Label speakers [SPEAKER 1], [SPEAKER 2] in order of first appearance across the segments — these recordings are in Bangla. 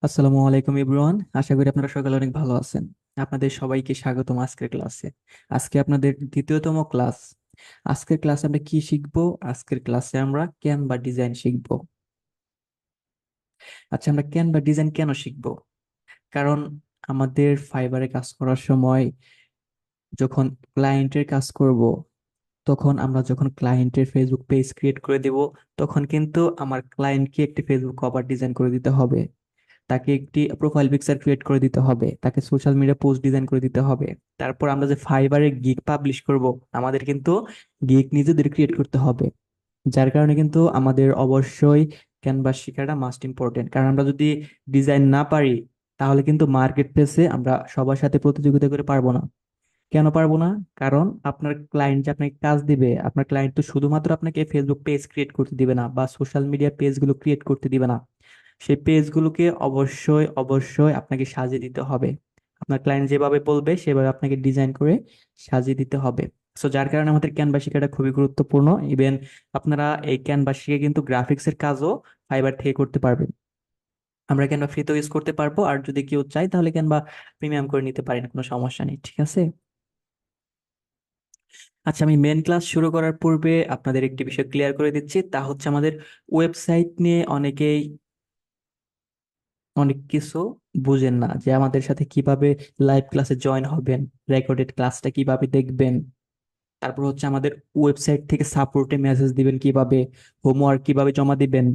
[SPEAKER 1] আসসালামু আলাইকুম এভরিওয়ান, আশা করি আপনারা সকালে অনেক ভালো আছেন। আপনাদের সবাইকে স্বাগতম আজকের ক্লাসে। আজকে আপনাদের দ্বিতীয়তম ক্লাস। আজকের ক্লাসে আমরা কি শিখবো? আজকের ক্লাসে আমরা ক্যানভা ডিজাইন শিখবো। আচ্ছা, আমরা ক্যানভা ডিজাইন কেন শিখবো? কারণ আমাদের ফাইবারে কাজ করার সময় যখন ক্লায়েন্টের কাজ করব, তখন আমরা যখন ক্লায়েন্টের ফেসবুক পেজ ক্রিয়েট করে দেব, তখন কিন্তু আমার ক্লায়েন্টকে একটি ফেসবুক কভার ডিজাইন করে দিতে হবে, তাকে একটি প্রোফাইল পিকচার ক্রিয়েট করে দিতে হবে, তাকে সোশ্যাল মিডিয়া পোস্ট ডিজাইন করে দিতে হবে। তারপর আমরা যে ফাইবারে গিগ পাবলিশ করব, আমাদের কিন্তু গিগ নিজেদের ক্রিয়েট করতে হবে। যার কারণে কিন্তু আমাদের অবশ্যই ক্যানভাস শেখাটা মাস্ট ইম্পর্টেন্ট। কারণ আমরা যদি ডিজাইন না পারি, তাহলে কিন্তু মার্কেট প্লেসে আমরা সবার সাথে প্রতিযোগিতা করে পারবো না। কেন পারবো না? কারণ আপনার ক্লায়েন্ট যে আপনাকে কাজ দিবে, আপনার ক্লায়েন্ট তো শুধুমাত্র আপনাকে ফেসবুক পেজ ক্রিয়েট করতে দিবে না বা সোশ্যাল মিডিয়া পেজগুলো ক্রিয়েট করতে দিবে না। সেই পেজগুলোকে অবশ্যই অবশ্যই আপনাকে সাজিয়ে দিতে হবে। আপনার ক্লায়েন্ট যেভাবে বলবে সেভাবে আপনাকে ডিজাইন করে সাজিয়ে দিতে হবে। সো যার কারণে আমাদের ক্যানভা শেখাটা খুবই গুরুত্বপূর্ণ। ইভেন আপনারা এই ক্যানভা শিখে কিন্তু গ্রাফিক্সের কাজও ফাইবার থেকে করতে পারবেন। আমরা ক্যানভা ফ্রিতেও ইউজ করতে পারবো, আর যদি কেউ চায় তাহলে ক্যানভা প্রিমিয়াম করে নিতে পারেন, কোনো সমস্যা নেই, ঠিক আছে? আচ্ছা, আমি মেন ক্লাস শুরু করার পূর্বে আপনাদের একটি বিষয় ক্লিয়ার করে দিচ্ছি, তা হচ্ছে আমাদের ওয়েবসাইট নিয়ে অনেকেই অনেক কিছু বুঝেন না, যে আমাদের সাথে কিভাবে লাইভ ক্লাসে জয়েন হবেন, রেকর্ডেড ক্লাসটা কিভাবে দেখবেন, তারপর হচ্ছে আমাদের ওয়েবসাইট থেকে সাপোর্টে মেসেজ দিবেন কিভাবে, হোমওয়ার্ক কিভাবে জমা দিবেন,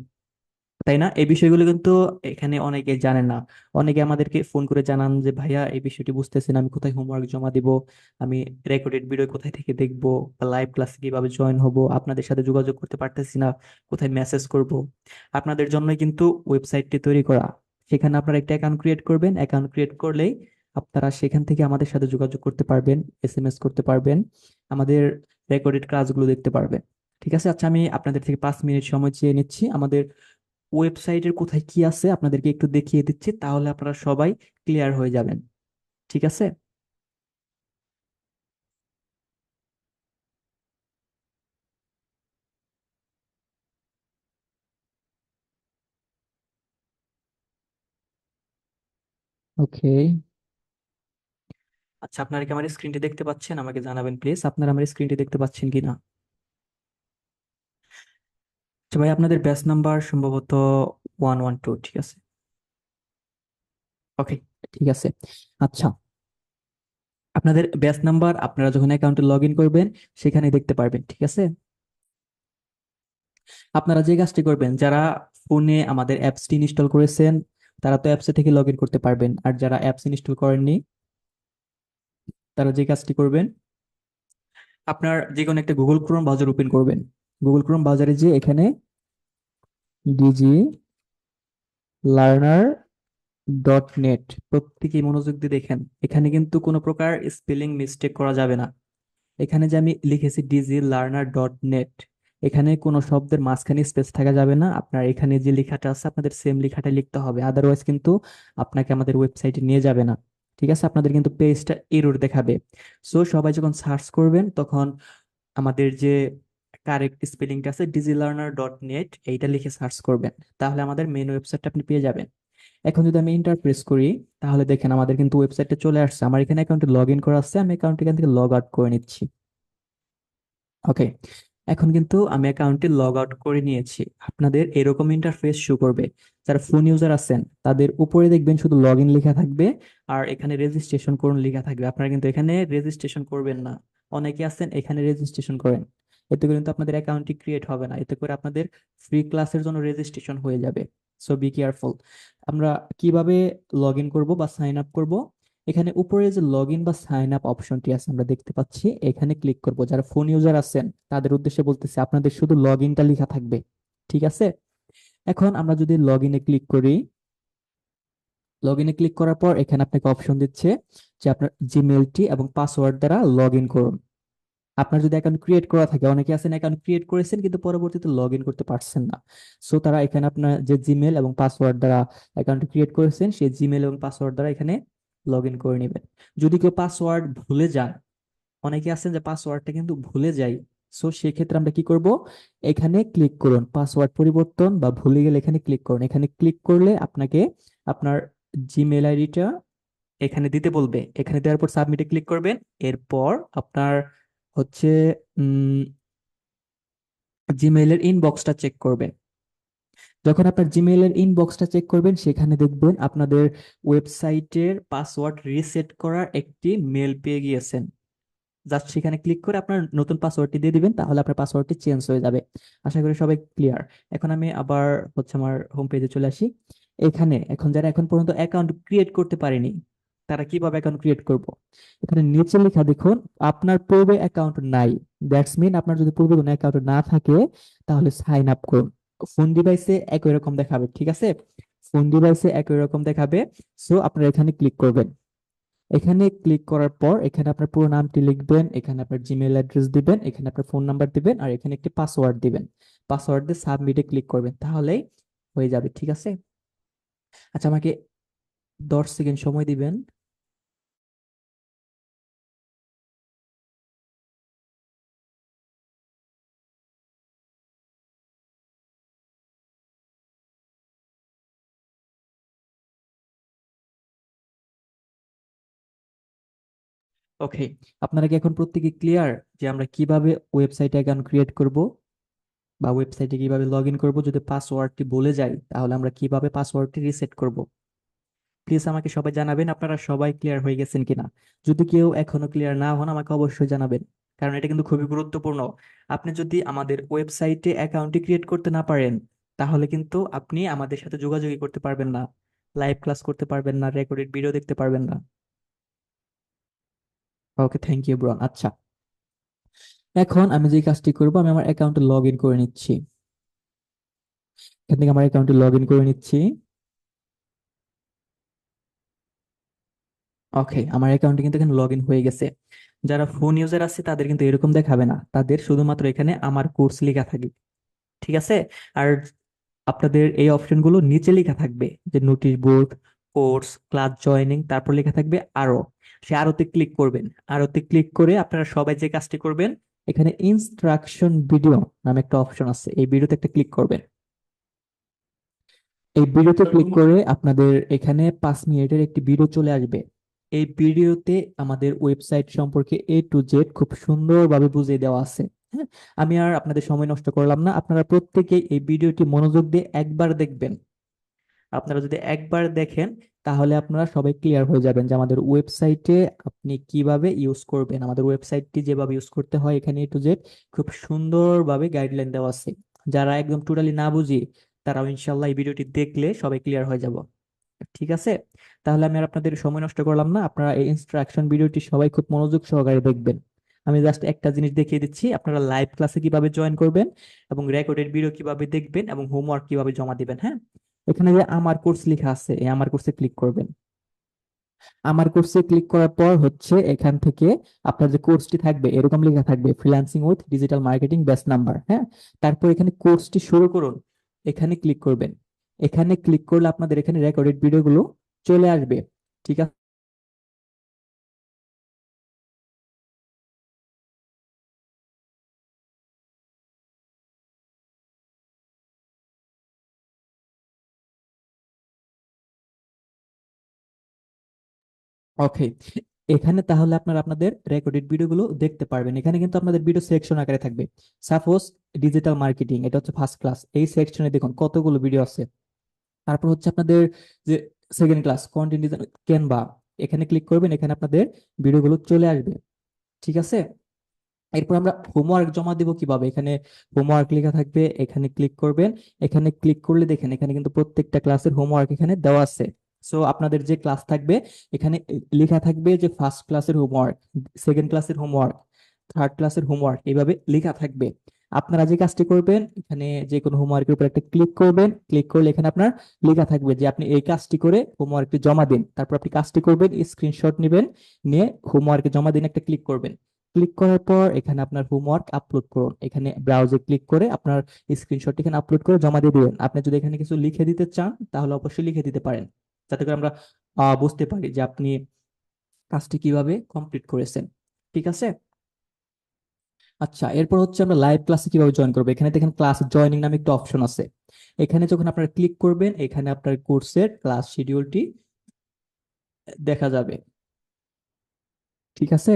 [SPEAKER 1] তাই না? এই বিষয়গুলো কিন্তু এখানে অনেকে জানেন না। অনেকে আমাদেরকে ফোন করে জানান যে ভাইয়া, এই বিষয়টি বুঝতেছেন, আমি কোথায় হোমওয়ার্ক জমা দিব, আমি রেকর্ডেড ভিডিও কোথায় থেকে দেখবো, বা লাইভ ক্লাসে কিভাবে জয়েন হব, আপনাদের সাথে যোগাযোগ করতে পারতেছি না, কোথায় মেসেজ করব। আপনাদের জন্যই কিন্তু ওয়েবসাইটটি তৈরি করা। সেখানে আপনারা একটা অ্যাকাউন্ট ক্রিয়েট করবেন। অ্যাকাউন্ট ক্রিয়েট করলেই আপনারা সেখান থেকে আমাদের সাথে যোগাযোগ করতে পারবেন, এসএমএস করতে পারবেন, আমাদের রেকর্ডেড ক্লাসগুলো দেখতে পারবেন। ঠিক আছে? আচ্ছা, আমি আপনাদের থেকে 5 মিনিট সময় চেয়ে নিচ্ছি। আমাদের ওয়েবসাইটের কোথায় কি আছে আপনাদেরকে একটু দেখিয়ে দিচ্ছি, তাহলে আপনারা সবাই ক্লিয়ার হয়ে যাবেন। ঠিক আছে? ওকে। আচ্ছা, আপনারা কি আমার স্ক্রিনটি দেখতে পাচ্ছেন? আমাকে জানাবেন প্লিজ, আপনারা আমার স্ক্রিনটি দেখতে পাচ্ছেন কিনা। আচ্ছা ভাই, আপনাদের ব্যাচ নাম্বার সম্ভবত 112, ঠিক আছে? ওকে, ঠিক আছে। আচ্ছা, আপনাদের ব্যাচ নাম্বার আপনারা যখন অ্যাকাউন্টে লগ ইন করবেন সেখানে দেখতে পারবেন, ঠিক আছে? আপনারা যে কাজটি করবেন, যারা ফোনে আমাদের অ্যাপসটি ইনস্টল করেছেন তারা তো অ্যাপস থেকে লগ ইন করতে পারবেন, আর যারা অ্যাপস ইনস্টল করেননি তারা যে কাজটি করবেন, আপনার যে কোনো একটা গুগল ক্রোম ব্রাউজার ওপেন করবেন। গুগল ক্রোম ব্রাউজারে যে এখানে ডিজি লার্নার ডট নেট, প্রত্যেকেই মনোযোগ দিয়ে দেখেন। এখানে কিন্তু কোনো প্রকার স্পেলিং মিস্টেক করা যাবে না। এখানে যে আমি লিখেছি ডিজি লার্নার ডট নেট, এখানে কোনো শব্দের মাঝখানে স্পেস থাকা যাবে না। আপনার এখানে যে লেখাটা আছে আপনাদের সেম লেখাটা লিখতে হবে, আদারওয়াইজ কিন্তু আপনাকে আমাদের ওয়েবসাইটে নিয়ে যাবে না। ঠিক আছে? আপনাদের কিন্তু পেজটা এরর দেখাবে। সো সবাই যখন সার্চ করবেন তখন আমাদের যে কারেক্ট স্পেলিংটা আছে ডিজিলার্নার.নেট, এইটা লিখে সার্চ করবেন, তাহলে আমাদের মেন ওয়েবসাইটটা আপনি পেয়ে যাবেন। এখন যদি আমি ইন্টার প্রেস করি, তাহলে দেখেন আমাদের কিন্তু ওয়েবসাইটটা চলে আসছে। আমার এখানে অ্যাকাউন্টে লগ ইন করা আছে, আমি অ্যাকাউন্ট এখান থেকে লগ আউট করে নিচ্ছি। ওকে, এখন কিন্তু আমি অ্যাকাউন্টে লগ আউট করে নিয়েছি। আপনাদের এরকম ইন্টারফেস শো করবে। যারা ফোন ইউজার আছেন তাদের উপরে দেখবেন শুধু লগ ইন লেখা থাকবে, আর এখানে রেজিস্ট্রেশন করুন লেখা থাকবে। আপনারা কিন্তু এখানে রেজিস্ট্রেশন করবেন না। অনেকে আছেন এখানে রেজিস্ট্রেশন করেন, এতে করে কিন্তু আপনাদের অ্যাকাউন্টটি ক্রিয়েট হবে না, এতে করে আপনাদের ফ্রি ক্লাসের জন্য রেজিস্ট্রেশন হয়ে যাবে। So be careful. আমরা কিভাবে লগ ইন করবো বা সাইন আপ করব? এখানে উপরে যে লগ ইন বা সাইন আপ অপশনটি আছে আমরা দেখতে পাচ্ছি, এখানে ক্লিক করব। যারা ফোন ইউজার আছেন তাদের উদ্দেশ্যে বলতেছি, আপনাদের শুধু লগ ইনটা লেখা থাকবে। ঠিক আছে? এখন আমরা যদি লগ ইনে ক্লিক করি, লগ ইনে ক্লিক করার পর এখানে আপনাকে অপশন দিচ্ছে যে আপনার জিমেলটি এবং পাসওয়ার্ড দ্বারা লগ ইন করুন। আপনার যদি অ্যাকাউন্ট ক্রিয়েট করা থাকে, অনেকে আছেন অ্যাকাউন্ট ক্রিয়েট করেছেন কিন্তু পরবর্তীতে লগ ইন করতে পারছেন না। সো তারা এখানে আপনার যে জিমেল এবং পাসওয়ার্ড দ্বারা অ্যাকাউন্ট ক্রিয়েট করেছেন সেই জিমেল এবং পাসওয়ার্ড দ্বারা এখানে লগ ইন করে নেবেন। যদি কেউ পাসওয়ার্ড ভুলে যান, অনেকে আছেন যে পাসওয়ার্ডটা কিন্তু ভুলে যায়, সো সেই ক্ষেত্রে আমরা কি করব, এখানে ক্লিক করুন, পাসওয়ার্ড পরিবর্তন বা ভুলে গেলে এখানে ক্লিক করুন। এখানে ক্লিক করলে আপনাকে আপনার জিমেল আইডিটা এখানে দিতে বলবে। এখানে দেওয়ার পর সাবমিটে ক্লিক করবেন। এরপর আপনার হচ্ছে জিমেইলের ইনবক্সটা চেক করবেন। যখন আপনার জিমেইলের ইনবক্সটা চেক করবেন, সেখানে দেখবেন আপনাদের ওয়েবসাইটের পাসওয়ার্ড রিসেট করার একটি মেল পেয়ে গিয়েছেন। জাস্ট সেখানে ক্লিক করে আপনার নতুন পাসওয়ার্ডটি দিয়ে দিবেন, তাহলে আপনার পাসওয়ার্ডটি চেঞ্জ হয়ে যাবে। আশা করি সবাই ক্লিয়ার। এখন আমি আবার হচ্ছে আমার হোম পেজে চলে আসি। এখানে এখন যারা এখন পর্যন্ত অ্যাকাউন্ট ক্রিয়েট করতে পারেনি, তারা কিভাবে অ্যাকাউন্ট ক্রিয়েট করব, এখানে নিচে লেখা দেখুন, আপনার পূর্বে অ্যাকাউন্ট নাই। দ্যাটস মিন আপনার যদি পূর্বে কোনো অ্যাকাউন্ট না থাকে, তাহলে সাইন আপ করুন। ফোন ডিভাইসে একই রকম দেখাবে, ঠিক আছে? ফোন ডিভাইসে একই রকম দেখাবে। সো আপনারা এখানে ক্লিক করবেন। এখানে ক্লিক করার পর এখানে আপনার পুরো নামটি লিখবেন, এখানে আপনার জিমেল অ্যাড্রেস দিবেন, এখানে আপনার ফোন নাম্বার দিবেন, আর এখানে একটি পাসওয়ার্ড দিবেন। পাসওয়ার্ড দিয়ে সাবমিটে ক্লিক করবেন, তাহলেই হয়ে যাবে, ঠিক আছে? আচ্ছা, আমাকে 10 সেকেন্ড সময় দিবেন। ওকে, আপনারা কি এখন প্রত্যেকে ক্লিয়ার যে আমরা কিভাবে ওয়েবসাইটে অ্যাকাউন্ট ক্রিয়েট করব বা ওয়েবসাইটে কিভাবে লগ ইন করবো? যদি পাসওয়ার্ডটি বলে যাই, তাহলে আমরা কিভাবে পাসওয়ার্ডটি রিসেট করব? প্লিজ আমাকে সবাই জানাবেন আপনারা সবাই ক্লিয়ার হয়ে গেছেন কিনা। যদি কেউ এখনো ক্লিয়ার না হন, আমাকে অবশ্যই জানাবেন, কারণ এটা কিন্তু খুবই গুরুত্বপূর্ণ। আপনি যদি আমাদের ওয়েবসাইটে অ্যাকাউন্টটি ক্রিয়েট করতে না পারেন, তাহলে কিন্তু আপনি আমাদের সাথে যোগাযোগই করতে পারবেন না, লাইভ ক্লাস করতে পারবেন না, রেকর্ডেড ভিডিও দেখতে পারবেন না। ওকে, থ্যাংক ইউ ব্রো। আচ্ছা, এখন আমি যে কাজটি করবো, আমি আমার অ্যাকাউন্টে লগ ইন করে নিচ্ছি। এখান থেকে আমার অ্যাকাউন্টে লগ ইন করে নিচ্ছি। ওকে, আমার অ্যাকাউন্টে কিন্তু এখানে লগ ইন হয়ে গেছে। যারা ফোন ইউজার আছে তাদের কিন্তু এরকম দেখাবে না, তাদের শুধুমাত্র এখানে আমার কোর্স লেখা থাকবে, ঠিক আছে? আর আপনাদের এই অপশনগুলো নিচে লেখা থাকবে, যে notice board, course, class joining, তারপর লেখা থাকবে আরো। সে আরোতে ক্লিক করবেন। আরোতে ক্লিক করে আপনারা সবাই যে কাজটি করবেন, এখানে ইনস্ট্রাকশন ভিডিও নামে একটা অপশন আছে, এই ভিডিওতে একটা ক্লিক করবেন। এই ভিডিওতে ক্লিক করে আপনাদের এখানে 5 মিনিটের একটি ভিডিও চলে আসবে। এই ভিডিওতে আমাদের ওয়েবসাইট সম্পর্কে A to Z খুব সুন্দরভাবে বুঝিয়ে দেওয়া আছে। হ্যাঁ, আমি আর আপনাদের সময় নষ্ট করলাম না, আপনারা প্রত্যেকেই এই ভিডিওটি মনোযোগ দিয়ে একবার দেখবেন। আপনারা যদি একবার দেখেন, তাহলে আপনারা সবাই ক্লিয়ার হয়ে যাবেন যে আমাদের ওয়েবসাইটে আপনি কিভাবে ইউজ করবেন। আমাদের ওয়েবসাইটটি যেভাবে ইউজ করতে হয়, এখানে A to Z খুব সুন্দরভাবে গাইডলাইন দেওয়া আছে। যারা একদম টোটালি না বুঝি, তারাও ইনশাল্লাহ এই ভিডিওটি দেখলে সবাই ক্লিয়ার হয়ে যাব, ঠিক আছে? তাহলে আমি আর আপনাদের সময় নষ্ট করলাম না, আপনারা এই ইনস্ট্রাকশন ভিডিওটি সবাই খুব মনোযোগ সহকারে দেখবেন। আমি জাস্ট একটা জিনিস দেখিয়ে দিচ্ছি, আপনারা লাইভ ক্লাসে কিভাবে জয়েন করবেন এবং রেকর্ডেড ভিডিও কিভাবে দেখবেন এবং হোমওয়ার্ক কিভাবে জমা দিবেন। হ্যাঁ, এখানে যে আমার কোর্স লেখা আছে, এই আমার কোর্সে ক্লিক করবেন। আমার কোর্সে ক্লিক করার পর হচ্ছে এখান থেকে আপনার যে কোর্সটি থাকবে, এরকম লেখা থাকবে freelancing with digital marketing batch number. হ্যাঁ, তারপর এখানে কোর্সটি শুরু করুন, এখানে ক্লিক করবেন। এখানে ক্লিক করলে আপনাদের এখানে রেকর্ডেড ভিডিওগুলো চলে আসবে, ঠিক আছে? ওকে, এখানে তাহলে আপনারা আপনাদের রেকর্ডেড ভিডিওগুলো দেখতে পারবেন। এখানে কিন্তু আপনাদের ভিডিও সেকশন আকারে থাকবে। সাপোজ ডিজিটাল মার্কেটিং, এটা হচ্ছে ফার্স্ট ক্লাস, এই সেকশনে দেখুন কতগুলো ভিডিও আছে। তারপর হচ্ছে আপনাদের যে second class content design Canva, এখানে ক্লিক করবেন, এখানে আপনাদের ভিডিওগুলো চলে আসবে, ঠিক আছে? এরপর আমরা হোমওয়ার্ক জমা দিব কিভাবে, এখানে হোমওয়ার্ক লেখা থাকবে, এখানে ক্লিক করবেন। এখানে ক্লিক করলে দেখেন এখানে কিন্তু প্রত্যেকটা ক্লাসের হোমওয়ার্ক এখানে দেওয়া আছে। সো আপনাদের যে ক্লাস থাকবে, এখানে লেখা থাকবে যে ফার্স্ট ক্লাসের হোমওয়ার্ক, সেকেন্ড ক্লাসের হোমওয়ার্ক, থার্ড ক্লাসের হোমওয়ার্ক, এইভাবে লেখা থাকবে। আপনারা যে কাজটি করবেন, এখানে যে কোনো হোমওয়ার্কের উপর একটা ক্লিক করবেন। ক্লিক করলে এখানে আপনার লেখা থাকবে যে আপনি এই কাজটি করে হোমওয়ার্কটি জমা দিন। তারপর আপনি কাজটি করবেন, স্ক্রিনশট নেবেন, নিয়ে হোমওয়ার্কে জমা দিন একটা ক্লিক করবেন। ক্লিক করার পর এখানে আপনার হোমওয়ার্ক আপলোড করুন, এখানে ব্রাউজে ক্লিক করে আপনার স্ক্রিনশট এখানে আপলোড করে জমা দিয়ে দিবেন। আপনি যদি এখানে কিছু লিখে দিতে চান, তাহলে অবশ্যই লিখে দিতে পারেন, যাতে করে আমরা বুঝতে পারি যে আপনি কাজটি কিভাবে কমপ্লিট করেছেন, ঠিক আছে? আচ্ছা, এরপর হচ্ছে আমরা লাইভ ক্লাসে কিভাবে জয়েন করবো। এখানে দেখেন ক্লাস জয়নিং নামে একটা অপশন আছে। এখানে যখন আপনারা ক্লিক করবেন, এখানে আপনার কোর্সের ক্লাস শিডিউলটি দেখা যাবে। ঠিক আছে,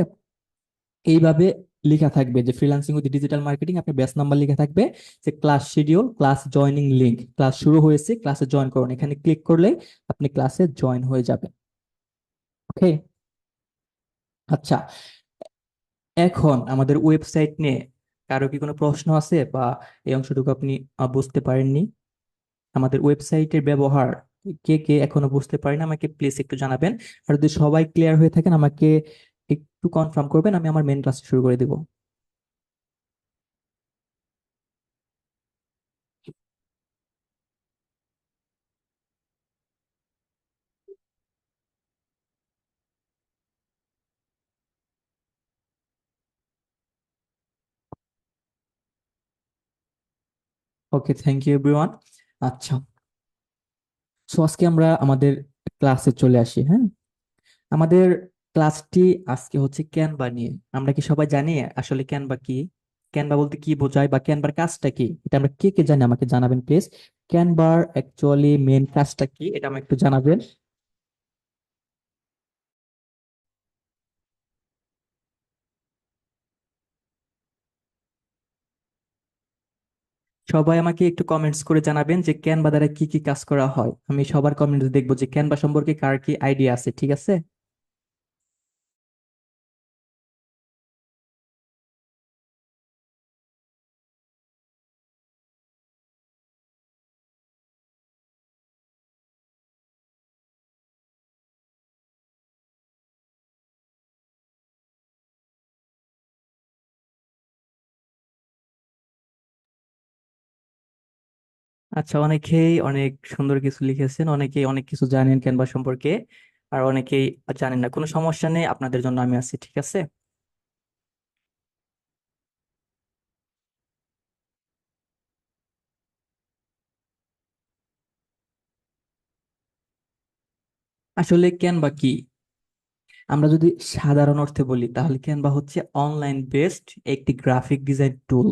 [SPEAKER 1] এইভাবে লেখা থাকবে যে ফ্রিল্যান্সিং উইথ ডিজিটাল মার্কেটিং, আপনার ব্যাচ নাম্বার লেখা থাকবে, যে class schedule, class joining link, class শুরু হয়েছে, ক্লাসে জয়েন করুন। এখানে ক্লিক করলে আপনি ক্লাসে জয়েন হয়ে যাবেন। ওকে। আচ্ছা, এখন আমাদের ওয়েবসাইট নিয়ে কারো কি কোনো প্রশ্ন আছে, বা এই অংশটুকু আপনি বুঝতে পারেননি? আমাদের ওয়েবসাইটের ব্যবহার কে কে এখনো বুঝতে পারেন, আমাকে প্লিজ একটু জানাবেন। আর যদি সবাই ক্লিয়ার হয়ে থাকেন, আমাকে একটু কনফার্ম করবেন, আমি আমার মেন ক্লাস শুরু করে দিব। ওকে, থ্যাংক ইউ এভরিওয়ান। আচ্ছা, সো আজকে আমরা আমাদের ক্লাসে চলে আসি। হ্যাঁ, আমাদের ক্লাসটি আজকে হচ্ছে ক্যানভা নিয়ে। আমরা কি সবাই জানি আসলে ক্যানভা কি? ক্যানভা বলতে কি বোঝায়, বা ক্যানভার কাজটা কি, এটা আমরা কে কে জানি আমাকে জানাবেন প্লিজ। ক্যানভার অ্যাকচুয়ালি মেন কাজটা কি, এটা আমাকে একটু জানাবেন। সবাই আমাকে একটু কমেন্টস করে জানাবেন যে ক্যানভা দ্বারা কি কি কাজ করা হয়। আমি সবার কমেন্টস দেখবো যে ক্যানভা সম্পর্কে কার কি আইডিয়া আছে। ঠিক আছে। আচ্ছা, অনেকেই অনেক সুন্দর কিছু লিখেছেন, অনেকেই অনেক কিছু জানেন ক্যানভা সম্পর্কে, আর অনেকেই জানেন না। কোনো সমস্যা নেই, আপনাদের জন্য আমি আছি। ঠিক আছে। আসলে ক্যানভা কি, আমরা যদি সাধারণ অর্থে বলি, তাহলে ক্যানভা হচ্ছে অনলাইন বেসড একটি গ্রাফিক ডিজাইন টুল,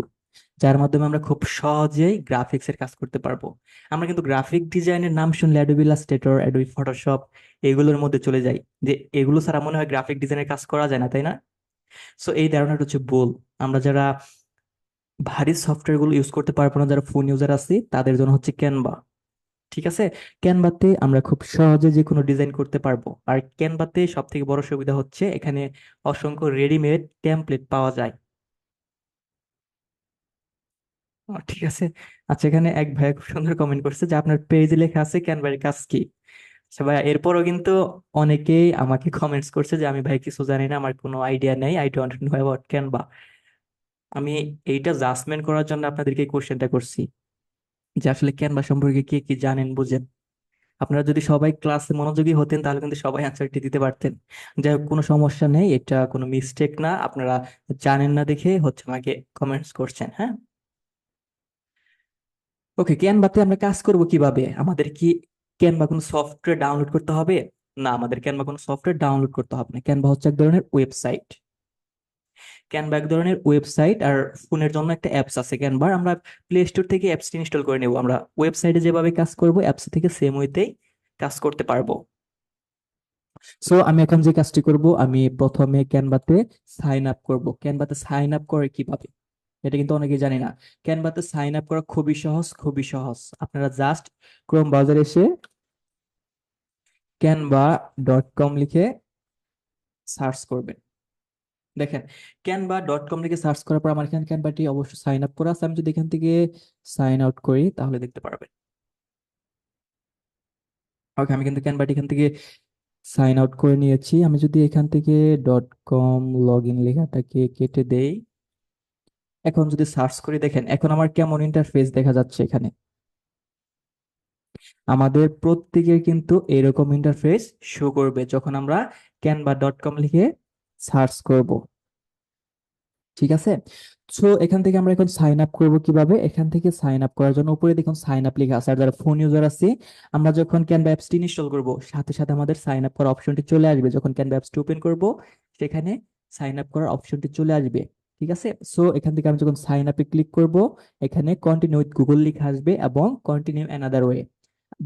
[SPEAKER 1] যার মাধ্যমে আমরা খুব সহজেই গ্রাফিক্স এর কাজ করতে পারবো। আমরা কিন্তু গ্রাফিক ডিজাইনের নাম শুনলে অ্যাডোবি ইলাস্ট্রেটর, অ্যাডোবি ফটোশপ এগুলোর মধ্যে চলে যাই, যে এগুলো ছাড়া মনে হয় গ্রাফিক ডিজাইনের কাজ করা যায় না, তাই না? সো এই ধারণাটা হচ্ছে ভুল। আমরা যারা ভারী সফটওয়্যার গুলো ইউজ করতে পারবো না, যারা ফোন ইউজার আছি, তাদের জন্য হচ্ছে ক্যানভা। ঠিক আছে। ক্যানভাতে আমরা খুব সহজে যে কোনো ডিজাইন করতে পারবো। আর ক্যানভাতে সব থেকে বড় সুবিধা হচ্ছে এখানে অসংখ্য রেডিমেড টেমপ্লেট পাওয়া যায়। ঠিক আছে। আচ্ছা, এখানে এক ভাই খুব সুন্দর কমেন্ট করছে যে আপনার পেজে লেখা আছে ক্যানভার কাজ কি। আচ্ছা ভাই, এরপরও কিন্তু অনেকেই আমাকে কমেন্টস করছে যে আমি ভাই কিছু জানি না, আমার কোনো আইডিয়া নেই, I don't know about Canva. আমি এইটা জাজমেন্ট করার জন্য আপনাদেরকে কোশ্চেনটা করছি, যে আসলে ক্যানভা সম্পর্কে কে কি জানেন বুঝেন। আপনারা যদি সবাই ক্লাসে মনোযোগী হতেন, তাহলে কিন্তু সবাই অ্যান্সারটি দিতে পারতেন। যাই হোক, কোনো সমস্যা নেই, এটা কোনো মিস্টেক না। আপনারা জানেন না দেখে হচ্ছে আমাকে কমেন্টস করছেন। হ্যাঁ, ওকে। ক্যানভাতে আমরা কাজ করব কিভাবে? আমাদের কি ক্যানভা কোনো সফটওয়্যার ডাউনলোড করতে হবে? না, আমাদের ক্যানভা কোনো সফটওয়্যার ডাউনলোড করতে হবে না। ক্যানভা হচ্ছে এক ধরনের ওয়েবসাইট। ক্যানভা এক ধরনের ওয়েবসাইট, আর ফোনের জন্য একটা অ্যাপস আছে ক্যানভার। আমরা প্লে স্টোর থেকে অ্যাপসটি ইনস্টল করে নেব। আমরা ওয়েবসাইটে যেভাবে কাজ করব, অ্যাপস থেকে সেম ওয়েতেই কাজ করতে পারবো। সো আমি এখন যে কাজটি করব, আমি প্রথমে ক্যানভাতে সাইন আপ করব। ক্যানভাতে সাইন আপ করে কিভাবে, এটা কিন্তু অনেকেই জানি না। ক্যানভাতে সাইন আপ করা খুবই সহজ, খুবই সহজ। আপনারা জাস্ট ক্রোম ব্রাউজারে এসে canva.com লিখে সার্চ করবেন। দেখেন, canva.com লিখে সার্চ করার পর আমার এখানে ক্যানভাটি অবশ্যই সাইন আপ করা আছে। আমি যদি এখান থেকে সাইন আউট করি, তাহলে দেখতে পারবেন। ওকে, আমি কিন্তু ক্যানভাটি এখান থেকে সাইন আউট করে নিয়েছি। আমি যদি এখান থেকে .com লগ ইন লেখাটাকে কেটে দেই, এখন যদি সার্চ করি, দেখেন এখন আমার কেমন ইন্টারফেস দেখা যাচ্ছে এখানে। আমাদের প্রত্যেকের কিন্তু এরকম ইন্টারফেস শো করবে যখন আমরা canva.com লিখে সার্চ করব। ঠিক আছে। সো এখান থেকে আমরা এখন সাইন আপ করবো কিভাবে? এখান থেকে সাইন আপ করার জন্য উপরে দেখুন সাইন আপ লেখা আছে। আর যারা ফোন ইউজার আছে, আমরা যখন ক্যানভা অ্যাপসটি ইনস্টল করব, সাথে সাথে আমাদের সাইন আপ করার অপশনটি চলে আসবে। যখন ক্যানভা অ্যাপসটি ওপেন করব, সেখানে সাইন আপ করার অপশনটি চলে আসবে। ঠিক আছে। সো এখান থেকে আমি যখন সাইন আপে ক্লিক করব, এখানে কন্টিনিউ উইথ গুগল লেখা আসবে এবং কন্টিনিউ অ্যানাদার ওয়ে।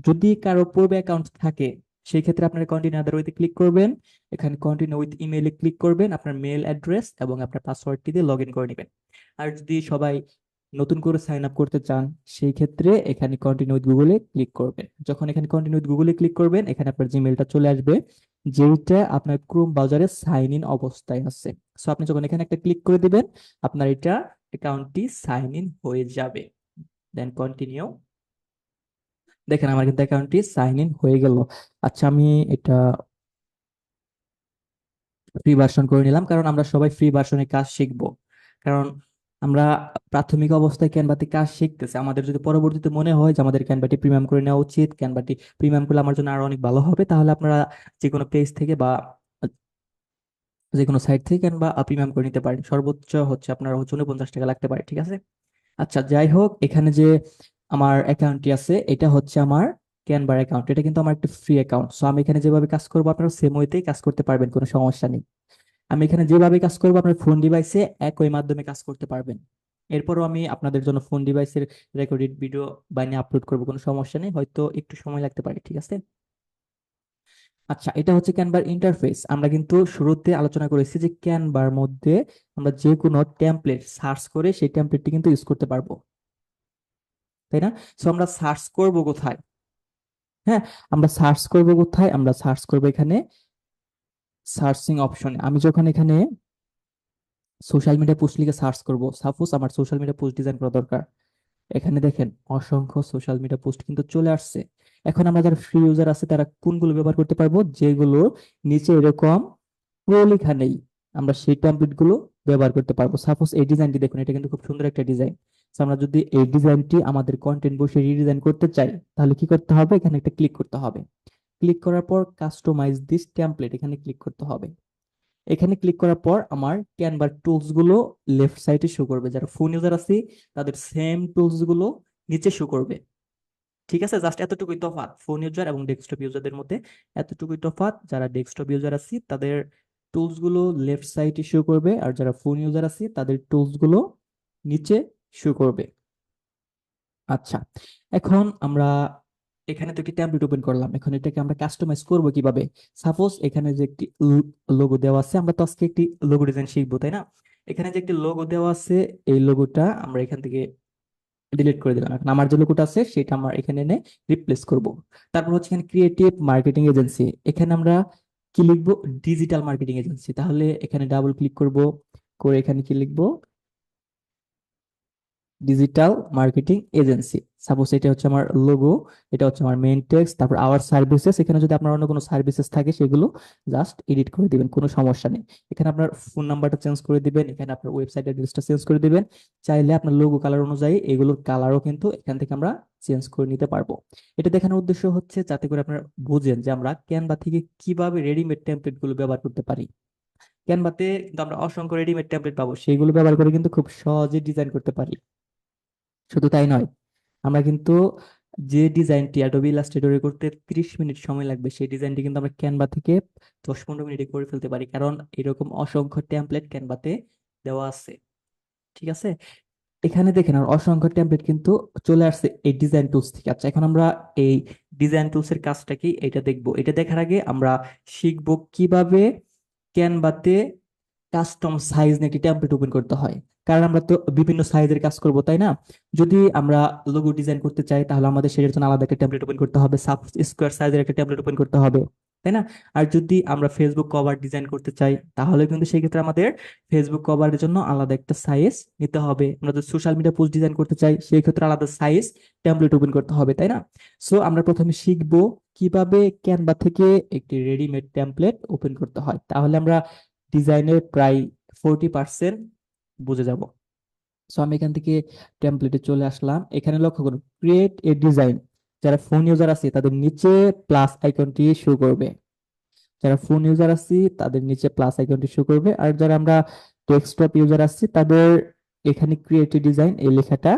[SPEAKER 1] যদি কারো পূর্বে অ্যাকাউন্ট থাকে সেই ক্ষেত্রে আপনারা কন্টিনিউ অ্যানাদার ওয়েতে ক্লিক করবেন। এখানে কন্টিনিউ উইথ ইমেইলে ক্লিক করবেন, আপনার মেল অ্যাড্রেস এবং আপনার পাসওয়ার্ডটি দিয়ে লগ ইন করে নেবেন। আর যদি সবাই নতুন করে সাইন আপ করতে চান সেই ক্ষেত্রে এখানে কন্টিনিউ উইথ গুগলে ক্লিক করবেন। যখন এখানে কন্টিনিউ উইথ গুগলে ক্লিক করবেন এখানে আপনার জিমেলটা চলে আসবে, যেটা আপনার ক্রোম ব্রাউজারে সাইন ইন অবস্থায় আছে। সো আপনি যখন এখানে একটা ক্লিক করে দিবেন আপনার এটা অ্যাকাউন্টটি সাইন ইন হয়ে যাবে। Then continue. দেখেন আমার কিন্তু অ্যাকাউন্টটি সাইন ইন হয়ে গেল। আচ্ছা, আমি এটা ফ্রি ভার্সন করে নিলাম কারণ আমরা সবাই ফ্রি ভার্সনে কাজ শিখবো। কারণ আমরা প্রাথমিক অবস্থায় ক্যানভাতে কাজ শিখতেছি, আমাদের যদি পরবর্তীতে মনে হয় যে আমাদের ক্যানভাটি প্রিমিয়াম করে নেওয়া উচিত, ক্যানভাটি প্রিমিয়াম করলে আমার জন্য আরো অনেক ভালো হবে, তাহলে আপনারা যে কোনো পেজ থেকে বা যে কোনো সাইট থেকে ক্যানভা প্রিমিয়াম করে নিতে পারেন। সর্বোচ্চ হচ্ছে আপনার হচ্ছে 49 টাকা লাগতে পারে, ঠিক আছে। আচ্ছা, যাই হোক, এখানে যে আমার অ্যাকাউন্টটি আছে এটা হচ্ছে আমার ক্যানভার অ্যাকাউন্ট। এটা কিন্তু আমার একটা ফ্রি অ্যাকাউন্ট। সো আমি এখানে যেভাবে কাজ করবো আপনারা সেম ওয়েতেই কাজ করতে পারবেন, কোনো সমস্যা নেই। আমি এখানে যেভাবে কাজ করবো আপনার ফোন ডিভাইসে একই মাধ্যমে কাজ করতে পারবেন। এরপরও আমি আপনাদের জন্য ফোন ডিভাইসের রেকর্ডেড ভিডিও বানিয়ে আপলোড করবো, কোনো সমস্যা নেই, হয়তো একটু সময় লাগতে পারে, ঠিক আছে। আচ্ছা, এটা হচ্ছে ক্যানভার ইন্টারফেস। আমরা কিন্তু শুরুতে আলোচনা করেছি যে ক্যানভার মধ্যে আমরা যে কোনো টেমপ্লেট সার্চ করে সেই টেমপ্লেটটি কিন্তু ইউজ করতে পারবো, তাই না? সো আমরা সার্চ করব কোথায়? হ্যাঁ, আমরা সার্চ করব কোথায়? আমরা সার্চ করব এখানে সার্চিং অপশনে। আমি যখন এখানে সোশ্যাল মিডিয়া পোস্ট লিখে সার্চ করব, সাপোজ আমার সোশ্যাল মিডিয়া পোস্ট ডিজাইন করা দরকার, এখানে দেখেন অসংখ্য সোশ্যাল মিডিয়া পোস্ট কিন্তু চলে আসছে। এখন আমরা যারা ফ্রি ইউজার আছে তারা কোনগুলো ব্যবহার করতে পারবো? যেগুলো নিচে এরকম প্রো লেখা নেই, আমরা সেই টেমপ্লেট গুলো ব্যবহার করতে পারবো। সাপোজ এই ডিজাইনটি দেখুন, এটা কিন্তু খুব সুন্দর একটা ডিজাইন। আমরা যদি এই ডিজাইনটি আমাদের কন্টেন্ট বসে রিডিজাইন করতে চাই তাহলে কি করতে হবে? এখানে একটা ক্লিক করতে হবে। ক্লিক করার পর কাস্টমাইজ দিস টেমপ্লেট এখানে ক্লিক করতে হবে। এখানে ক্লিক করার পর আমার ক্যানভার টুলস গুলো লেফট সাইডে শো করবে। যারা ফোন ইউজার আছে তাদের সেম টুলস গুলো নিচে শো করবে, ঠিক আছে। জাস্ট এতটুকুই তফাৎ ফোন ইউজার এবং ডেস্কটপ ইউজারদের মধ্যে, এতটুকুই তফাৎ। যারা ডেস্কটপ ইউজার আছে তাদের টুলস গুলো লেফট সাইডে শো করবে, আর যারা ফোন ইউজার আছে তাদের টুলস গুলো নিচে শো করবে। আচ্ছা, এখন আমরা এখানে তো একটি টেমপ্লেট ওপেন করলাম, এখন এটাকে আমরা কাস্টমাইজ করব কিভাবে? সাপোজ এখানে যে একটি লোগো দেওয়া আছে, আমরা তো আজকে একটি লোগো ডিজাইন শিখবো, তাই না? এখানে যে একটি লোগো দেওয়া আছে এই লোগোটা আমরা এখান থেকে ডিলিট করে দিলাম। এখন আমার যে লোগোটা আছে সেটা আমরা এখানে এনে রিপ্লেস করব। তারপর হচ্ছে এখানে ক্রিয়েটিভ মার্কেটিং এজেন্সি, এখানে আমরা কি লিখবো? Digital marketing agency. তাহলে এখানে ডাবল ক্লিক করব, করে এখানে কি লিখবো? Digital marketing agency. সাপোজ এটা হচ্ছে আমার লোগো, এটা হচ্ছে আমার মেইন টেক্সট, তারপর আওয়ার সার্ভিসেস। এখানে যদি আপনার অন্য কোনো সার্ভিসেস থাকে সেগুলো জাস্ট এডিট করে দিবেন, কোনো সমস্যা নেই। এখানে আপনার ফোন নাম্বারটা চেঞ্জ করে দিবেন, এখানে আপনার ওয়েবসাইট অ্যাড্রেসটা চেঞ্জ করে দিবেন। চাইলে আপনার লোগো কালার অনুযায়ী এগুলোর কালারও কিন্তু এখান থেকে আমরা চেঞ্জ করে নিতে পারবো। এটা দেখানোর উদ্দেশ্য হচ্ছে যাতে করে আপনারা বুঝেন যে আমরা ক্যানভা থেকে কিভাবে রেডিমেড টেমপ্লেট গুলো ব্যবহার করতে পারি। ক্যানভাতে কিন্তু আমরা অসংখ্য রেডিমেড টেমপ্লেট পাবো, সেইগুলো ব্যবহার করে কিন্তু খুব সহজে ডিজাইন করতে পারি। শুধু তাই নয়, আমরা কিন্তু যে ডিজাইনটি অ্যাডোবি ইলাস্ট্রেটরে করতে 30 মিনিট সময় লাগবে সেই ডিজাইনটি কিন্তু আমরা ক্যানভা থেকে 10-15 মিনিটে করে ফেলতে পারি, কারণ এরকম অসংখ্য টেমপ্লেট ক্যানভাতে দেওয়া আছে, ঠিক আছে। এখানে দেখেন আর অসংখ্য টেমপ্লেট কিন্তু চলে আসছে এই ডিজাইন টুলস থেকে। আচ্ছা, এখন আমরা এই ডিজাইন টুলস এর কাজটা কি এটা দেখবো। এটা দেখার আগে আমরা শিখবো কিভাবে ক্যানভাতে কাস্টম সাইজ নিয়ে একটি টেমপ্লেট ওপেন করতে হয়। কারণ আমরা তো বিভিন্ন সাইজের কাজ করব, তাই না? যদি আমরা লোগো ডিজাইন করতে চাই তাহলে আমাদের সেটার জন্য আলাদা একটা টেমপ্লেট ওপেন করতে হবে, সাব স্কোয়ার সাইজের একটা টেমপ্লেট ওপেন করতে হবে, তাই না? আর যদি আমরা ফেসবুক কভার ডিজাইন করতে চাই তাহলে কিন্তু সেই ক্ষেত্রে আমাদের ফেসবুক কভারের জন্য আলাদা একটা সাইজ নিতে হবে। আমরা যদি সোশ্যাল মিডিয়া পোস্ট ডিজাইন করতে চাই সেই ক্ষেত্রে আলাদা সাইজ টেমপ্লেট ওপেন করতে হবে, তাই না? সো আমরা প্রথমে শিখবো কিভাবে ক্যানভা থেকে একটি রেডিমেড টেমপ্লেট ওপেন করতে হয়, তাহলে আমরা ডিজাইনের প্রায় 40% বুঝে যাব। সো আমি এখান থেকে টেমপ্লেটে চলে আসলাম। এখানে লক্ষ্য করুন ক্রিয়েট এ ডিজাইন, যারা ফোন ইউজার আছে তাদের নিচে প্লাস আইকনটি শো করবে, যারা ফোন ইউজার আছি তাদের নিচে প্লাস আইকনটি শো করবে, আর যারা আমরা ডেস্কটপ ইউজার আছি তাদের এখানে ক্রিয়েট এ ডিজাইন এই লেখাটা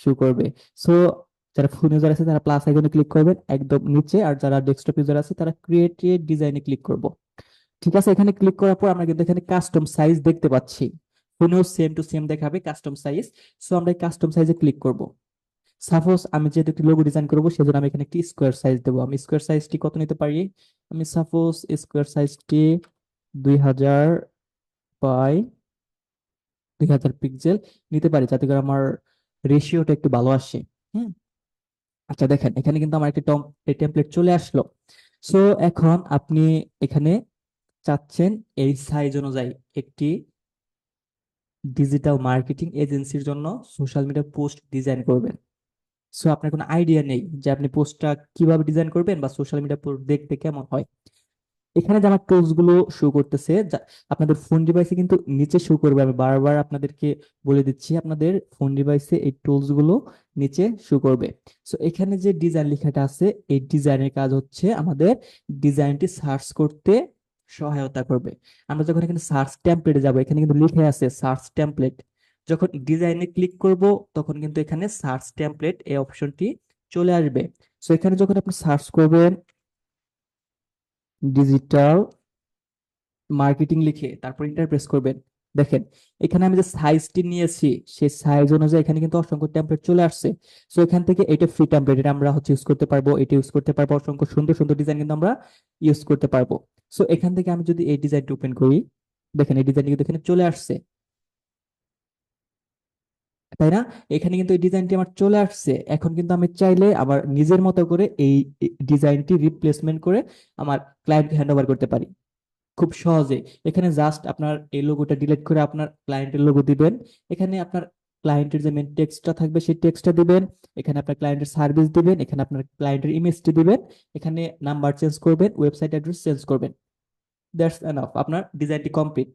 [SPEAKER 1] শো করবে। সো যারা ফোন ইউজার আছে তারা প্লাস আইকনে ক্লিক করবেন একদম নিচে, আর যারা ডেস্কটপ ইউজার আছে তারা ক্রিয়েট এ ডিজাইনে ক্লিক করব। ঠিক আছে, এখানে ক্লিক করার পর আমরা কিন্তু এখানে কাস্টম সাইজ দেখতে পাচ্ছি। ফোনেও সেম টু সেম দেখাবে কাস্টম সাইজ। সো আমরা কাস্টম সাইজে ক্লিক করব। সাপোজ আমি যেহেতু একটি লোগো ডিজাইন করবো, সেজন্য আমি এখানে একটি স্কোয়ার সাইজ দেবো। আমি স্কোয়ার সাইজটি কত নিতে পারি? আমি সাপোজ স্কোয়ার সাইজটি 2000 বাই 2000 পিক্সেল নিতে পারি, যাতে করে আমার রেশিওটা একটু ভালো আসে। হুম। আচ্ছা দেখেন, এখানে কিন্তু আমার একটি টেমপ্লেট চলে আসলো। সো এখন আপনি এখানে চাচ্ছেন এই সাইজ অনুযায়ী একটি ডিজিটাল মার্কেটিং এজেন্সির জন্য সোশ্যাল মিডিয়া পোস্ট ডিজাইন করবেন। সো আপনার কোনো আইডিয়া নেই যে আপনি পোস্টটা কিভাবে ডিজাইন করবেন বা সোশ্যাল মিডিয়া পোস্ট দেখতে কেমন হয়। এখানে যে আমার টুলস গুলো শো করতেছে, আপনাদের ফোন ডিভাইসে কিন্তু নিচে শো করবে। আমি বারবার আপনাদেরকে বলে দিচ্ছি, আপনাদের ফোন ডিভাইসে এই টুলস গুলো নিচে শো করবে। সো এখানে যে ডিজাইন লেখাটা আছে, এই ডিজাইনের কাজ হচ্ছে আমাদের ডিজাইনটি সার্চ করতে সহায়তা করবে। আমরা যখন এখানে সার্চ টেমপ্লেটে যাব, এখানে কিন্তু লিখে আছে সার্চ টেমপ্লেট। যখন ডিজাইনে ক্লিক করব, তখন কিন্তু এখানে সার্চ টেমপ্লেট এই অপশনটি চলে আসবে। সো এখানে যখন আপনি সার্চ করবেন ডিজিটাল মার্কেটিং লিখে তারপর ইন্টার প্রেস করবেন, দেখেন এখানে আমি যে সাইজটি নিয়েছি সেই সাইজ অনুযায়ী এখানে কিন্তু অসংখ্য টেমপ্লেট চলে আসছে। সো এখান থেকে এটা ফ্রি টেমপ্লেট, এটা আমরা হচ্ছে ইউজ করতে পারবো, এটা ইউজ করতে পারবো, অসংখ্য সুন্দর সুন্দর ডিজাইন কিন্তু আমরা ইউজ করতে পারবো। সো এখান থেকে আমি যদি এই ডিজাইনটি ওপেন করি, দেখেন এই ডিজাইনটি কিন্তু এখানে চলে আসছে, তাই না? এখানে কিন্তু এই ডিজাইনটি আমার চলে আসছে। এখন কিন্তু আমি চাইলে আবার নিজের মতো করে এই ডিজাইনটি রিপ্লেসমেন্ট করে আমার ক্লায়েন্টকে হ্যান্ড ওভার করতে পারি খুব সহজে। এখানে জাস্ট আপনার এই লোগোটা ডিলিট করে আপনার ক্লায়েন্টের লোগো দিবেন। এখানে আপনার ক্লায়েন্টের যে মেন টেক্সটটা থাকবে সেই টেক্সটটা দিবেন। এখানে আপনার ক্লায়েন্টের সার্ভিস দিবেন, এখানে আপনার ক্লায়েন্টের ইমেজটি দিবেন, এখানে নাম্বার চেঞ্জ করবেন, ওয়েবসাইট অ্যাড্রেস চেঞ্জ করবেন। দ্যাটস এনাফ, আপনার ডিজাইনটি কমপ্লিট।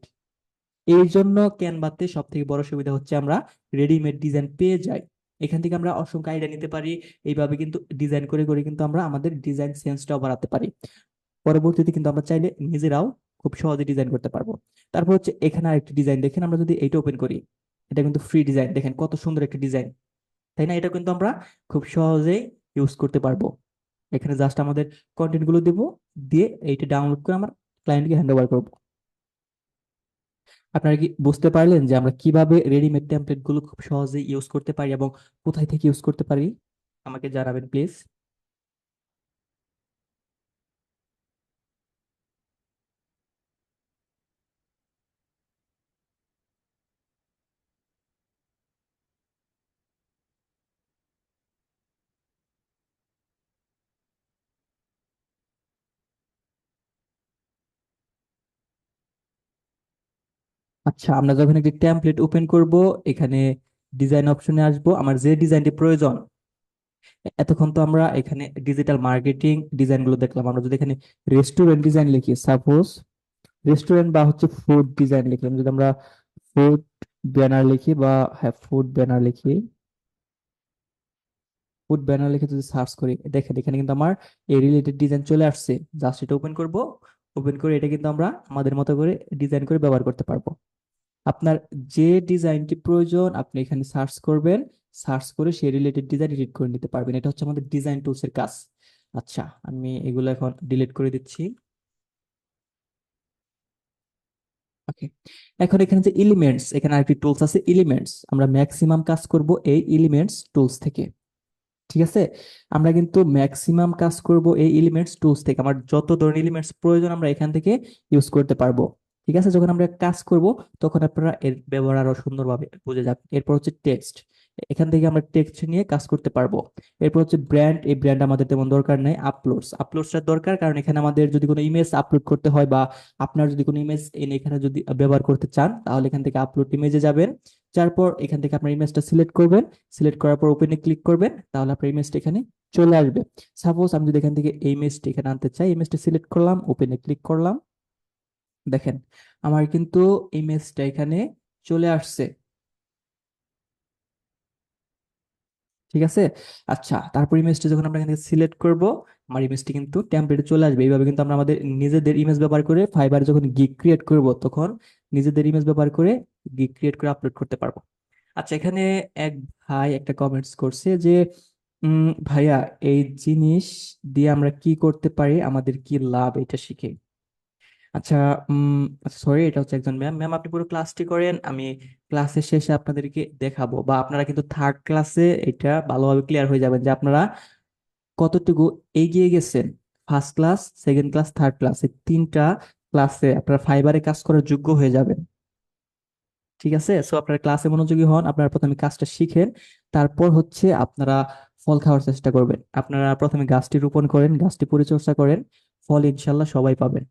[SPEAKER 1] এই জন্য ক্যানভাতে সব থেকে বড় সুবিধা হচ্ছে আমরা রেডিমেড ডিজাইন পেয়ে যাই। এখান থেকে আমরা অসংখ্য আইডিয়া নিতে পারি। এইভাবে কিন্তু ডিজাইন করে করে কিন্তু আমরা আমাদের ডিজাইন সেন্সটাও বাড়াতে পারি। পরবর্তীতে কিন্তু আমরা চাইলে নিজেরাও খুব সহজে ডিজাইন করতে পারবো। তারপর হচ্ছে এখানে আরেকটি ডিজাইন দেখেন, আমরা যদি এইটা ওপেন করি, এটা কিন্তু ফ্রি ডিজাইন, দেখেন কত সুন্দর একটা ডিজাইন, তাই না? এটা কিন্তু আমরা খুব সহজেই ইউজ করতে পারবো। এখানে জাস্ট আমাদের কন্টেন্ট গুলো দিব, দিয়ে এইটা ডাউনলোড করে আমার ক্লায়েন্টকে হ্যান্ড ওভার করবো। আপনারা কি বুঝতে পারলেন যে আমরা কিভাবে রেডিমেড টেমপ্লেট গুলো খুব সহজেই ইউজ করতে পারি এবং কোথায় থেকে ইউজ করতে পারি? আমাকে জানাবেন প্লিজ। আচ্ছা, আমরা যখন একটি টেমপ্লেট ওপেন করব, এখানে ডিজাইন অপশনে আসবো, আমার যে ডিজাইনটি প্রয়োজন। এতক্ষণ তো আমরা এখানে ডিজিটাল মার্কেটিং ডিজাইন গুলো দেখলাম। আমরা যদি এখানে রেস্টুরেন্ট ডিজাইন লিখি, সাপোজ রেস্টুরেন্ট বা হচ্ছে ফুড ডিজাইন লিখলাম, যদি আমরা ফুড ব্যানার লিখি বা হ্যাঁ ফুড ব্যানার লিখি, ফুড ব্যানার লিখে যদি সার্চ করি, দেখেন এখানে কিন্তু আমার এই রিলেটেড ডিজাইন চলে আসছে। জাস্ট এটা ওপেন করব, ওপেন করে এটা কিন্তু আমরা আমাদের মতো করে ডিজাইন করে ব্যবহার করতে পারবো। আপনার যে ডিজাইনটি প্রয়োজন আপনি এখানে সার্চ করবেন, সার্চ করে সেই রিলেটেড ডিজাইন এডিট করে নিতে পারবেন। এটা হচ্ছে আমাদের ডিজাইন টুলস এর কাজ। আচ্ছা, আমি এগুলো এখন ডিলিট করে দিচ্ছি। ওকে। এখন এখানে যে এলিমেন্টস, এখানে আরেকটি টুলস আছে এলিমেন্টস, আমরা ম্যাক্সিমাম কাজ করব এই এলিমেন্টস টুলস থেকে। ঠিক আছে, আমরা কিন্তু ম্যাক্সিমাম কাজ করব এই এলিমেন্টস টুলস থেকে। আমার যত ধরনের এলিমেন্টস প্রয়োজন আমরা এখান থেকে ইউজ করতে পারবো। ঠিক আছে, যখন আমরা কাজ করব তখন আপনারা এর ব্যবহার আরো সুন্দরভাবে বুঝে যাবেন। এরপর হচ্ছে টেক্সট, এখান থেকে আমরা টেক্সট নিয়ে কাজ করতে পারবো। এরপর হচ্ছে ব্র্যান্ড, এই ব্র্যান্ড আমাদের তেমন দরকার নেই। আপলোডসটা দরকার, কারণ এখানে আমাদের যদি কোনো ইমেজ আপলোড করতে হয় বা আপনার যদি কোনো ইমেজ এনে এখানে যদি ব্যবহার করতে চান, তাহলে এখান থেকে আপলোড ইমেজে যাবেন। তারপর এখান থেকে আপনার ইমেজটা সিলেক্ট করবেন, সিলেক্ট করার পর ওপেনে ক্লিক করবেন, তাহলে আপনার ইমেজটা এখানে চলে আসবে। সাপোজ আমি যদি এখান থেকে এই ইমেজটা এখানে আনতে চাই, ইমেজটা সিলেক্ট করলাম, ওপেনে ক্লিক করলাম, দেখেন আমার কিন্তু ইমেজটা এখানে চলে আসছে। ঠিক আছে। আচ্ছা, তারপর ইমেজটা যখন আমরা এখান থেকে সিলেক্ট করব, আমার ইমেজটি কিন্তু টেমপ্লেটে চলে আসবে। এইভাবে কিন্তু আমরা আমাদের নিজেদের ইমেজ ব্যবহার করে ফাইবারে যখন গিগ ক্রিয়েট করব, তখন নিজেদের ইমেজ ব্যবহার করে গিগ ক্রিয়েট করে আপলোড করতে পারবো। আচ্ছা, এখানে এক ভাই একটা কমেন্টস করছে যে ভাইয়া, এই জিনিস দিয়ে আমরা কি করতে পারি, আমাদের কি লাভ, এটা শিখে। আচ্ছা, সরি, এটা হচ্ছে একজন ম্যাম। ম্যাম, আপনি পুরো ক্লাসটি করেন, আমি ক্লাসের শেষে আপনাদেরকে দেখাবো, বা আপনারা কিন্তু থার্ড ক্লাসে এটা ভালোভাবে ক্লিয়ার হয়ে যাবেন যে আপনারা কতটুকু এগিয়ে গেছেন। First class, second class, third class, এই তিনটা ক্লাসে আপনারা ফাইবারে কাজ করার যোগ্য হয়ে যাবেন। ঠিক আছে, সো আপনারা ক্লাসে মনোযোগী হন, আপনারা প্রথমে কাজটা শিখেন, তারপর হচ্ছে আপনারা ফল খাওয়ার চেষ্টা করবেন। আপনারা প্রথমে গাছটি রোপণ করেন, গাছটি পরিচর্যা করেন, ফল ইনশাল্লাহ সবাই পাবেন।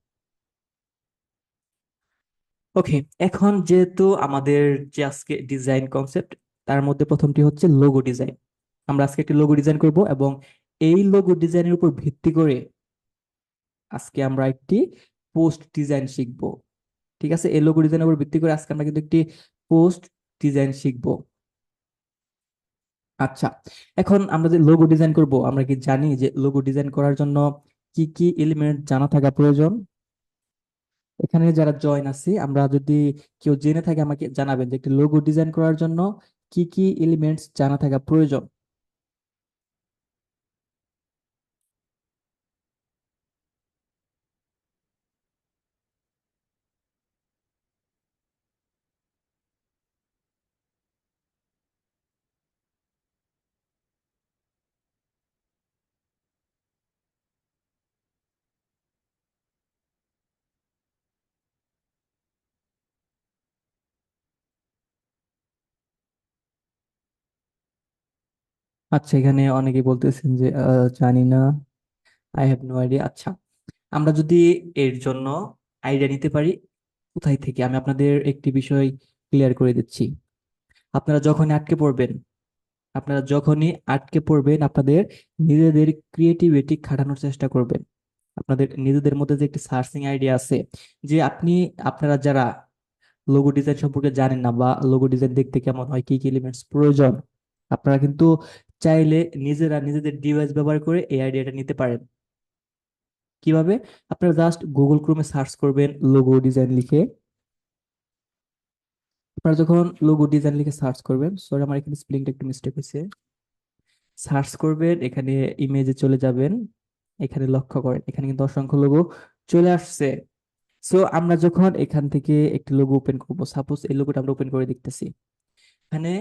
[SPEAKER 1] ওকে, এখন যেহেতু আমাদের যে আজকে ডিজাইন কনসেপ্ট, তার মধ্যে প্রথমটি হচ্ছে লোগো ডিজাইন। আমরা আজকে একটি লোগো ডিজাইন করব, এবং এই লোগো ডিজাইনের উপর ভিত্তি করে আজকে আমরা একটি পোস্ট ডিজাইন শিখব। ঠিক আছে, এই লোগো ডিজাইনের উপর ভিত্তি করে আজকে আমরা কিন্তু একটি পোস্ট ডিজাইন শিখব। আচ্ছা, এখন আমরা যে লোগো ডিজাইন করব, আমরা কি জানি যে লোগো ডিজাইন করার জন্য কি কি এলিমেন্ট জানা থাকা প্রয়োজন? এখানে যারা জয়েন আছি, আমরা যদি কেউ জেনে থাকে আমাকে জানাবেন যে একটি লোগো ডিজাইন করার জন্য কি কি এলিমেন্টস জানা থাকা প্রয়োজন। আচ্ছা, এখানে অনেকে বলতেছেন যে জানি না, আই হ্যাভ নো আইডিয়া। আচ্ছা, আমরা যদি এর জন্য আইডিয়া নিতে পারি কোথায় থেকে, আমি আপনাদের একটি বিষয় ক্লিয়ার করে দিচ্ছি। আপনারা যখনই আটকে পড়বেন, আপনাদের নিজেদের ক্রিয়েটিভিটি খাটানোর চেষ্টা করবেন। আপনাদের নিজেদের মধ্যে যে একটি সার্চিং আইডিয়া আছে, যে আপনারা যারা লোগো ডিজাইন সম্পর্কে জানেন না, বা লোগো ডিজাইন দেখতে কেমন হয়, কি কি এলিমেন্টস প্রয়োজন, আপনারা কিন্তু চাইলে নিজেরা নিজেদের ডিভাইস ব্যবহার করে এই আইডিয়াটা নিতে পারেন। কিভাবে? আপনারা জাস্ট গুগল ক্রোমে সার্চ করবেন লোগো ডিজাইন লিখে। আপনারা যখন লোগো ডিজাইন লিখে সার্চ করবেন, সরি আমার এখানে স্পেলিংটা একটু মিস্টেক হয়েছে, সার্চ করবেন, এখানে ইমেজে চলে যাবেন, এখানে লক্ষ্য করেন, এখানে কিন্তু অসংখ্য লোগো চলে আসছে। সো আমরা যখন এখান থেকে একটি লোগো ওপেন করব, সাপোজ এই লোগোটা আমরা ওপেন করে দেখতেছি, এখানে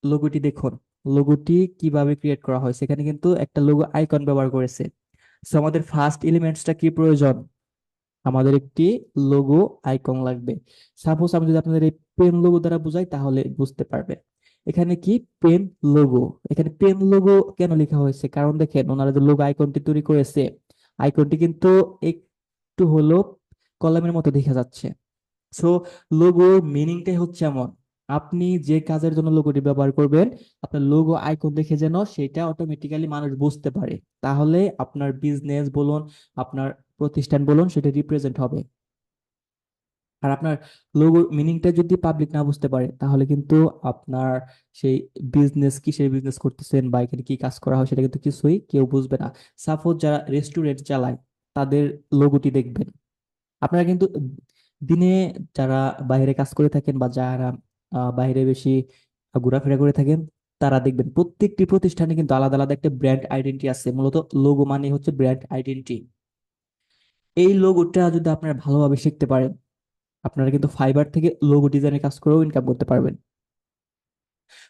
[SPEAKER 1] লোগোটি দেখুন, লোগোটি কিভাবে ক্রিয়েট করা হয়েছে, এখানে কিন্তু একটা লোগো আইকন ব্যবহার করেছে। সো আমাদের ফার্স্ট এলিমেন্টসটা কি প্রয়োজন? আমাদের একটি লোগো আইকন লাগবে। সাপোজ আমি যদি আপনাদের এই পেন লোগো দ্বারা বুঝাই তাহলে বুঝতে পারবেন। এখানে কি পেন লোগো, এখানে পেন লোগো কেন লেখা হয়েছে? কারণ দেখেন, ওনারা যে লোগো আইকনটি তৈরি করেছে, আইকনটি কিন্তু একটু হলো কলমের মতো দেখা যাচ্ছে। সো লোগোর মিনিংটাই হচ্ছে এমন, আপনি যে কাজের জন্য লোগোটি ব্যবহার করবেন, আপনার লোগো আইকন দেখে যেন সেটা অটোমেটিক্যালি মানুষ বুঝতে পারে, তাহলে আপনার বিজনেস বলুন, আপনার প্রতিষ্ঠান বলুন, সেটা রিপ্রেজেন্ট হবে। আর আপনার লোগো মিনিংটা যদি পাবলিক না বুঝতে পারে, তাহলে কিন্তু আপনার সেই বিজনেস, কিসের বিজনেস করতেছেন বা এখানে কি কাজ করা হয়, সেটা কিন্তু কিছুই কেউ বুঝবে না। সাপোজ যারা রেস্টুরেন্ট চালায়, তাদের লোগোটি দেখবেন। আপনারা কিন্তু দিনে যারা বাইরে কাজ করে থাকেন, বা যারা বাইরে বেশি ঘোরাফেরা করে থাকেন, তারা দেখবেন প্রত্যেকটি প্রতিষ্ঠানে কিন্তু আলাদা আলাদা একটা ব্র্যান্ড আইডেন্টি আছে। মূলত লোগো মানে হচ্ছে ব্র্যান্ড আইডেন্টি। এই লোগোটা যদি আপনারা ভালোভাবে শিখতে পারেন, আপনারা কিন্তু ফাইবার থেকে লোগো ডিজাইনের কাজ করেও ইনকাম করতে পারবেন।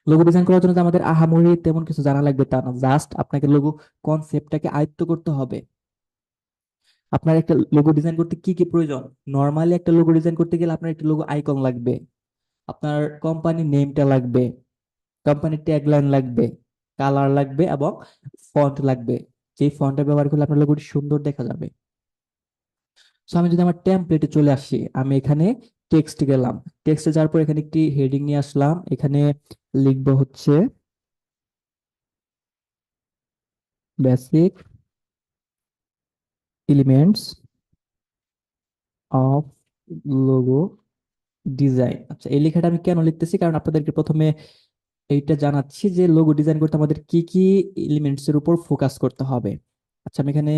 [SPEAKER 1] লোগো ডিজাইন করার জন্য যে আমাদের আহামরি তেমন কিছু জানা লাগবে তা না, জাস্ট আপনাকে লোগো কনসেপ্টটাকে আয়ত্ত করতে হবে। আপনার একটা লোগো ডিজাইন করতে কি কি প্রয়োজন? নর্মালি একটা লোগো ডিজাইন করতে গেলে আপনার একটা লোগো আইকন লাগবে, আপনার কোম্পানির নেমটা লাগবে, কোম্পানির ট্যাগলাইন লাগবে, কালার লাগবে, এবং ফন্ট লাগবে। যেই ফন্টটা ব্যবহার করলে আপনার লোগোটি সুন্দর দেখা যাবে। সো আমি যদি আমার টেমপ্লেটে চলে আসি, আমি এখানে টেক্সট গেলাম, টেক্সটে যাওয়ার পর এখানে একটি হেডিং নিয়ে আসলাম, এখানে লিখবো হচ্ছে basic elements of logo design. আচ্ছা, এই লেখাটা আমি কেন লিখতেছি, কারণ আপনাদেরকে প্রথমে এইটা জানাচ্ছি যে লোগো ডিজাইন করতে আমাদের কি কি এলিমেন্টস এর উপর ফোকাস করতে হবে। আচ্ছা, আমি এখানে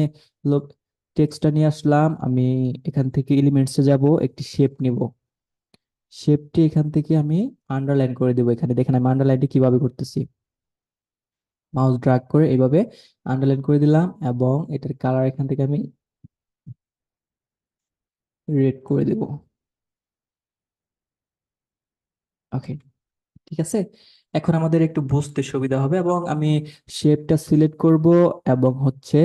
[SPEAKER 1] টেক্সটটা নিয়ে আসলাম, আমি এখান থেকে এলিমেন্টস এ যাব, একটি শেপ নিব, শেপটি এখান থেকে আমি আন্ডারলাইন করে দেবো। এখানে দেখেন আমি আন্ডারলাইনটি কিভাবে করতেছি, মাউস ড্রাগ করে এইভাবে আন্ডারলাইন করে দিলাম, এবং এটার কালার এখান থেকে আমি রেড করে দেব। ওকে, ঠিক আছে। এখন আমাদের একটু বুঝতে সুবিধা হবে, এবং আমি শেপটা সিলেক্ট করব এবং হচ্ছে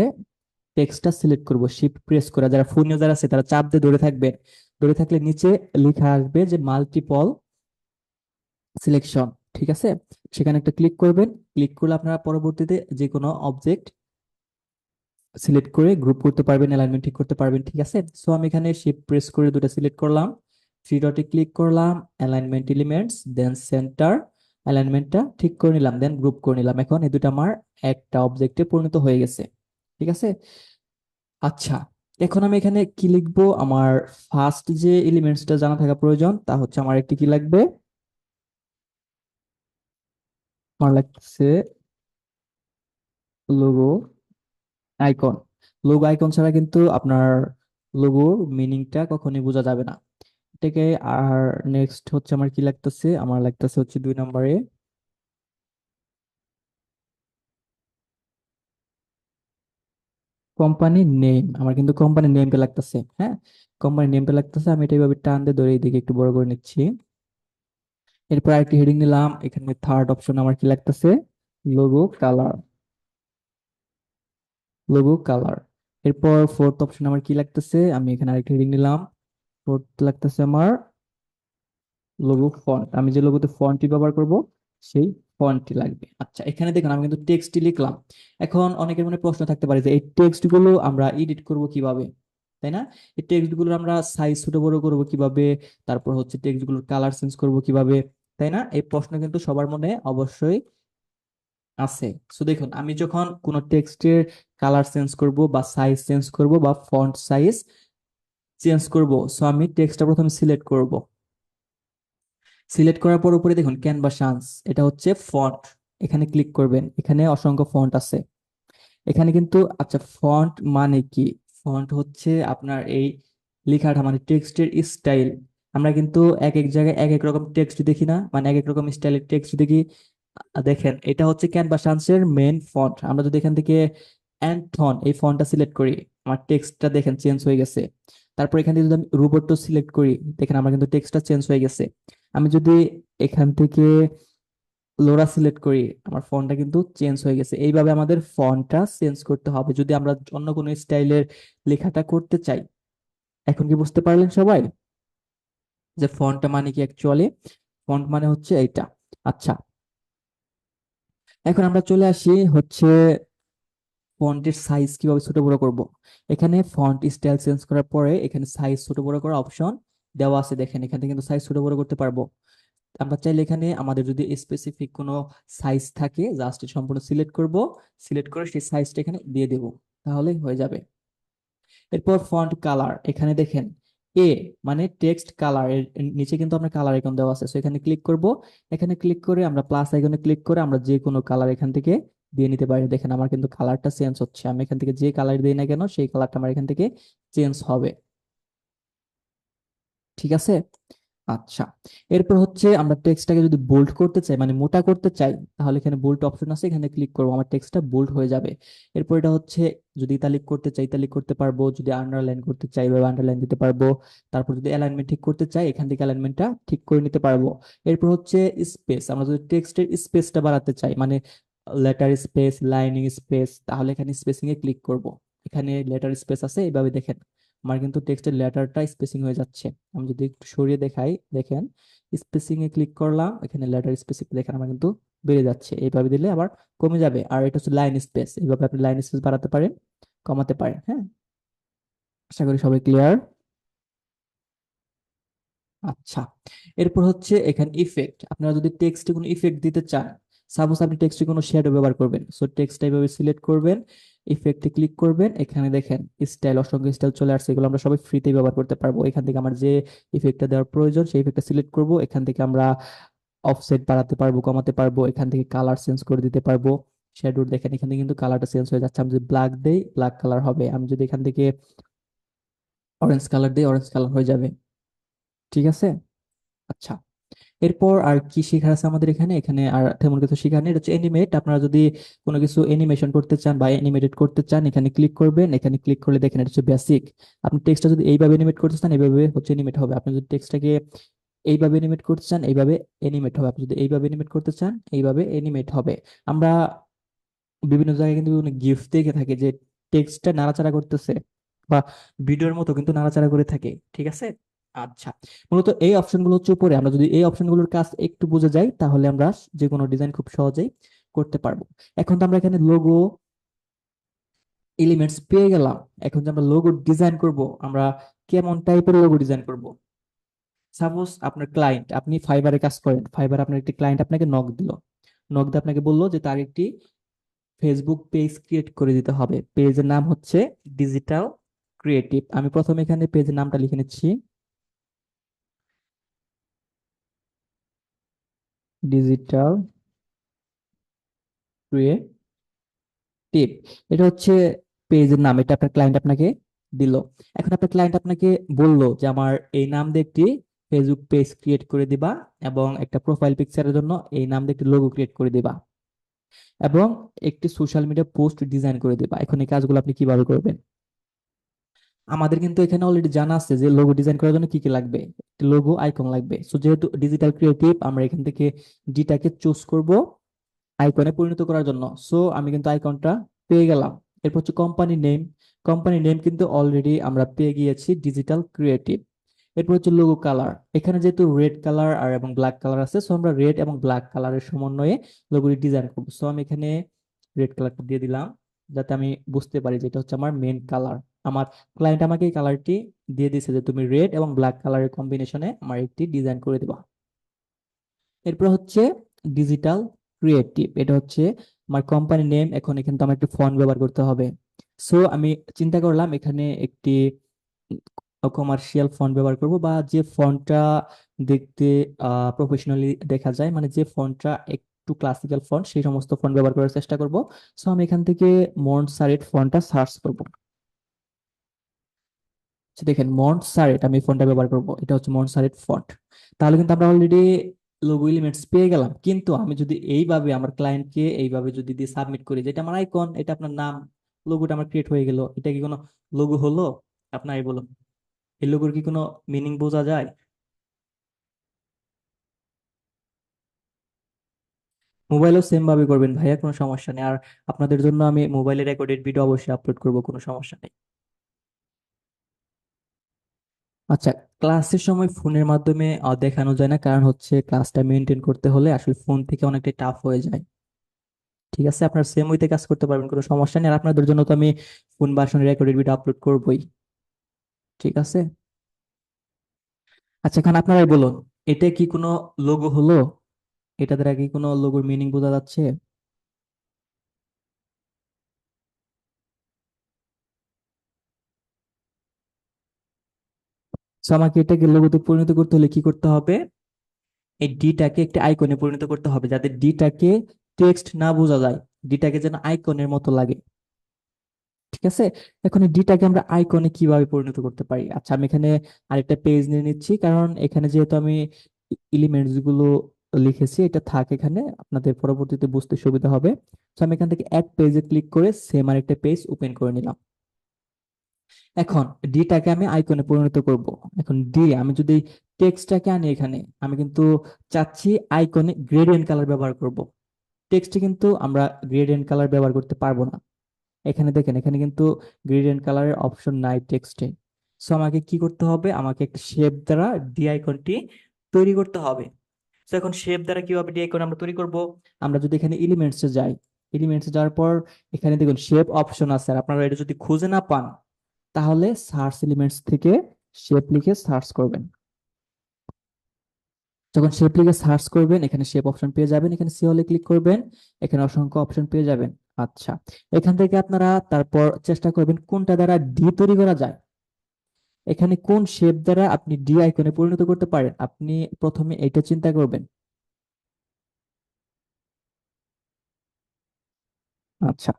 [SPEAKER 1] টেক্সটটা সিলেক্ট করব শিফট প্রেস করে। যারা ফোন ইউজার আছে তারা চাপ দিয়ে ধরে থাকবেন, ধরে থাকলে নিচে লেখা আসবে যে মাল্টিপল সিলেকশন, ঠিক আছে। সেখানে একটা ক্লিক করবেন, ক্লিক করলে আপনারা পরবর্তীতে যে কোনো অবজেক্ট সিলেক্ট করে গ্রুপ করতে পারবেন, অ্যালাইনমেন্ট ঠিক করতে পারবেন, ঠিক আছে। সো আমি এখানে শিফট প্রেস করে দুটো সিলেক্ট করলাম, থ্রি ডটে ক্লিক করলাম, অ্যালাইনমেন্ট এলিমেন্টস, দেন সেন্টার, অ্যালাইনমেন্টটা ঠিক করে নিলাম, দেন গ্রুপ করে নিলাম। এখন এই দুটো আমার একটা অবজেক্টে পরিণত হয়ে গেছে, ঠিক আছে। আচ্ছা, এখন আমি এখানে কি লিখবো? আমার ফার্স্ট যে এলিমেন্টসটা জানা থাকা প্রয়োজন, তা হচ্ছে আমার একটি কি লাগবে, আমার লাগছে লোগো আইকন। লোগো আইকন ছাড়া কিন্তু আপনার লোগো মিনিংটা কখনোই বোঝা যাবে না, এটাকে। আর নেক্সট হচ্ছে আমার কি লাগতেছে, আমার লাগতেছে হচ্ছে 2 নম্বরে কোম্পানি নেম। আমার কিন্তু কোম্পানি নেমটা লাগতেছে, হ্যাঁ, কোম্পানি নেমটা লাগতেছে। আমি এটা এইভাবে টান দিয়ে ধরে এইদিকে একটু বড় করে নিচ্ছি। এরপর আরেকটি হেডিং নিলাম, এখানে থার্ড অপশন আমার কি লাগতেছে, লোগো কালার, লোগো কালার। এরপর ফোর্থ অপশন আমার কি লাগতেছে, আমি এখানে আরেকটি হেডিং নিলাম, ফোর্থ লাগতেছে আমার লোগো ফন্ট। আমি যে লোগোতে ফন্টটি ব্যবহার করব সেই ফন্টটি লাগবে। আচ্ছা, এখানে দেখুন আমি কিন্তু টেক্সটটি লিখলাম। এখন অনেকের মনে প্রশ্ন থাকতে পারে যে এই টেক্সট গুলো আমরা এডিট করব কিভাবে, তাই না? এই টেক্সট গুলো আমরা সাইজ ছোট বড় করব কিভাবে, তারপর হচ্ছে টেক্সট গুলোর কালার চেঞ্জ করব কিভাবে, তাই না? এই প্রশ্ন কিন্তু সবার মনে অবশ্যই আছে। সো দেখুন, আমি যখন কোনো টেক্সটের কালার চেঞ্জ করব বা সাইজ চেঞ্জ করব বা ফন্ট সাইজ চেঞ্জ করব, সো আমি টেক্সটটা প্রথমে সিলেক্ট করব। সিলেক্ট করার পর উপরে দেখুন ক্যানভাসান্স, এটা হচ্ছে ফন্ট। এখানে ক্লিক করবেন, এখানে অসংখ্য ফন্ট আছে এখানে কিন্তু। আচ্ছা, ফন্ট মানে কি? ফন্ট হচ্ছে আপনার এই লেখাটা মানে টেক্সটের স্টাইল। আমরা কিন্তু এক এক জায়গায় এক এক রকম টেক্সট দেখি না, মানে এক এক রকম স্টাইলের টেক্সট দেখি। দেখেন, এটা হচ্ছে ক্যানভাসান্সের মেইন ফন্ট। আমরা যদি এখান থেকে অ্যান্থন এই ফন্টটা সিলেক্ট করি, আমার টেক্সটটা দেখেন চেঞ্জ হয়ে গেছে। তারপর এখান থেকে যদি আমি রোবটও সিলেক্ট করি, দেখেন আমার কিন্তু টেক্সটটা চেঞ্জ হয়ে গেছে। আমি যদি এখান থেকে লোরা সিলেক্ট করি, আমার ফন্টটা কিন্তু চেঞ্জ হয়ে গেছে। এইভাবে আমাদের ফন্টটা চেঞ্জ করতে হবে যদি আমরা অন্য কোনো স্টাইলের লেখাটা করতে চাই। এখন কি বুঝতে পারলেন সবাই যে ফন্টটা মানে কি? অ্যাকচুয়ালি ফন্ট মানে হচ্ছে এইটা। আচ্ছা, এখন আমরা চলে আসি হচ্ছে ফন্টের সাইজ কিভাবে ছোট বড় করব। এখানে ফন্ট স্টাইল চেঞ্জ করার পরে এখানে সাইজ ছোট বড় করার অপশন দেওয়া আছে, দেখেন এখান থেকে কিন্তু সাইজ ছোট বড় করতে পারবো। আমরা চাইলে এখানে আমাদের যদি স্পেসিফিক কোনো সাইজ থাকে, জাস্ট সম্পূর্ণ সিলেক্ট করব, সিলেক্ট করে সেই সাইজটা এখানে দিয়ে দেব, তাহলেই হয়ে যাবে। এরপর ফন্ট কালার, এখানে দেখেন এ মানে টেক্সট কালার, এর নিচে কিন্তু আমরা কালার আইকন দেওয়া আছে, সো এখানে ক্লিক করব। এখানে ক্লিক করে আমরা প্লাস আইকনে ক্লিক করে আমরা যে কোনো কালার এখান থেকে দিয়ে নিতে পারি। দেখেন আমার কিন্তু কালারটা চেঞ্জ হচ্ছে, আমি এখান থেকে যে কালার দিই না কেন সেই কালারটা আমার এখান থেকে চেঞ্জ হবে, ঠিক আছে। আচ্ছা, এরপর হচ্ছে আমরা টেক্সটটাকে যদি বোল্ড করতে চাই মানে মোটা করতে চাই, তাহলে এখানে বোল্ড অপশন আছে, এখানে ক্লিক করবো, আমার টেক্সটটা বোল্ড হয়ে যাবে। এরপর এটা হচ্ছে যদি ইতালিক করতে চাই ইতালিক করতে পারবো, যদি আন্ডারলাইন করতে চাই বা আন্ডারলাইন দিতে পারবো। তারপর যদি অ্যালাইনমেন্ট ঠিক করতে চাই এখান থেকে অ্যালাইনমেন্টটা ঠিক করে নিতে পারবো। এরপর হচ্ছে স্পেস, আমরা যদি টেক্সটের স্পেসটা বাড়াতে চাই মানে লেটার স্পেস, লাইনিং স্পেস, তাহলে এখানে স্পেসিং এ ক্লিক করব। এখানে লেটার স্পেস আছে, এইভাবে দেখেন আমার কিন্তু টেক্সটের লেটারটা স্পেসিং হয়ে যাচ্ছে। আমি যদি একটু সরিয়ে দেখাই, দেখেন স্পেসিং এ ক্লিক করলাম, এখানে লেটার স্পেসিং দেখেন আমার কিন্তু বেড়ে যাচ্ছে। এইভাবে দিলে আবার কমে যাবে। আর এটা হচ্ছে লাইন স্পেস, এইভাবে আপনি লাইন স্পেস বাড়াতে পারেন, কমাতে পারেন, হ্যাঁ। আশা করি সবাই ক্লিয়ার। আচ্ছা, এরপর হচ্ছে এখানে ইফেক্ট, আপনারা যদি টেক্সটে কোনো ইফেক্ট দিতে চান, সাপোজ আপনি টেক্সটে কোনো শ্যাডো ব্যবহার করবেন, সো টেক্সট এইভাবে সিলেক্ট করবেন, ইফেক্টে ক্লিক করবেন, এখানে দেখেন স্টাইল, অসংখ্য স্টাইল চলে আসছে, এগুলো আমরা সবাই ফ্রিতেই ব্যবহার করতে পারবো। এখান থেকে আমার যে ইফেক্টটা দেওয়ার প্রয়োজন সেই ইফেক্টটা সিলেক্ট করব, এখান থেকে আমরা অফসেট বাড়াতে পারবো, কমাতে পারবো, এখান থেকে কালার চেঞ্জ করে দিতে পারবো। শ্যাডোর দেখেন এখানে কিন্তু কালারটা চেঞ্জ হয়ে যাচ্ছে, আমি যদি ব্ল্যাক দেই ব্ল্যাক কালার হবে, আমি যদি এখান থেকে অরেঞ্জ কালার দিই অরেঞ্জ কালার হয়ে যাবে, ঠিক আছে। আচ্ছা, এরপর আর কি শেখার আছে আমাদের এখানে, এখানে আর তেমন কিছু শেখার নেই। এটা হচ্ছে এনিমেট। আপনারা যদি কোনো কিছু অ্যানিমেশন করতে চান বা অ্যানিমেটেড করতে চান, এখানে ক্লিক করবেন। এখানে ক্লিক করলে দেখেন এটা হচ্ছে বেসিক। আপনি টেক্সটটা যদি এইভাবে অ্যানিমেট করতে চান, এইভাবে হচ্ছে অ্যানিমেট হবে। আপনি যদি টেক্সটটাকে এইভাবে অ্যানিমেট করতে চান, এইভাবে অ্যানিমেট হবে। আপনি যদি এইভাবে অ্যানিমেট করতে চান, এইভাবে অ্যানিমেট হবে। আমরা বিভিন্ন জায়গায় কিন্তু বিভিন্ন গিফট দেখে থাকি যে টেক্সটটা নাড়াচাড়া করতেছে বা ভিডিওর মতো কিন্তু নাড়াচাড়া করে থাকে, ঠিক আছে। আচ্ছা, মূলত এই অপশনগুলো হচ্ছে উপরে। আমরা যদি এই অপশনগুলোর কাজ একটু বুঝে যাই, তাহলে আমরা যে কোনো ডিজাইন খুব সহজেই করতে পারবো। এখন তো আমরা এখানে লোগো এলিমেন্টস পেয়ে গেলাম। এখন যে আমরা লোগো ডিজাইন করব, আমরা কেমন টাইপের লোগো ডিজাইন করব? সাপোজ আপনার ক্লায়েন্ট, আপনি ফাইবারে কাজ করেন, ফাইবার আপনার একটি ক্লায়েন্ট আপনাকে নক দিল। নক দিয়ে আপনাকে বললো যে তার একটি ফেসবুক পেজ ক্রিয়েট করে দিতে হবে। পেজের নাম হচ্ছে ডিজিটাল ক্রিয়েটিভ। আমি প্রথমে এখানে পেজের নামটা লিখে নিচ্ছি, ডিজিটাল ক্রিয়েটিভ। এটা হচ্ছে পেজের নাম, এটা আপনার ক্লায়েন্ট আপনাকে দিল। এখন আপনার ক্লায়েন্ট আপনাকে বললো যে আমার এই নাম দিয়ে একটি ফেসবুক পেজ ক্রিয়েট করে দিবা, এবং একটা প্রোফাইল পিকচারের জন্য এই নাম দিয়ে একটি লোগো ক্রিয়েট করে দিবা, এবং একটি সোশ্যাল মিডিয়া পোস্ট ডিজাইন করে দিবা। এখন এই কাজগুলো আপনি কিভাবে করবেন? আমাদের কিন্তু এখানে অলরেডি জানা আছে যে লোগো ডিজাইন করার জন্য কি কি লাগবে। লোগো আইকন লাগবে। সো যেহেতু ডিজিটাল ক্রিয়েটিভ, আমরা এখান থেকে ডিটাকে চুজ করব আইকনে পরিণত করার জন্য। সো আমি কিন্তু আইকনটা পেয়ে গেলাম। এরপর হচ্ছে কোম্পানি নেম। কোম্পানি নেম কিন্তু অলরেডি আমরা পেয়ে গিয়েছি, ডিজিটাল ক্রিয়েটিভ। এরপর হচ্ছে লোগো কালার। এখানে যেহেতু রেড কালার আর এবং ব্ল্যাক কালার আছে, সো আমরা রেড এবং ব্ল্যাক কালারের সমন্বয়ে লোগোটি ডিজাইন করবো। সো আমি এখানে রেড কালারটা দিয়ে দিলাম, যাতে আমি বুঝতে পারি যে এটা হচ্ছে আমার মেন কালার। আমার ক্লায়েন্ট আমাকে এই কালারটি দিয়ে দিয়েছে যে তুমি রেড এবং ব্ল্যাক কালারের কম্বিনেশনে আমার একটি ডিজাইন করে দেবা। এরপর হচ্ছে ডিজিটাল ক্রিয়েটিভ। এটা হচ্ছে আমার কোম্পানি নেম। এখন এখানে তো আমার একটি ফন্ট ব্যবহার করতে হবে। সো আমি চিন্তা করলাম এখানে একটি কমার্শিয়াল ফন্ট ব্যবহার করব, বা যে ফন্টটা দেখতে প্রফেশনালি দেখা যায়, মানে যে ফন্টটা একটু ক্লাসিক্যাল ফন্ট, সেই সমস্ত ফন্ট ব্যবহার করার চেষ্টা করব। সো আমি এখান থেকে মন্টসারেট ফন্টটা সার্চ করব। আচ্ছা, দেখেন মন্টসারেট আমি ফন্টটা ব্যবহার করব, এটা হচ্ছে মন্টসারেট ফন্ট। তাহলে কিন্তু আমরা অলরেডি লোগো এলিমেন্টস পেয়ে গেলাম। কিন্তু আমি যদি এইভাবে আমার ক্লায়েন্টকে এইভাবে যদি দিয়ে সাবমিট করি, যেটা আমার আইকন, এটা আপনার নাম, লোগোটা আমার ক্রিয়েট হয়ে গেল, এটা কি কোনো লোগো হলো? আপনার এই বলুন, এই লোগোর কি কোনো মিনিং বোঝা যায়? মোবাইলেও সেম ভাবে করবেন ভাইয়া, কোনো সমস্যা নেই। আর আপনাদের জন্য আমি মোবাইলে রেকর্ডেড ভিডিও অবশ্যই আপলোড করব, কোনো সমস্যা নেই। আচ্ছা, ক্লাসের সময় ফোনের মাধ্যমে দেখানো যায় না, কারণ হচ্ছে ক্লাসটা মেনটেন করতে হলে আসলে ফোন থেকে অনেকটা টাফ হয়ে যায়। ঠিক আছে, আপনার সেম ওইতে কাজ করতে পারবেন, কোনো সমস্যা নেই। আর আপনাদের জন্য তো আমি ফোন ভার্সনে রেকর্ডেড ভিডিও আপলোড করবোই। ঠিক আছে। আচ্ছা, এখন আপনারাই বলুন, এটা কি কোনো লোগো হলো? এটা দ্বারা কি কোনো লোগোর মিনিং বোঝা যাচ্ছে? তো আমাকে এটাকে লোগোতে পরিণত করতে হলে কি করতে হবে? এই ডিটাকে একটি আইকনে পরিণত করতে হবে, যাতে ডিটাকে টেক্সট না বোঝা যায়, ডিটাকে যেন আইকনের মতো লাগে। ঠিক আছে। এখন এই ডিটাকে আমরা আইকনে কিভাবে পরিণত করতে পারি? আচ্ছা, আমি এখানে আরেকটা পেজ নিয়ে নিচ্ছি, কারণ এখানে যেহেতু আমি এলিমেন্টস গুলো লিখেছি, এটা থাক এখানে, আপনাদের পরবর্তীতে বুঝতে সুবিধা হবে। তো আমি এখান থেকে এক পেজে ক্লিক করে সেম আরেকটা পেজ ওপেন করে নিলাম। এখন ডিটাকে আমি আইকনে পরিণত করব। এখন ডি আমি যদি টেক্সটটাকে আনি এখানে, আমি কিন্তু চাচ্ছি আইকনে গ্রেডিয়েন্ট কালার ব্যবহার করব। টেক্সটে কিন্তু আমরা গ্রেডিয়েন্ট কালার ব্যবহার করতে পারবো না। এখানে দেখেন, এখানে কিন্তু গ্রেডিয়েন্ট কালারের অপশন নাই টেক্সটে। সো আমাকে কি করতে হবে? আমাকে একটা শেপ দ্বারা ডি আইকনটি তৈরি করতে হবে। তো এখন শেপ দ্বারা কিভাবে ডি আইকন আমরা তৈরি করব? আমরা যদি এখানে এলিমেন্টসে যাই, এলিমেন্টসে যাওয়ার পর এখানে দেখুন শেপ অপশন আছে। আর আপনারা এটা যদি খুঁজে না পান, তাহলে সার্চ এলিমেন্টস থেকে শেপ লিখে সার্চ করবেন। যখন শেপ লিখে সার্চ করবেন, এখানে শেপ অপশন পেয়ে যাবেন, এখানে সি হলে ক্লিক করবেন, এখানে অসংখ্য অপশন পেয়ে যাবেন। আচ্ছা, এখান থেকে আপনারা তারপর চেষ্টা করবেন কোনটা দ্বারা ডি তৈরি করা যায়। এখানে কোন শেপ দ্বারা আপনি ডি আইকনে পরিণত করতে পারেন, আপনি প্রথমে এটা চিন্তা করবেন। আচ্ছা,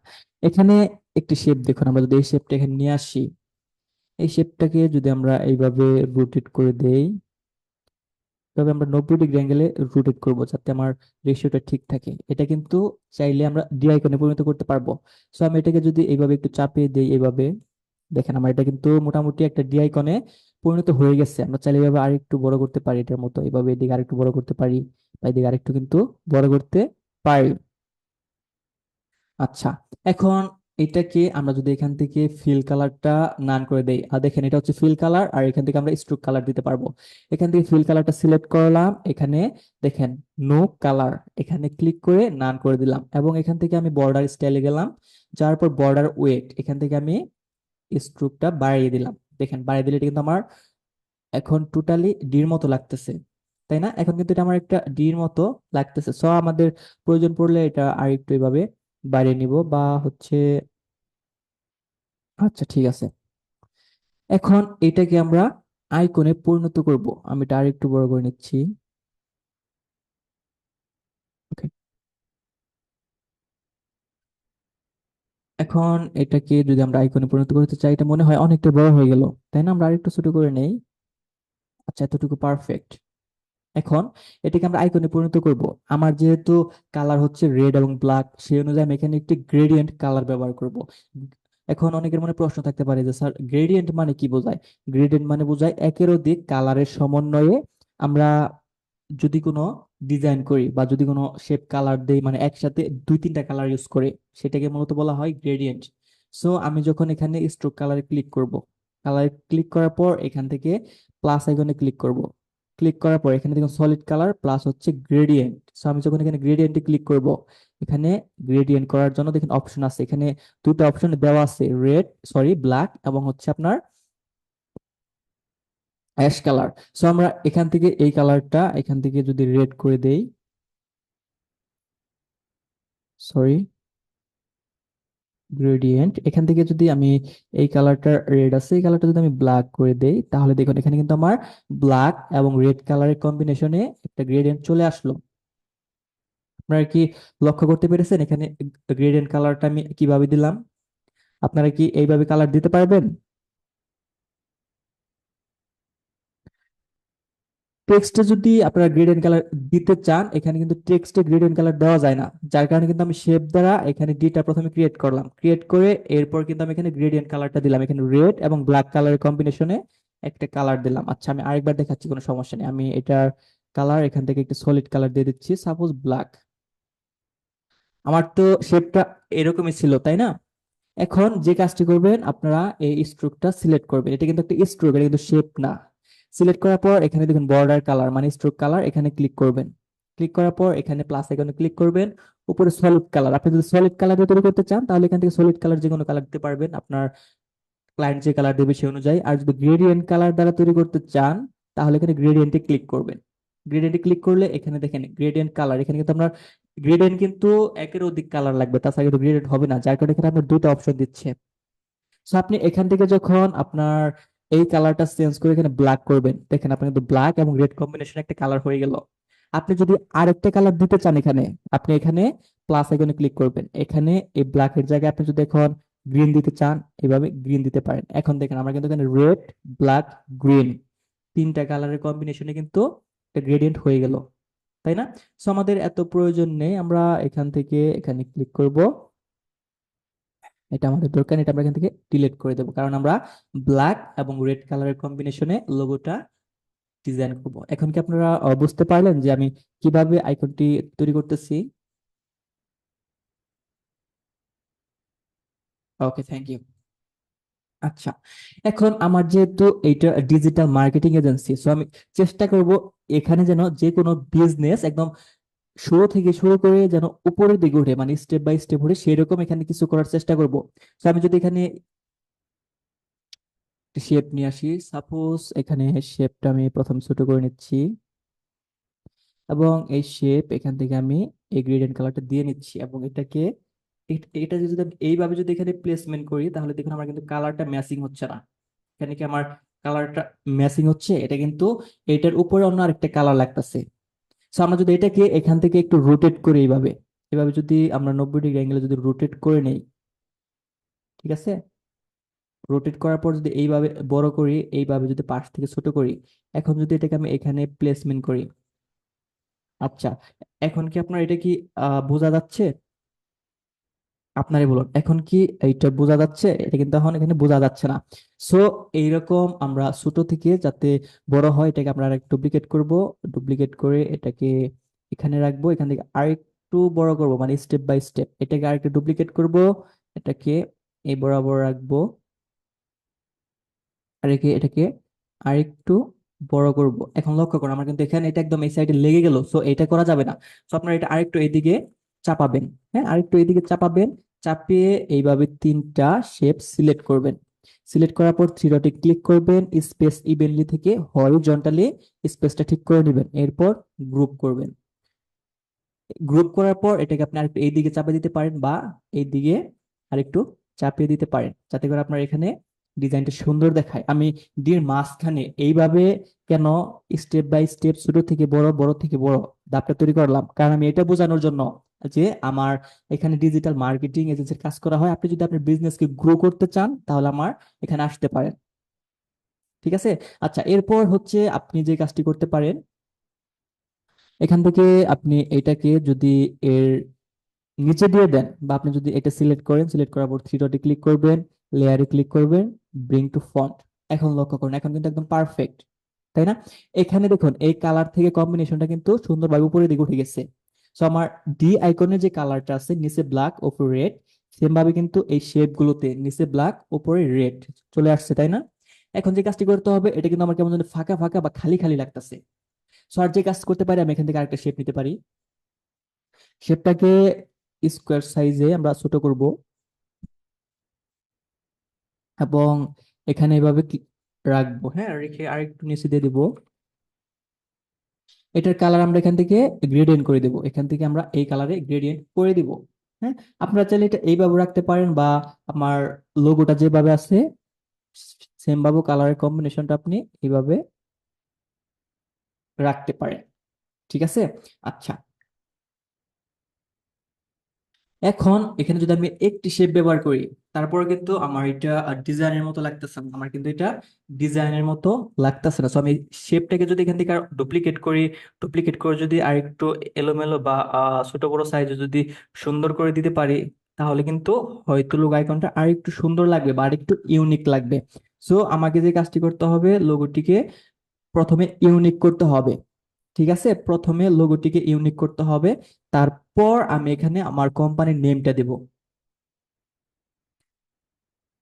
[SPEAKER 1] এখানে একটি শেপ দেখুন, আমরা যদি এই শেপটা এখানে নিয়ে আসি, এই শেপটাকে যদি আমরা এইভাবে রোটেট করে দেই, তবে আমরা 90 ডিগ্রি অ্যাঙ্গেলে রোটেট করব যাতে আমার রেশিওটা ঠিক থাকে। এটা কিন্তু চাইলে আমরা ডি আইকনে পরিণত করতে পারবো। সো আমি এটাকে যদি এইভাবে একটু চাপিয়ে দিই এইভাবে, দেখেন আমার এটা কিন্তু মোটামুটি একটা ডি আইকনে পরিণত হয়ে গেছে। আমরা চাইলে এভাবে আরেকটু বড় করতে পারি, এটার মতো এইভাবে এদিকে আরেকটু বড় করতে পারি, বা এদিকে আরেকটু কিন্তু বড় করতে পারি। আচ্ছা, এখন এটাকে আমরা যদি এখান থেকে ফিল কালারটা নান করে দেই, আর দেখেন এটা হচ্ছে ফিল কালার, আর এখান থেকে আমরা স্ট্রোক কালার দিতে পারবো। এখান থেকে ফিল কালারটা সিলেক্ট করলাম, এখানে দেখেন নো কালার, এখানে ক্লিক করে নান করে দিলাম, এবং এখান থেকে আমি বর্ডার স্টাইলে গেলাম, যার পর বর্ডার ওয়েট এখান থেকে আমি স্ট্রোকটা বাড়িয়ে দিলাম। দেখেন বাড়িয়ে দিলে এটা কিন্তু আমার এখন টোটালি ডির মতো লাগতেছে, তাই না? এখন কিন্তু এটা আমার একটা ডির মতো লাগতেছে। সো আমাদের প্রয়োজন পড়লে এটা আর একটু এভাবে বাড়িয়ে নিব, বা হচ্ছে, আচ্ছা ঠিক আছে। এখন এটাকে আমরা আইকনে পরিণত করব। আমি এটা আর একটু বড় করে নিচ্ছি। ওকে, এখন এটাকে যদি আমরা আইকনে পরিণত করতে চাই, এটা মনে হয় অনেকটা বড় হয়ে গেল, তাই না? আমরা আরেকটু ছোট করে নেই। আচ্ছা, এতটুকু পারফেক্ট। এখন এটাকে আমরা আইকনে পরিণত করব। আমার যেহেতু কালার হচ্ছে রেড এবং ব্ল্যাক, সেই অনুযায়ী আমি এখানে একটি গ্রেডিয়েন্ট কালার ব্যবহার করব। এখন অনেকের মনে প্রশ্ন থাকতে পারে যে স্যার গ্রেডিয়েন্ট মানে কি বোঝায়? গ্রেডিয়েন্ট মানে বোঝায় একের অধিক কালারের সমন্বয়ে আমরা যদি কোনো ডিজাইন করি, বা যদি কোনো শেপ কালার দেই, মানে একসাথে দুই তিনটা কালার ইউজ করে, সেটাকে মূলত বলা হয় গ্রেডিয়েন্ট। সো আমি যখন এখানে স্ট্রোক কালারে ক্লিক করব, কালারে ক্লিক করার পর এখান থেকে প্লাস আইকনে ক্লিক করব, ক্লিক করার পর এখানে দেখুন সলিড কালার প্লাস হচ্ছে গ্রেডিয়েন্ট। সো আমি যখন এখানে গ্রেডিয়েন্টে ক্লিক করব, এখানে গ্রেডিয়েন্ট করার জন্য দেখেন অপশন আছে, এখানে দুটো অপশন দেওয়া আছে, রেড সরি ব্ল্যাক এবং হচ্ছে আপনার অ্যাশ কালার। সো আমরা এখান থেকে এই কালারটা এখান থেকে যদি রেড করে দেই, সরি গ্রেডিয়েন্ট, এখান থেকে যদি আমি এই কালারটা রেড আছে, এই কালারটা যদি আমি ব্ল্যাক করে দেই, তাহলে দেখুন এখানে কিন্তু আমার ব্ল্যাক এবং রেড কালারের কম্বিনেশনে একটা গ্রেডিয়েন্ট চলে আসলো। আপনারা কি লক্ষ্য করতে পেরেছেন এখানে গ্রেডিয়েন্ট কালারটা আমি কিভাবে দিলাম? আপনারা কি এইভাবে কালার দিতে পারবেন? টেক্সটে যদি আপনারা গ্রেডিয়েন্ট কালার দিতে চান, এখানে কিন্তু টেক্সটে গ্রেডিয়েন্ট কালার দেওয়া যায় না, যার কারণে কিন্তু আমি শেপ দ্বারা এখানে ডিটা প্রথমে ক্রিয়েট করলাম, ক্রিয়েট করে এরপর কিন্তু আমি এখানে গ্রেডিয়েন্ট কালারটা দিলাম, এখানে রেড এবং ব্ল্যাক কালারের কম্বিনেশনে একটা কালার দিলাম। আচ্ছা, আমি আরেকবার দেখাচ্ছি, কোনো সমস্যা নেই। আমি এটার কালার এখান থেকে একটা সলিড কালার দিয়ে দিচ্ছি, সাপোজ ব্ল্যাক। আমার তো শেপটা এরকমই ছিল, তাই না? এখন যে কাজটি করবেন, আপনারা এই স্ট্রোকটা সিলেক্ট করবেন। এটা কিন্তু একটা স্ট্রোক, এটা কিন্তু শেপ না। সিলেক্ট করার পর এখানে দেখুন বর্ডার কালার মানে স্ট্রোক কালার, এখানে ক্লিক করবেন। ক্লিক করার পর এখানে প্লাস আইকনে ক্লিক করবেন, উপরে সলিড কালার। আপনি যদি সলিড কালার দিয়ে তৈরি করতে চান, তাহলে এখান থেকে সলিড কালার যে কোনো কালার দিতে পারবেন, আপনার ক্লায়েন্ট যে কালার দেবে সেই অনুযায়ী। আর যদি গ্রেডিয়েন্ট কালার দ্বারা তৈরি করতে চান, তাহলে এখানে গ্রেডিয়েন্টে ক্লিক করবেন। গ্রেডিয়েন্টে ক্লিক করলে এখানে দেখেন গ্রেডিয়েন্ট কালার, এখানে কিন্তু আপনার গ্রেডিয়েন্ট কিন্তু একের অধিক কালার লাগবে, তাছাড়া কিন্তু গ্রেডিয়েন্ট হবে না, যার কারণে এখানে আপনার দুটো অপশন দিচ্ছে। সো আপনি এখান থেকে যখন আপনার এই কালারটা চেঞ্জ করে এখানে ব্ল্যাক করবেন, দেখেন আপনার কিন্তু ব্ল্যাক এবং রেড কম্বিনেশন একটা কালার হয়ে গেল। আপনি যদি আরেকটা কালার দিতে চান, এখানে আপনি এখানে প্লাস আইকনে ক্লিক করবেন, এখানে এই ব্ল্যাকের জায়গায় আপনি যদি এখন গ্রিন দিতে চান, এভাবে গ্রিন দিতে পারেন। এখন দেখেন আমরা কিন্তু এখানে রেড, ব্ল্যাক, গ্রিন তিনটা কালারের কম্বিনেশনে কিন্তু একটা গ্রেডিয়েন্ট হয়ে গেল, তাই না? সো আমাদের এত প্রয়োজন নেই, আমরা এখান থেকে এখানে ক্লিক করব। এটা আমাদের দরকার নেই, এটা আমরা এখান থেকে ডিলিট করে দেবো, কারণ আমরা ব্ল্যাক এবং রেড কালারের কম্বিনেশনে লোগোটা ডিজাইন করব। এখন কি আপনারা বুঝতে পারলেন যে আমি কিভাবে আইকনটি তৈরি করতেছি? ওকে, থ্যাংক ইউ। আচ্ছা, এখন আমার যেহেতু এইটা ডিজিটাল মার্কেটিং এজেন্সি, সো আমি চেষ্টা করব এখানে যেন যে কোনো বিজনেস একদম শুরু থেকে শুরু করে যেন উপরের দিকে উঠে, মানে স্টেপ বাই স্টেপ উঠে, সেরকম এখানে কিছু করার চেষ্টা করব। তো আমি যদি এখানে শেপ নিয়ে আসি, সাপোজ এখানে শেপটা আমি প্রথম ছোট করে নিচ্ছি, এবং এই শেপ এখান থেকে আমি এই গ্রেডিয়েন্ট কালারটা দিয়ে নিচ্ছি, এবং এটাকে এটা যদি আমি এইভাবে যদি এখানে প্লেসমেন্ট করি, তাহলে দেখুন আমার কিন্তু কালারটা ম্যাচিং হচ্ছে না। এখানে কি আমার কালারটা ম্যাচিং হচ্ছে? এটা কিন্তু এটার উপরে অন্য আরেকটা কালার লাগতেছে। তো আমরা যদি এটাকে এখান থেকে একটু রোটেট করি এইভাবে, এভাবে যদি আমরা 90 ডিগ্রি অ্যাঙ্গেলে যদি রোটেট করে নেই, ঠিক আছে? রোটেট করার পর যদি এইভাবে বড় করি, এইভাবে যদি পাশ থেকে ছোট করি, এখন যদি এটাকে আমি এখানে প্লেসমেন্ট করি। আচ্ছা, এখন কি আপনার এটা কি বোঝা যাচ্ছে? আপনারই বলুন, এখন কি এইটা বোঝা যাচ্ছে? এটা কিন্তু এখন এখানে বোঝা যাচ্ছে না। সো এইরকম আমরা ছোট থেকে যাতে বড় হয়, এটাকে আমরা আরেকটু ডুপ্লিকেট করব। ডুপ্লিকেট করে এটাকে এখানে রাখবো, এখান থেকে আরেকটু বড় করব, মানে স্টেপ বাই স্টেপ এটাকে আরেকটু ডুপ্লিকেট করব। এটাকে এই বরাবর রাখবো, রেখে এটাকে আরেকটু বড় করব। এখন লক্ষ্য করুন, আমার কিন্তু এখানে এটা একদম এই সাইডে লেগে গেল, সো এটা করা যাবে না। সো আপনার এটা আরেকটু এইদিকে চাপাবেন। হ্যাঁ, আরেকটু এইদিকে চাপাবেন। চাপিয়ে এইভাবে তিনটা শেপ সিলেক্ট করবেন। সিলেক্ট করার পর থ্রি ডটে ক্লিক করবেন, স্পেস ইভেনলি থেকে হরিজন্টালি স্পেসটা ঠিক করে নেবেন। এরপর গ্রুপ করবেন। গ্রুপ করার পর এটাকে আপনি আরেকটু এইদিকে চাপিয়ে দিতে পারেন, বা এইদিকে আরেকটু চাপিয়ে দিতে পারেন, যাতে করে আপনার এখানে ডিজাইনটা সুন্দর দেখায়। আমি ডির মাঝখানে এইভাবে কেন স্টেপ বাই স্টেপ ছোট থেকে বড়, বড় থেকে বড় ধাপটা তৈরি করলাম, কারণ আমি এটা বোঝানোর জন্য যে আমার এখানে ডিজিটাল মার্কেটিং এজেন্সির কাজ করা হয়। আপনি যদি আপনার বিজনেসকে গ্রো করতে চান, তাহলে আমার এখানে আসতে পারেন। ঠিক আছে। আচ্ছা, এরপর হচ্ছে আপনি যে কাজটি করতে পারেন, এখান থেকে আপনি এটাকে যদি এর নিচে দিয়ে দেন, বা আপনি যদি এটা সিলেক্ট করেন, সিলেক্ট করার পর থ্রি ডটে ক্লিক করবেন, লেয়ারে ক্লিক করবেন, ব্রিং টু ফন্ট। এখন লক্ষ্য করুন, এখন কিন্তু একদম পারফেক্ট, তাই না? এখানে দেখুন, এই কালার থেকে কম্বিনেশনটা কিন্তু সুন্দরভাবে উপরের দিকে উঠে গেছে। সো আমার ডি আইকনের যে কালারটা আছে, নিচে ব্ল্যাক উপরে রেড, সেম ভাবে কিন্তু এই শেপ গুলোতে নিচে ব্ল্যাক উপরে রেড চলে আসছে, তাই না? এখন যে কাজটি করতে হবে, এটা কিন্তু আমার কেমন যেন ফাঁকা ফাঁকা বা খালি খালি লাগতেছে। সো আর যে কাজ করতে পারি, আমি এখান থেকে আরেকটা শেপ নিতে পারি। শেপটাকে স্কোয়ার সাইজে আমরা ছোট করব, এবং এখানে এভাবে রাখবো। হ্যাঁ, রেখে আরেকটু নিচে দিয়ে দিব। এটার কালার আমরা এখান থেকে গ্রেডিয়েন্ট করে দেব, এখান থেকে আমরা এই কালারে গ্রেডিয়েন্ট করে দিব। হ্যাঁ, আপনারা চাইলে এটা এইভাবে রাখতে পারেন, বা আমার লোগোটা যেভাবে আছে সেম ভাবে কালারের কম্বিনেশনটা আপনি এইভাবে রাখতে পারেন। ঠিক আছে। আচ্ছা, এখন এখানে যদি আমি একটি শেপ ব্যবহার করি, তারপরে কিন্তু আমার এটা ডিজাইনের মতো লাগতেছে না, আমার কিন্তু এটা ডিজাইনের মতো লাগতেছে না। সো আমি শেপটাকে যদি এখান থেকে ডুপ্লিকেট করি, ডুপ্লিকেট করে যদি আরেকটু এলোমেলো বা ছোট বড় সাইজে যদি সুন্দর করে দিতে পারি, তাহলে কিন্তু হয়তো লোগো আইকনটা আরেকটু সুন্দর লাগবে বা আরেকটু ইউনিক লাগবে। সো আমাকে যে কাজটি করতে হবে, লোগোটিকে প্রথমে ইউনিক করতে হবে। ঠিক আছে, প্রথমে লোগোটিকে ইউনিক করতে হবে। তারপর আমি এখানে আমার কোম্পানির নেমটা দেব।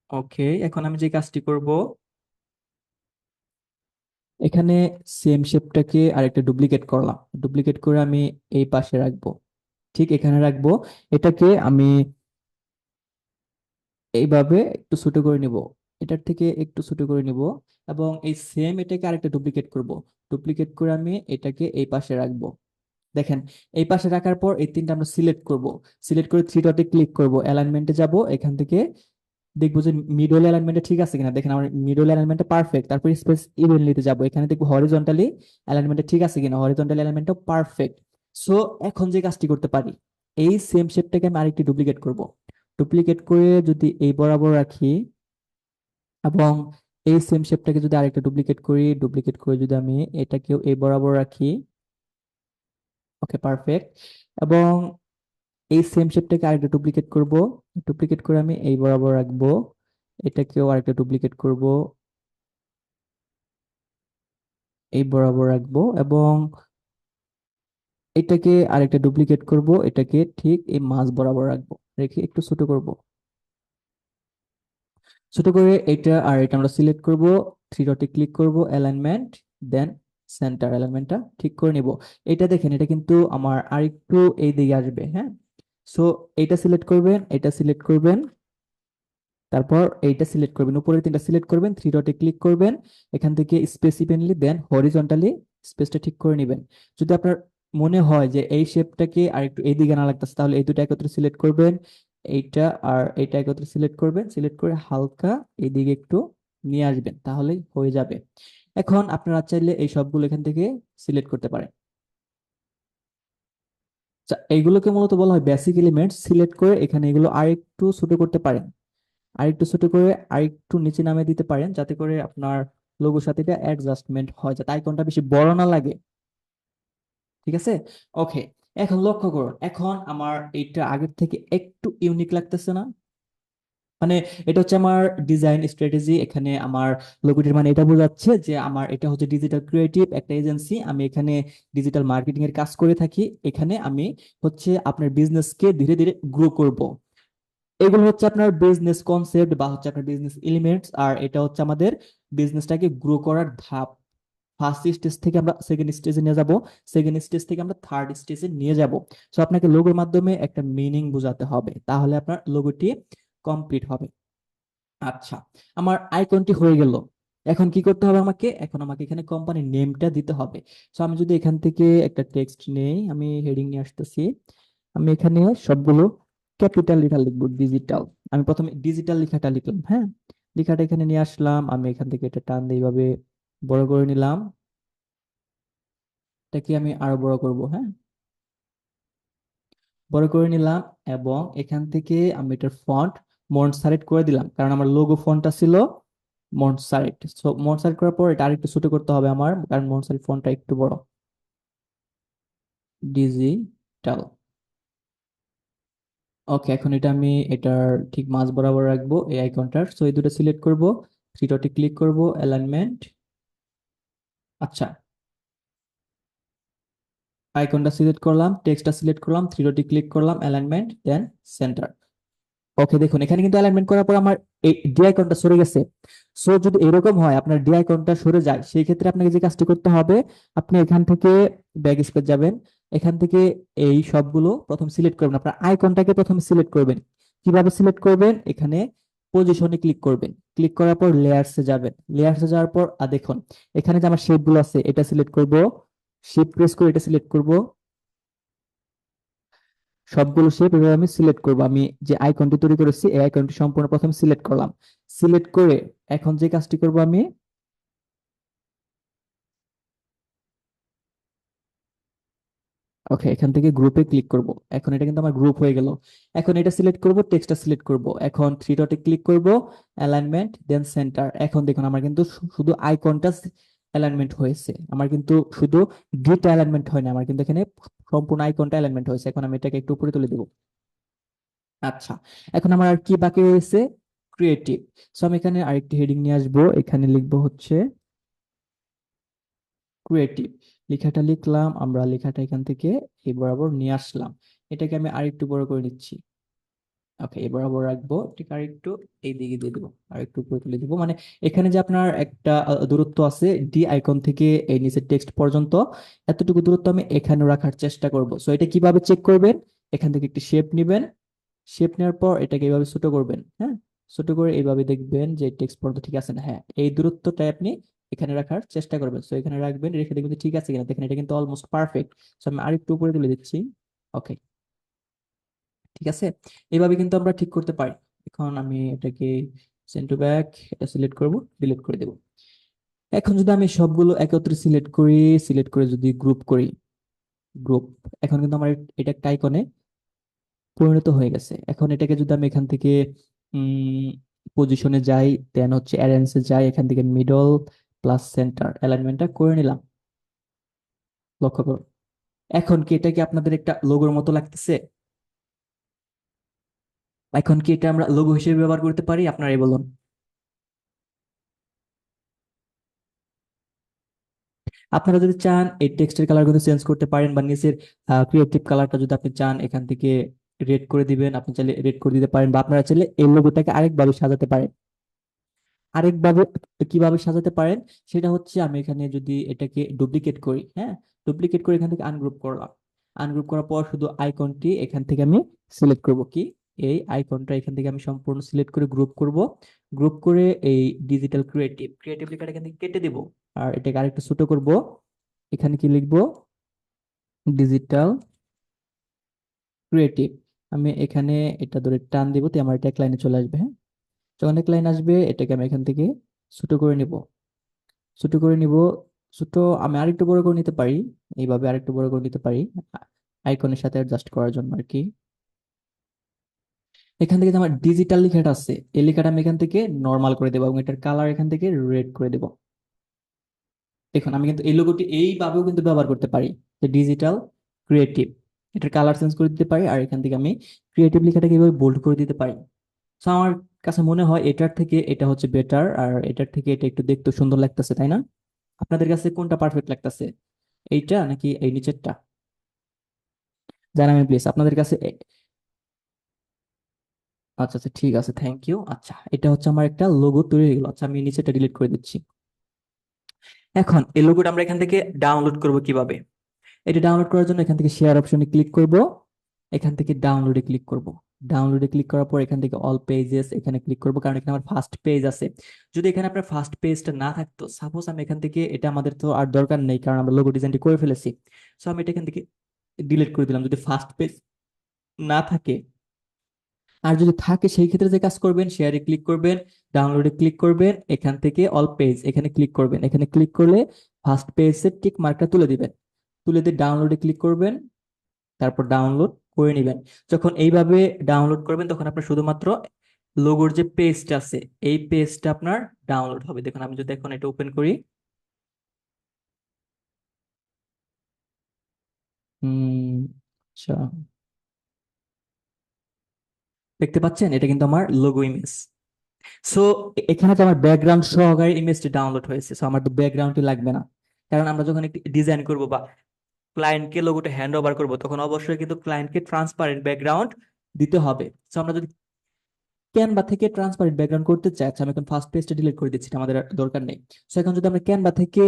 [SPEAKER 1] ওকে, এখন আমি যে কাজটি করব, এখানে সেম শেপটাকে আরেকটা ডুপ্লিকেট করলাম। ডুপ্লিকেট করে আমি এই পাশে রাখবো, ঠিক এখানে রাখবো। এটাকে আমি এইভাবে একটু ছোট করে নিব, এটার থেকে একটু ছোট করে নিব, এবং এই সেম এটাকে আরেকটা ডুপ্লিকেট করব। ডুপ্লিকেট করে আমি এটাকে এই পাশে রাখবো। দেখেন, এই পাশে রাখার পর এই তিনটা আমরা সিলেক্ট করব। সিলেক্ট করে থ্রি ডটে ক্লিক করব, অ্যালাইনমেন্টে যাব, এখান থেকে দেখবো যে মিডল অ্যালাইনমেন্টে ঠিক আছে কিনা। দেখেন আমার মিডল অ্যালাইনমেন্টটা পারফেক্ট। তারপর স্পেস ইভেনলিতে যাব, এখানে দেখবো হরিজন্টালি অ্যালাইনমেন্টে ঠিক আছে কিনা, হরিজন্টালি অ্যালাইনমেন্টও পারফেক্ট। সো এখন যে কাজটি করতে পারি, এই সেম শেপটাকে আমি আরেকটি ডুপ্লিকেট করব। ডুপ্লিকেট করে যদি এই বরাবর রাখি, এবং এই সেম শেপটাকে যদি আরেকটা ডুপ্লিকেট করি, ডুপ্লিকেট করে যদি আমি এটাকেও এই বরাবর রাখি, ওকে পারফেক্ট। এবং এই সেম শেপটাকে আরেকটা ডুপ্লিকেট করব। ডুপ্লিকেট করে আমি এই বরাবর রাখবো, এটাকেও আরেকটা ডুপ্লিকেট করব, এই বরাবর রাখবো, এবং এটাকে আরেকটা ডুপ্লিকেট করব, এটাকে ঠিক এই মাঝ বরাবর রাখবো, রেখে একটু ছোট করব। ছোট করে এটা আর এটা আমরা সিলেক্ট করব, থ্রি ডটে ক্লিক করব, অ্যালাইনমেন্ট, দেন সেন্টার, অ্যালাইনমেন্টটা ঠিক করে নিব। এটা দেখেন, এটা কিন্তু আমার আরেকটু এই দিকে আসবে। হ্যাঁ, সো এটা সিলেক্ট করবেন, এটা সিলেক্ট করবেন, তারপর এইটা সিলেক্ট করবেন, উপরের তিনটা সিলেক্ট করবেন, থ্রি ডটে ক্লিক করবেন, এখান থেকে স্পেস ইভেনলি দেন হরিজন্টালি স্পেসটা ঠিক করে নেবেন। যদি আপনার মনে হয় যে এই শেপটাকে আর একটু এইদিকে না লাগতেছে, তাহলে এই দুটো একত্রে সিলেক্ট করবেন, এইটা আর এইটা একত্রে সিলেক্ট করবেন, সিলেক্ট করে হালকা এইদিকে একটু নিয়ে আসবেন, তাহলেই হয়ে যাবে। এখন আপনারা চাইলে এই সবগুলো এখান থেকে সিলেক্ট করতে পারেন। এইগুলোকে মূলত বলা হয় বেসিক এলিমেন্ট। সিলেক্ট করে এখানে এগুলো আর একটু ছোট করতে পারেন। আরেকটু ছোট করে আরেকটু নিচে নামিয়ে দিতে পারেন, যাতে করে আপনার লোগোর সাথে এটা অ্যাডজাস্টমেন্ট হয়, যাতে আইকনটা বেশি বড় না লাগে। ঠিক আছে। ওকে। এখন লক্ষ্য করুন, এখন আমার এইটা আগের থেকে একটু ইউনিক লাগতেছে না? মানে এটা হচ্ছে আমার ডিজাইন স্ট্র্যাটেজি। এখানে আমার লোগোটির মানে এটা বোঝাচ্ছে যে আমার এটা হচ্ছে ডিজিটাল ক্রিয়েটিভ একটা এজেন্সি, আমি এখানে ডিজিটাল মার্কেটিং এর কাজ করে থাকি। এখানে আমি হচ্ছে আপনার বিজনেসকে ধীরে ধীরে গ্রো করব। এগুলো হচ্ছে আপনার বিজনেস কনসেপ্ট বা হচ্ছে আপনার বিজনেস এলিমেন্টস, আর এটা হচ্ছে আমাদের বিজনেসটাকে গ্রো করার ধাপ। ফার্স্ট স্টেজ থেকে আমরা সেকেন্ড স্টেজে নিয়ে যাব, সেকেন্ড স্টেজ থেকে আমরা থার্ড স্টেজে নিয়ে যাব। সো আপনাকে লোগোর মাধ্যমে একটা মিনিং বোঝাতে হবে, তাহলে আপনার লোগোটি কমপ্লিট হবে। আচ্ছা, আমার আইকনটি হয়ে গেল। এখন কি করতে হবে আমাকে? এখন আমাকে এখানে কোম্পানির নেমটা দিতে হবে। সো আমি যদি এখান থেকে একটা টেক্সট নেই, আমি হেডিং নিয়ে আসতেছি। আমি এখানে সবগুলো ক্যাপিটাল লেটার লিখবো, ডিজিটাল। আমি প্রথমে ডিজিটাল লেখাটা লিখলাম, হ্যাঁ। লেখাটা এখানে নিয়ে আসলাম, আমি এখান থেকে এটা টান দিয়ে এইভাবে বড় করে নিলাম। এটাকে আমি আরো বড় করব, হ্যাঁ। বড় করে নিলাম, এবং এখান থেকে আমি এটার ফন্ট মন্টসারেট করে দিলাম, কারণ আমার লোগো ফন্টটা ছিল মন্টসারেট। সো মন্টসারেট করার পর এটা আরেকটু ছোট করতে হবে আমার, কারণ মন্টসারেট ফন্টটা একটু বড়। ডিজিটাল। ওকে, এখন এটা আমি এটার ঠিক মাঝ বরাবর রাখবো এই আইকনটার। সো এই দুটো সিলেক্ট করব, থ্রি ডটে ক্লিক করব, অ্যালাইনমেন্ট। আচ্ছা, আইকনটা সিলেক্ট করলাম, টেক্সটটা সিলেক্ট করলাম, থ্রি ডটে ক্লিক করলাম, অ্যালাইনমেন্ট, দেন সেন্টার। ওকে, দেখুন এখানে কিন্তু অ্যালাইনমেন্ট করার পর আমার এই ডি আইকনটা সরে গেছে। সো যদি এরকম হয় আপনার ডি আইকনটা সরে যায়, সেই ক্ষেত্রে আপনাকে যে কাজটি করতে হবে, আপনি এখান থেকে ব্যাক স্পেস যাবেন। এখান থেকে এই সবগুলো প্রথম সিলেক্ট করবেন, আপনার আইকনটাকে প্রথমে সিলেক্ট করবেন। কিভাবে সিলেক্ট করবেন? এখানে পজিশনে ক্লিক করবেন, ক্লিক করার পর লেয়ার্সে যাবেন, লেয়ার্সে যাওয়ার পর দেখুন এখানে যে আমার শেপগুলো আছে এটা সিলেক্ট করব, শিফট প্রেস করে এটা সিলেক্ট করব। সবগুলো শেপ এভাবে আমি সিলেক্ট করব। আমি যে আইকনটি তৈরি করেছি এই আইকনটি সম্পূর্ণ প্রথমে সিলেক্ট করলাম। সিলেক্ট করে এখন যে কাজটি করব আমি, ওকে, এখান থেকে গ্রুপে ক্লিক করব। এখন এটা কিন্তু আমার গ্রুপ হয়ে গেল। এখন এটা সিলেক্ট করব, টেক্সটটা সিলেক্ট করব, এখন থ্রি ডটে ক্লিক করব, অ্যালাইনমেন্ট, দেন সেন্টার। এখন দেখুন আমার কিন্তু শুধু আইকনটা অ্যালাইনমেন্ট হয়েছে, আমার কিন্তু শুধু গিট অ্যালাইনমেন্ট হয় না, আমার কিন্তু এখানে সম্পূর্ণ আইকনটা অ্যালাইনমেন্ট হয়েছে। এখন আমি এটাকে একটু উপরে তুলে দেবো। আচ্ছা, এখন আমার আর কি বাকি রয়েছে? ক্রিয়েটিভ। সো আমি এখানে আরেকটি হেডিং নিয়ে আসবো, এখানে লিখবো হচ্ছে ক্রিয়েটিভ। লেখাটা লিখলাম, আমরা লেখাটা এখান থেকে এই বরাবর নিয়ে আসলাম। এটাকে আমি আরেকটু বড় করে নিচ্ছি। ওকে, এই বরাবর রাখবো, ঠিক আরেকটু এই দিকে দিয়ে দেবো, আরেকটু উপরে তুলে দিব। মানে এখানে যে আপনার একটা দূরত্ব আছে ডি আইকন থেকে এই নিচের টেক্সট পর্যন্ত, এতটুকু দূরত্ব আমি এখানে রাখার চেষ্টা করব। সো এটা কিভাবে চেক করবেন? এখান থেকে একটি শেপ নিবেন, শেপ নেওয়ার পর এটাকে এইভাবে ছোট করবেন, হ্যাঁ। ছোট করে এইভাবে দেখবেন যে টেক্সট পর্যন্ত ঠিক আছে না, হ্যাঁ। এই দূরত্বটাই আপনি এখানে রাখার চেষ্টা করবেন। সো এখানে রাখবেন, রেখে দেখবেন যে ঠিক আছে কিনা। দেখেন এটা কিন্তু অলমোস্ট পারফেক্ট। সো আমি আরেকটু উপরে তুলে দিচ্ছি। ওকে, ঠিক আছে। এইভাবে কিন্তু আমরা ঠিক করতে পারি। এখন আমি এটাকে সেন্ড টু ব্যাক, এটা সিলেক্ট করব, ডিলিট করে দেব। এখন যদি আমি সবগুলো একত্রে সিলেক্ট করি, সিলেক্ট করে যদি গ্রুপ করি, গ্রুপ, এখন কিন্তু আমার এটা একটা আইকনে পরিণত হয়ে গেছে। এখন এটাকে যদি আমি এখান থেকে পজিশনে যাই, দেন হচ্ছে অ্যারেঞ্জে যাই, এখান থেকে মিডল প্লাস সেন্টার অ্যালাইনমেন্টটা করে নিলাম। লক্ষ্য করুন, এখন কি এটা কি আপনাদের একটা লোগোর মতো লাগতেছে? এখন কি এটা আমরা লোগো হিসেবে ব্যবহার করতে পারি? আপনারাই বলুন। আপনারা যদি চান এই টেক্সটের কালার কিন্তু চেঞ্জ করতে পারেন, বা নিচের ক্রিয়েটিভ কালারটা যদি আপনি চান এখান থেকে রেড করে দিবেন, আপনি চাইলে রেড করে দিতে পারেন, বা আপনারা চাইলে এই লোগোটাকে আরেকভাবে সাজাতে পারেন। আরেকভাবে কিভাবে সাজাতে পারেন সেটা হচ্ছে, আমি এখানে যদি এটাকে ডুপ্লিকেট করি, হ্যাঁ, ডুপ্লিকেট করে এখান থেকে আনগ্রুপ করলাম। আনগ্রুপ করার পর শুধু আইকনটি এখান থেকে আমি সিলেক্ট করব, কি এই আইকনটা এখান থেকে আমি সম্পূর্ণ সিলেক্ট করে গ্রুপ করব। গ্রুপ করে এই ডিজিটাল ক্রিয়েটিভ, ক্রিয়েটিভ লেখাটা এখান থেকে কেটে দিব, আর এটাকে আরেকটু ছোট করব। এখানে কি লিখবো? Digital creative. আমি এখানে এটা ধরে টান দিব, তো আমার এটা এক লাইনে চলে আসবে, হ্যাঁ। যখন এক লাইন আসবে এটাকে আমি এখান থেকে ছোট করে নিব, ছোট করে নিব। ছোট, আমি আরেকটু বড় করে নিতে পারি, এইভাবে আরেকটু বড় করে নিতে পারি আইকনের সাথে অ্যাডজাস্ট করার জন্য আর কি। এখান থেকে যে আমার ডিজিটাল লেখাটা আছে, এই লেখাটা আমি এখান থেকে নর্মাল করে দেবো এবং এটার কালার এখান থেকে রেড করে দেবো। দেখুন আমি কিন্তু এই লোগোটি এইভাবেও কিন্তু ব্যবহার করতে পারি, যে ডিজিটাল ক্রিয়েটিভ, এটার কালার চেঞ্জ করে দিতে পারি, আর এখান থেকে আমি ক্রিয়েটিভ লেখাটাকে এইভাবে বোল্ড করে দিতে পারি। তো আমার কাছে মনে হয় এটার থেকে এটা হচ্ছে বেটার, আর এটার থেকে এটা একটু দেখতে সুন্দর লাগতেছে, তাই না? আপনাদের কাছে কোনটা পারফেক্ট লাগতেছে, এইটা নাকি এই নিচেরটা? জানাবেন প্লিজ আপনাদের কাছে আচ্ছা আচ্ছা, ঠিক আছে, থ্যাংক ইউ। আচ্ছা, এটা হচ্ছে আমার একটা লোগো তৈরি হয়ে গেল। আচ্ছা, আমি নিচেটা ডিলিট করে দিচ্ছি। এখন এই লোগোটা আমরা এখান থেকে ডাউনলোড করব কিভাবে? এটা ডাউনলোড করার জন্য এখান থেকে শেয়ার অপশনে ক্লিক করব, এখান থেকে ডাউনলোডে ক্লিক করব। ডাউনলোডে ক্লিক করার পর এখান থেকে অল পেজেস এখানে ক্লিক করব, কারণ এখানে আমার ফার্স্ট পেজ আছে। যদি এখানে আপনার ফার্স্ট পেজটা না থাকতো, সাপোজ আমি এখান থেকে, এটা আমাদের তো আর দরকার নেই কারণ আমরা লোগো ডিজাইনটি করে ফেলেছি, সো আমি এটা এখান থেকে ডিলিট করে দিলাম যদি ফার্স্ট পেজ না থাকে। আর যদি থাকে সেই ক্ষেত্রে যে কাজ করবেন, শেয়ারে ক্লিক করবেন, ডাউনলোডে ক্লিক করবেন, এখান থেকে অল পেজ এখানে ক্লিক করবেন। এখানে ক্লিক করলে ফার্স্ট পেজের টিক মার্কটা তুলে দিবেন, তুলে দিয়ে ডাউনলোডে ক্লিক করবেন, তারপর ডাউনলোড করে নেবেন। যখন এইভাবে ডাউনলোড করবেন তখন আপনার শুধুমাত্র লোগোর যে পেজটা আছে, এই পেজটা আপনার ডাউনলোড হবে। দেখুন আমি যদি এখন এটা ওপেন করি, আচ্ছা, দেখতে পাচ্ছেন এটা কিন্তু আমার লোগো ইমেজ। সো এখানে তো আমার ব্যাকগ্রাউন্ড সহকারে ইমেজটি ডাউনলোড হয়েছে, সো আমার তো ব্যাকগ্রাউন্ডটি লাগবে না। কারণ আমরা যখন একটি ডিজাইন করব বা ক্লায়েন্টকে লোগোটা হ্যান্ড ওভার করবো, তখন অবশ্যই কিন্তু ক্লায়েন্টকে ট্রান্সপারেন্ট ব্যাকগ্রাউন্ড দিতে হবে। সো আমরা যদি ক্যানভা থেকে ট্রান্সপারেন্ট ব্যাকগ্রাউন্ড করতে চাই, আচ্ছা আমি এখন ফার্স্ট পেজটা ডিলিট করে দিচ্ছি, এটা আমাদের আর দরকার নেই। সো এখন যদি আমরা ক্যানভা থেকে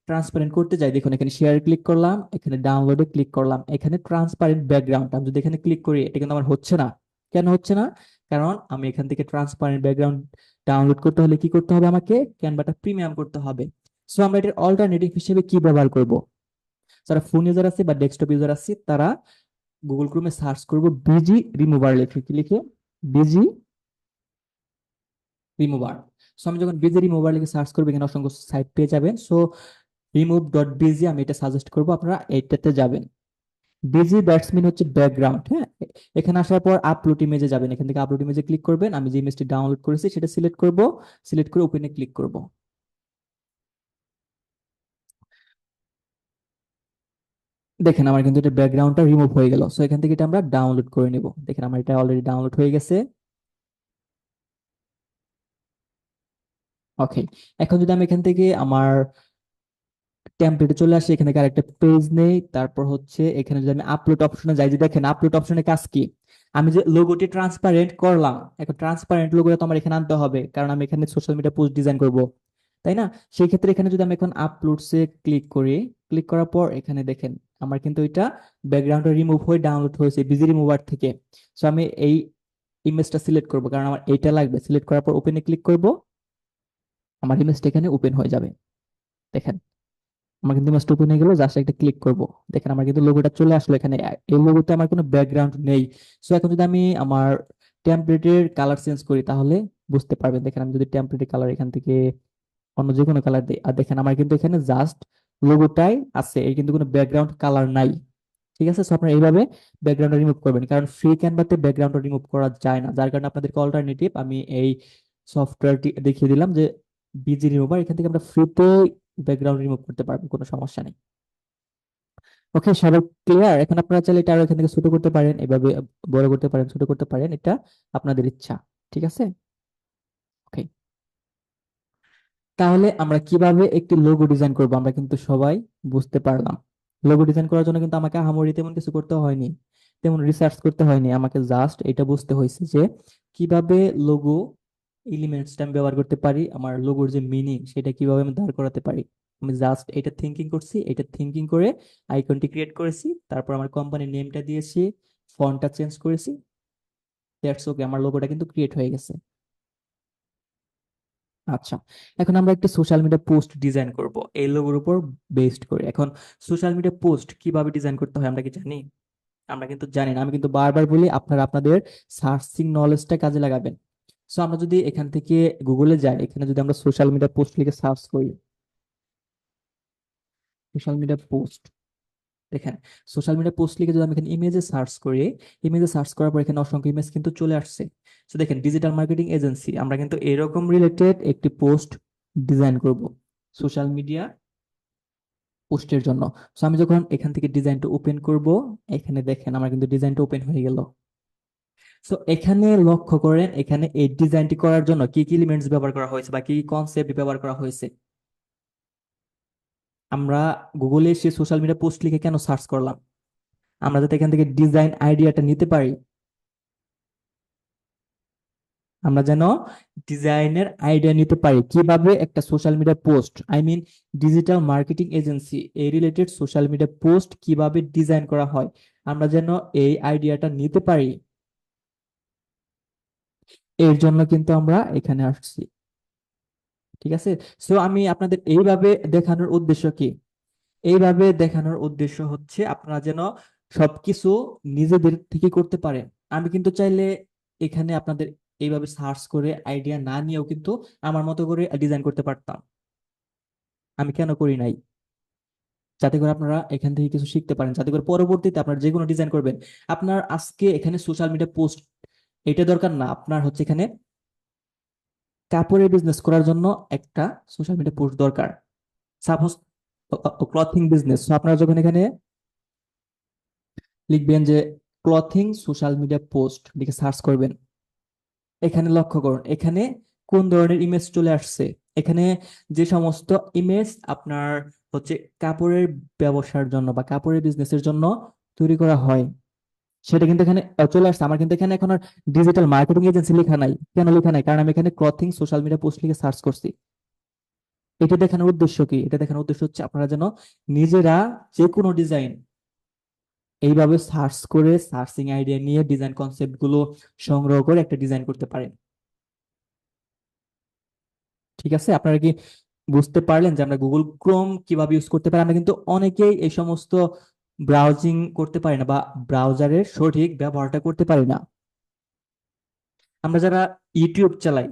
[SPEAKER 1] ট্রান্সপারেন্ট করতে যাই, দেখুন এখানে শেয়ার ক্লিক করলাম, এখানে ডাউনলোডে ক্লিক করলাম, এখানে ট্রান্সপারেন্ট ব্যাকগ্রাউন্ড আমি যদি এখানে ক্লিক করি, এটা কিন্তু আমার হচ্ছে না। কেন হচ্ছে না? কারণ আমি এখান থেকে ট্রান্সপারেন্ট ব্যাকগ্রাউন্ড ডাউনলোড করতে হলে কি করতে হবে, আমাকে ক্যানভাটা প্রিমিয়াম করতে হবে। সো আমরা এটার অল্টারনেটিভ হিসেবে কি ব্যবহার করব? যারা ফোন ইউজার আছে বা ডেস্কটপ ইউজার আছে, তারা গুগল ক্রোমে সার্চ করব বিজি রিমুভার লিখে, কি লিখে? Busy remover. সো আমি যখন বিজি রিমুভার লিখে সার্চ করবো, এখানে অসংখ্য সাইট পেয়ে যাবেন। সো রিমুভ ডট বিজি আমি এটা সাজেস্ট করবো, আপনারা এইটাতে যাবেন। বিজি দ্যাটস মিন হচ্ছে ব্যাকগ্রাউন্ড, হ্যাঁ। এখানে আসার পর আপলোড ইমেজে যাবেন, এখান থেকে আপলোড ইমেজে ক্লিক করবেন, আমি যে ইমেজটি ডাউনলোড করেছি সেটা সিলেক্ট করব, সিলেক্ট করে ওপেনে ক্লিক করব। দেখেন আমার কিন্তু এটা ব্যাকগ্রাউন্ডটা রিমুভ হয়ে গেল। সো এখান থেকে এটা আমরা ডাউনলোড করে নিব। দেখেন আমার এটা অলরেডি ডাউনলোড হয়ে গেছে। ওকে, এখন যদি আমি এখান থেকে আমার টেমপ্লেটে চলে আসি, এখানে থেকে আরেকটা পেজ নেই, তারপর হচ্ছে এখানে যদি আমি আপলোড অপশনে যাই, যে দেখেন আপলোড অপশনে কাজ কি, আমি যে লোগোটি ট্রান্সপারেন্ট করলাম, এখন ট্রান্সপারেন্ট লোগোটা তো আমার এখানে আনতে হবে, কারণ আমি এখানে সোশ্যাল মিডিয়া পোস্ট ডিজাইন করব, তাই না? সেই ক্ষেত্রে এখানে যদি আমি এখন আপলোডসে ক্লিক করি, ক্লিক করার পর এখানে দেখেন আমার কিন্তু এটা ব্যাকগ্রাউন্ডটা রিমুভ হয়ে ডাউনলোড হয়েছে বিজি রিমুভার থেকে। সো আমি এই ইমেজটা সিলেক্ট করব, কারণ আমার এইটা লাগবে। সিলেক্ট করার পর ওপেনে ক্লিক করব, আমার ইমেজটা এখানে ওপেন হয়ে যাবে। দেখেন আমার কিন্তু মাস্ট ওপেন হয়ে গেল, জাস্ট একটা ক্লিক করব, দেখেন আমার কিন্তু লোগোটা চলে আসলো এখানে। এই লোগোতে আমার কোনো ব্যাকগ্রাউন্ড নেই। সো এখন যদি আমি আমার টেমপ্লেটের কালার চেঞ্জ করি তাহলে বুঝতে পারবেন। দেখেন আমি যদি টেমপ্লেটের কালার এখান থেকে অন্য যে কোনো কালার দিই, আর দেখেন আমার কিন্তু এখানে জাস্ট লোগোটাই আছে, এর কিন্তু কোনো ব্যাকগ্রাউন্ড কালার নাই। ঠিক আছে, সো আপনারা এইভাবে ব্যাকগ্রাউন্ড রিমুভ করবেন, কারণ ফ্রি ক্যানভাতে ব্যাকগ্রাউন্ড রিমুভ করা যায় না, যার কারণে আপনাদেরকে অল্টারনেটিভ আমি এই সফটওয়্যারটি দেখিয়ে দিলাম, যে বিজি রিমুভার। এখান থেকে আমরা ফ্রিতে ব্যাকগ্রাউন্ড রিমুভ করতে পারবো, কোনো সমস্যা নেই। ওকে, সবাই ক্লিয়ার? এখন আপনারা চাইলে এটা আরো এখান থেকে ছোট করতে পারেন, এভাবে বড় করতে পারেন, ছোট করতে পারেন, এটা আপনাদের ইচ্ছা। ঠিক আছে, ওকে। তাহলে আমরা কিভাবে একটি লোগো ডিজাইন করব আমরা কিন্তু সবাই বুঝতে পারলাম। লোগো ডিজাইন করার জন্য কিন্তু আমাকে আহামরি তেমন কিছু করতে হয়নি, তেমন রিসার্চ করতে হয়নি, আমাকে জাস্ট এটা বুঝতে হয়েছে যে কিভাবে লোগো এলিমেন্টসটা আমি ব্যবহার করতে পারি, আমার লোগোর যে মিনিং সেটা কিভাবে আমি দাঁড় করাতে পারি। আমি জাস্ট এটা থিঙ্কিং করছি, এটা থিঙ্কিং করে আইকনটি ক্রিয়েট করেছি, তারপর আমার কোম্পানির নেমটা দিয়েছি, ফন্টটা চেঞ্জ করেছি, দ্যাটস ওকে, আমার লোগোটা কিন্তু ক্রিয়েট হয়ে গেছে। আচ্ছা, এখন আমরা একটা সোশ্যাল মিডিয়া পোস্ট ডিজাইন করব এই লোগোর উপর বেসড করে। এখন সোশ্যাল মিডিয়া পোস্ট কিভাবে ডিজাইন করতে হয় আমরা কি জানি? আমরা কিন্তু জানি না। আমি কিন্তু বারবার বলি আপনারা আপনাদের সার্চিং নলেজটা কাজে লাগাবেন। সো আমরা যদি এখান থেকে গুগলে যাই, এখানে যদি আমরা সোশ্যাল মিডিয়া পোস্ট লিখে সার্চ করি, সোশ্যাল মিডিয়া পোস্ট, দেখেন, সোশ্যাল মিডিয়া পোস্ট লিখে যদি আমি এখানে ইমেজে সার্চ করি, ইমেজে সার্চ করার পর এখানে অসংখ্য ইমেজ কিন্তু চলে আসছে। তো দেখেন, ডিজিটাল মার্কেটিং এজেন্সি, আমরা কিন্তু এরকম রিলেটেড একটি পোস্ট ডিজাইন করব সোশ্যাল মিডিয়া পোস্টের জন্য। তো আমি যখন এখান থেকে ডিজাইনটা ওপেন করব, এখানে দেখেন আমার কিন্তু ডিজাইনটা ওপেন হয়ে গেল। তো এখানে লক্ষ্য করেন, এখানে এই ডিজাইনটি করার জন্য কি কি এলিমেন্টস ব্যবহার করা হয়েছে বা কি কি কনসেপ্ট ব্যবহার করা হয়েছে। আমরা গুগলে সে সোশ্যাল মিডিয়া পোস্ট লিখে কেন সার্চ করলাম? আমরা যাতে এখান থেকে ডিজাইন আইডিয়াটা নিতে পারি, আমরা যেন ডিজাইনের আইডিয়া নিতে পারি কিভাবে একটা social media post, I mean digital marketing agency এই রিলেটেড সোশ্যাল মিডিয়া পোস্ট কিভাবে ডিজাইন করা হয়, আমরা যেন এই আইডিয়াটা নিতে পারি। এর জন্য কিন্তু আমরা এখানে আসছি। ঠিক আছে। সো আমি আপনাদের এইভাবে দেখানোর উদ্দেশ্য কি? এইভাবে দেখানোর উদ্দেশ্য হচ্ছে আপনারা যেন সবকিছু নিজেদের থেকে করতে পারেন। আমি কিন্তু চাইলে এখানে আপনাদের এইভাবে সার্চ করে আইডিয়া না নিয়েও কিন্তু আমার মতো করে ডিজাইন করতে পারতাম। আমি কেন করি নাই? যাতে করে আপনারা এখান থেকে কিছু শিখতে পারেন, যাতে করে পরবর্তীতে আপনারা যে কোনো ডিজাইন করবেন, আপনার আজকে এখানে সোশ্যাল মিডিয়া পোস্ট এটা দরকার না, আপনার হচ্ছে এখানে কাপড়ের বিজনেস করার জন্য একটা সোশ্যাল মিডিয়া পোস্ট দরকার। সাপোজ ক্লথিং বিজনেস, আপনারা যখন এখানে লিখবেন যে ক্লথিং সোশ্যাল মিডিয়া পোস্ট লিখে সার্চ করবেন, এখানে লক্ষ্য করুন এখানে কোন ধরনের ইমেজ চলে আসছে। এখানে যে সমস্ত ইমেজ আপনার হচ্ছে কাপড়ের ব্যবসার জন্য বা কাপড়ের বিজনেসের জন্য তৈরি করা হয়, সেটা কিন্তু এখানে চলে আসছে। আমার কিন্তু এখানে এখন আর ডিজিটাল মার্কেটিং এজেন্সি লেখা নাই। কেন লেখা নাই? কারণ আমি এখানে ক্লথিং সোশ্যাল মিডিয়া পোস্ট লিখে সার্চ করছি। এটা দেখানোর উদ্দেশ্য কি? এটা দেখানোর উদ্দেশ্য হচ্ছে আপনারা যেন নিজেরা যে কোনো ডিজাইন এইভাবে সার্চ করে সার্চিং আইডিয়া নিয়ে ডিজাইন কনসেপ্ট গুলো সংগ্রহ করে একটা ডিজাইন করতে পারেন। ঠিক আছে, আপনারা কি বুঝতে পারলেন যে আমরা গুগল ক্রোম কিভাবে ইউজ করতে পারি? আমরা কিন্তু অনেকেই এই সমস্ত ব্রাউজিং করতে পারি না বা ব্রাউজারের সঠিক ব্যবহারটা করতে পারি না। আমরা যারা ইউটিউব চালাই,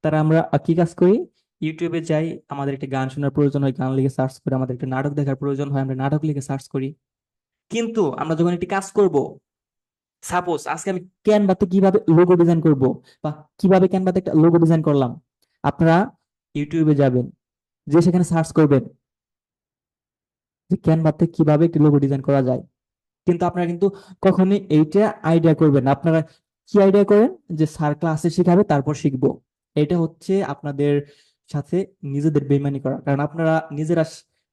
[SPEAKER 1] তারা আমরা কি কাজ করি? ইউটিউবে যাই, আমাদের একটা গান শোনার প্রয়োজন হয়, গান লিখে সার্চ করি, আমাদের একটা নাটক দেখার প্রয়োজন হয়, আমরা নাটক লিখে সার্চ করি। কিন্তু আমরা যখন একটি কাজ করব, সাপোজ আজকে আমি ক্যানভাতে কিভাবে লোগো ডিজাইন করব বা কিভাবে ক্যানভাতে একটা লোগো ডিজাইন করলাম, আপনারা ইউটিউবে যাবেন, যে সেখানে সার্চ করবেন যে ক্যানভাতে কিভাবে একটি লোগো ডিজাইন করা যায়। কিন্তু আপনারা কিন্তু কখনোই এইটা আইডিয়া করবেন না। আপনারা কি আইডিয়া করেন যে স্যার ক্লাসে শেখাবে তারপর শিখবো। এটা হচ্ছে আপনাদের সাথে নিজেদের বেইমানি করা, কারণ আপনারা নিজেরা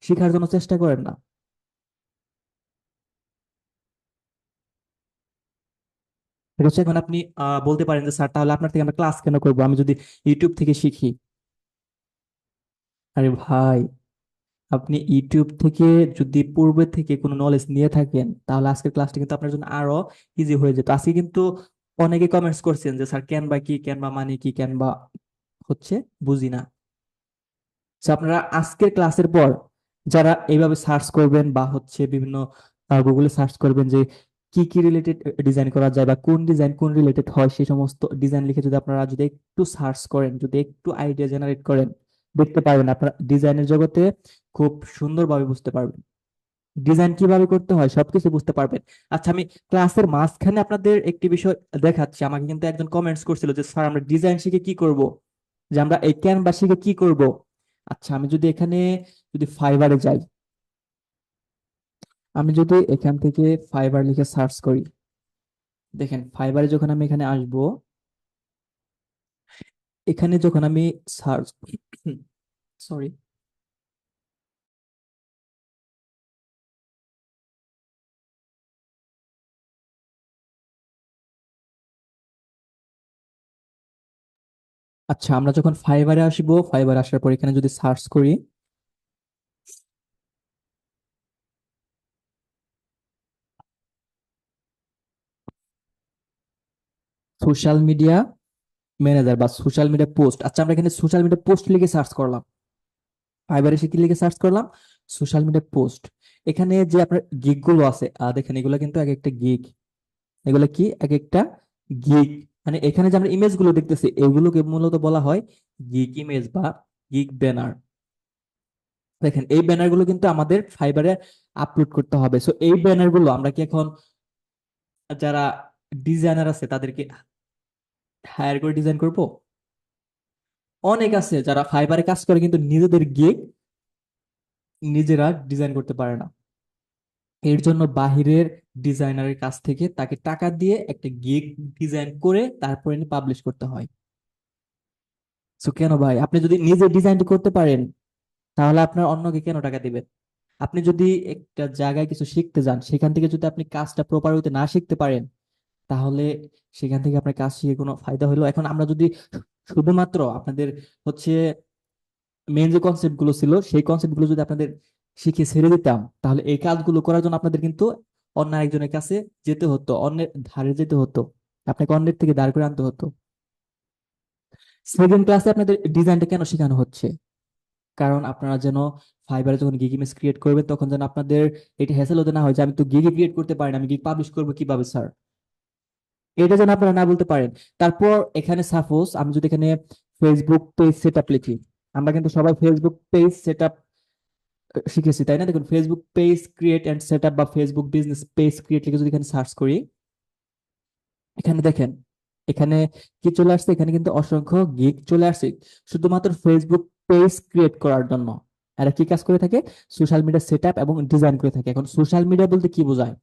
[SPEAKER 1] শেখার জন্য চেষ্টা করেন না। ঠিক আছে, এখন আপনি বলতে পারেন যে স্যার তাহলে আপনার থেকে আমরা ক্লাস কেন করবো, আমি যদি ইউটিউব থেকে শিখি। আরে ভাই, আপনি ইউটিউব থেকে যদি পূর্বে থেকে কোনো নলেজ নিয়ে থাকেন, তাহলে আজকের ক্লাসটা কিন্তু আপনার জন্য আরো ইজি হয়ে যেত। আজকে কিন্তু অনেকে কমেন্টস করছেন যে স্যার ক্যানভা কি, ক্যানভা মানে কি, ক্যানভা হচ্ছে বুঝি না। তো আপনারা আজকের ক্লাসের পর যারা এইভাবে সার্চ করবেন বা হচ্ছে বিভিন্ন গুগলে সার্চ করবেন যে কি কি রিলেটেড ডিজাইন করা যায় বা কোন ডিজাইন কোন রিলেটেড হয়, সেই সমস্ত ডিজাইন লিখে যদি আপনারা যদি একটু সার্চ করেন, যদি একটু আইডিয়া জেনারেট করেন, দেখতে পারবেন আপনারা ডিজাইনের জগতে খুব সুন্দরভাবে বুঝতে পারবেন, ডিজাইন কিভাবে করতে হয় সবকিছু বুঝতে পারবেন। আচ্ছা, আমি ক্লাসের মাঝখানে আপনাদের একটি বিষয় দেখাচ্ছি। আমাকে কিন্তু একজন কমেন্টস করছিল যে স্যার আমরা ডিজাইন শিখে কি করব, যে আমরা এই ক্যানভা শিখে কি করব। আচ্ছা, আমি যদি এখানে যদি ফাইবারে যাই, আমি যদি এখান থেকে ফাইবার লিখে সার্চ করি, দেখেন ফাইবারে যখন আমি এখানে আসব, এখানে যখন আমি সার্চ সরি, আচ্ছা আমরা যখন ফাইবারে আসবো, ফাইবার আসার পর এখানে যদি সার্চ করি সোশ্যাল মিডিয়া ম্যানেজার বা সোশ্যাল মিডিয়া পোস্ট, আচ্ছা আমরা এখানে সোশ্যাল মিডিয়া পোস্ট লিখে সার্চ করলাম, ফাইবারে এসে কি লিখে সার্চ করলাম? Social media post. এখানে যে আপনার গিগ গুলো আছে, দেখেন এগুলো কিন্তু এক একটা গিগ, এগুলো কি এক একটা গিগ, মানে এখানে যে আমরা ইমেজ গুলো দেখতেছি এগুলোকে মূলত বলা হয় গিগ ইমেজ বা গিগ ব্যানার। দেখেন এই ব্যানার গুলো কিন্তু আমাদের ফাইবারে আপলোড করতে হবে। সো এই ব্যানার গুলো আমরা কি এখন যারা ডিজাইনার আছে তাদেরকে হায়ার করে ডিজাইন করব? অনেক আছে যারা ফাইবারে কাজ করে কিন্তু নিজেদের গিগ নিজেরা ডিজাইন করতে পারে না। এর জন্য বাহিরের ডিজাইনারের কাছ থেকে তাকে টাকা দিয়ে একটা গিগ ডিজাইন করে তারপরে পাবলিশ করতে হয়। সো কেন ভাই, আপনি যদি নিজে ডিজাইন করতে পারেন তাহলে আপনার অন্যকে কেন টাকা দিবেন? আপনি যদি একটা জায়গায় কিছু শিখতে যান, সেখান থেকে যদি আপনি কাজটা প্রপার ওয়েতে না শিখতে পারেন, তাহলে সেখান থেকে আপনার কাজ শিখে কোনো ফায়দা হলো? এখন আমরা যদি শুধুমাত্র আপনাদের হচ্ছে মেন যে কনসেপ্ট গুলো ছিল সেই কনসেপ্ট গুলো যদি আপনাদের শিখে ছেড়ে দিতাম, তাহলে এই কাজগুলো করার জন্য আপনাদের কিন্তু অন্য একজনের কাছে যেতে হতো, অন্যের ধারে যেতে হতো, আপনাকে অন্যের থেকে দাঁড় করে আনতে হতো। সেকেন্ড ক্লাসে আপনাদের ডিজাইনটা কেন শেখানো হচ্ছে? কারণ আপনারা যেন ফাইবারে যখন গিগ ইমেজ ক্রিয়েট করবেন তখন যেন আপনাদের এটা হ্যাসেল হতে না হয় যে আমি তো গিগ ক্রিয়েট করতে পারি না, আমি গিগ পাবলিশ করবো কিভাবে স্যার, এটা যেন আপনারা না বলতে পারেন। তারপর এখানে সাপোজ আমি যদি এখানে ফেসবুক পেজ সেট আপ লিখি, আমরা কিন্তু সবাই ফেসবুক পেজ সেট আপ শিখেছি তাই না? দেখুন Facebook page create and set up বা ফেসবুক বিজনেস পেজ ক্রিয়েট লিখে যদি এখানে সার্চ করি, এখানে দেখেন এখানে কি চলে আসছে, এখানে কিন্তু অসংখ্য গিগ চলে আসছে শুধুমাত্র ফেসবুক পেজ ক্রিয়েট করার জন্য। এরা কি কাজ করে থাকে? সোশ্যাল মিডিয়া সেট আপ এবং ডিজাইন করে থাকে। এখন সোশ্যাল মিডিয়া বলতে কি বোঝায়?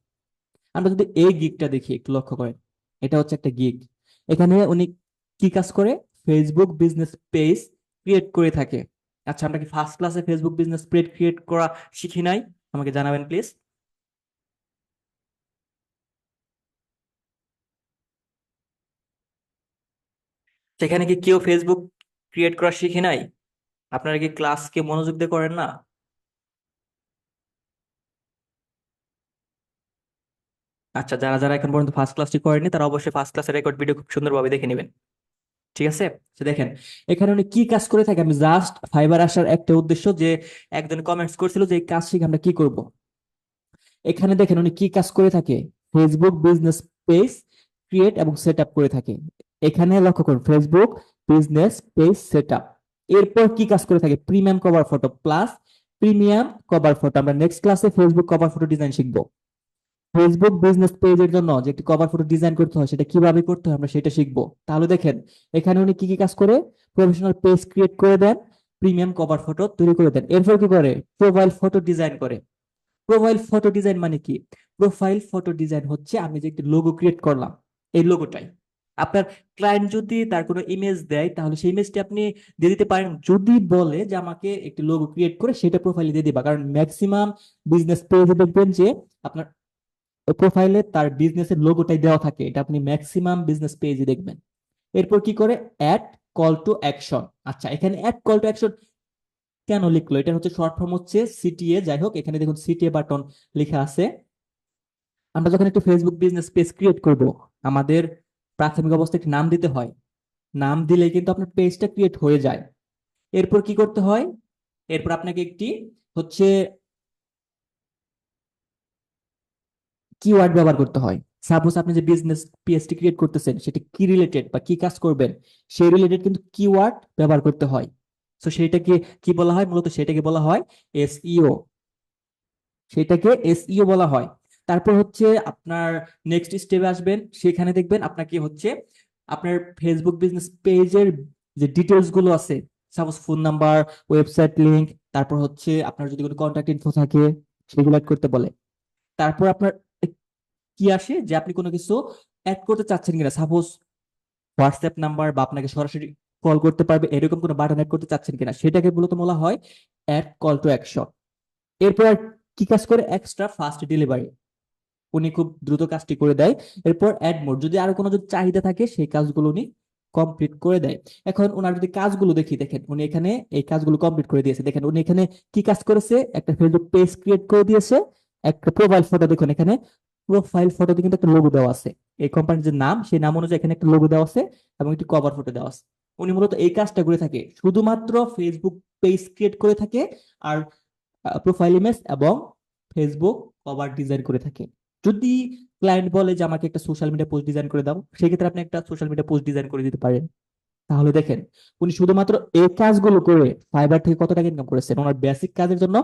[SPEAKER 1] আমরা যদি এই গিগটা দেখি একটু লক্ষ্য করেন, এটা হচ্ছে একটা গিগ। এখানে উনি কি কাজ করে? ফেসবুক বিজনেস পেজ ক্রিয়েট করে থাকে। আচ্ছা, আমরা কি ফার্স্ট ক্লাসে ফেসবুক বিজনেস পেজ ক্রিয়েট করা শিখি নাই? আমাকে জানাবেন প্লিজ। সেখানে কি কেউ ফেসবুক ক্রিয়েট করা শিখে নাই? আপনারা কি ক্লাসকে মনোযোগ দিয়ে করেন না? আচ্ছা, যারা যারা এখন পর্যন্ত ফার্স্ট ক্লাসটি করেনি তারা অবশ্যই ফার্স্ট ক্লাসের রেকর্ড ভিডিও খুব সুন্দরভাবে দেখে নেবেন। ঠিক আছে? তো দেখেন এখানে উনি কি কাজ করে থাকে, আমি জাস্ট ফাইবার আসার একটা উদ্দেশ্য যে একজন কমেন্টস করছিল যে এই কাজ শিখে আমরা কি করব। এখানে দেখেন উনি কি কাজ করে থাকে, ফেসবুক বিজনেস পেজ ক্রিয়েট এবং সেট আপ করে থাকে। এখানে লক্ষ্য করুন Facebook business page set up. এরপর কি কাজ করে থাকে? Premium cover photo plus premium cover photo. আমরা নেক্সট ক্লাসে ফেসবুক কভার ফটো ডিজাইন শিখবো। ফেসবুক বিজনেস পেজের জন্য যে একটি কভার ফটো ডিজাইন করতে হয় সেটা কিভাবে করতে হয় আমরা সেটা শিখবো। তাহলে দেখেন এখানে উনি কি কি কাজ করে? প্রফেশনাল পেজ ক্রিয়েট করে দেন, প্রিমিয়াম কভার ফটো তৈরি করে দেন, এরপর কি করে? প্রোফাইল ফটো ডিজাইন করে। প্রোফাইল ফটো ডিজাইন মানে কি? প্রোফাইল ফটো ডিজাইন হচ্ছে আমি যে একটি লোগো ক্রিয়েট করলাম, এই লোগোটাই আপনার ক্লায়েন্ট যদি তার কোনো ইমেজ দেয় তাহলে সেই ইমেজটি আপনি দিয়ে দিতে পারেন, যদি বলে যে আমাকে একটি লোগো ক্রিয়েট করে সেটা প্রোফাইলে দিয়ে দিবা। কারণ ম্যাক্সিমাম বিজনেস পেজে দেখবেন যে আপনার প্রোফাইলে তার বিজনেসের লোগোটাই দেওয়া থাকে, এটা আপনি ম্যাক্সিমাম বিজনেস পেজে দেখবেন। এরপর কি করে? Add call to action. আচ্ছা, এখানে অ্যাড কল টু অ্যাকশন কেন লিখলো? এটা হচ্ছে শর্ট ফর্ম হচ্ছে সিটিএ। যাই হোক, এখানে দেখুন সিটিএ বাটন লেখা আছে। আমরা যখন একটি ফেসবুক বিজনেস পেজ ক্রিয়েট করব, আমাদের প্রাথমিক অবস্থায় একটি নাম দিতে হয়। নাম দিলে কিন্তু আপনার পেজটা ক্রিয়েট হয়ে যায়। এরপর কি করতে হয়? এরপর আপনাকে একটি হচ্ছে কিওয়ার্ড ব্যবহার করতে হয়। সাপোজ আপনি যে বিজনেস পিএসটি ক্রিয়েট করতেছেন সেটা কি রিলেটেড বা কি কাজ করবেন, সেই রিলেটেড কিন্তু কিওয়ার্ড ব্যবহার করতে হয়। তো সেইটাকে কি বলা হয়? মূলত সেটাকে বলা হয় এসইও। সেটাকে এসইও বলা হয়। তারপর হচ্ছে আপনার নেক্সট স্টেপে আসবেন, সেখানে দেখবেন আপনাকে হচ্ছে আপনার ফেসবুক বিজনেস পেজের যে ডিটেলস গুলো আছে, suppose phone number, website link, তারপর হচ্ছে আপনার যদি কোনো কন্ট্যাক্ট ইনফো থাকে সেগুলো অ্যাড করতে বলে। তারপর আপনার কি আসে যে আপনি কোনো কিছু অ্যাড করতে চাচ্ছেন কিনা, সাপোজ হোয়াটসঅ্যাপ নাম্বার বা আপনাকে সরাসরি কল করতে পারবে এরকম কোনো বাটন অ্যাড করতে চাচ্ছেন কিনা, সেটাকে মূলত বলা হয় অ্যাড কল টু অ্যাকশন। এরপর আর কি কাজ করে? এক্সট্রা ফাস্ট ডেলিভারি, উনি খুব দ্রুত কাজটি করে দেয়। এরপর অ্যাড মোড, যদি আরো কোনো যদি চাহিদা থাকে সেই কাজগুলো উনি কমপ্লিট করে দেয়। এখন ওনার যদি কাজগুলো দেখি, দেখেন উনি এখানে এই কাজগুলো কমপ্লিট করে দিয়েছে। দেখেন উনি এখানে কি কাজ করেছে? একটা ফেসবুক পেজ ক্রিয়েট করে দিয়েছে, একটা প্রোফাইল ফটো, দেখুন এখানে প্রোফাইল ফটোতে কিন্তু একটা লোগো দেওয়া আছে, এই কোম্পানির যে নাম সেই নাম অনুযায়ী এখানে একটা লোগো দেওয়া আছে এবং একটি কভার ফটো দেওয়া আছে। উনি মূলত এই কাজটা করে থাকে, শুধুমাত্র ফেসবুক পেজ ক্রিয়েট করে থাকে আর প্রোফাইল ইমেজ এবং ফেসবুক কভার ডিজাইন করে থাকে। যদি ক্লায়েন্ট বলে যে আমাকে একটা সোশ্যাল মিডিয়া পোস্ট ডিজাইন করে দাও, সেক্ষেত্রে আপনি একটা সোশ্যাল মিডিয়া পোস্ট ডিজাইন করে দিতে পারেন। তাহলে দেখেন, উনি শুধুমাত্র এই কাজগুলো করে ফাইবার থেকে কত টাকা ইনকাম করেছেন। ওনার বেসিক কাজের জন্য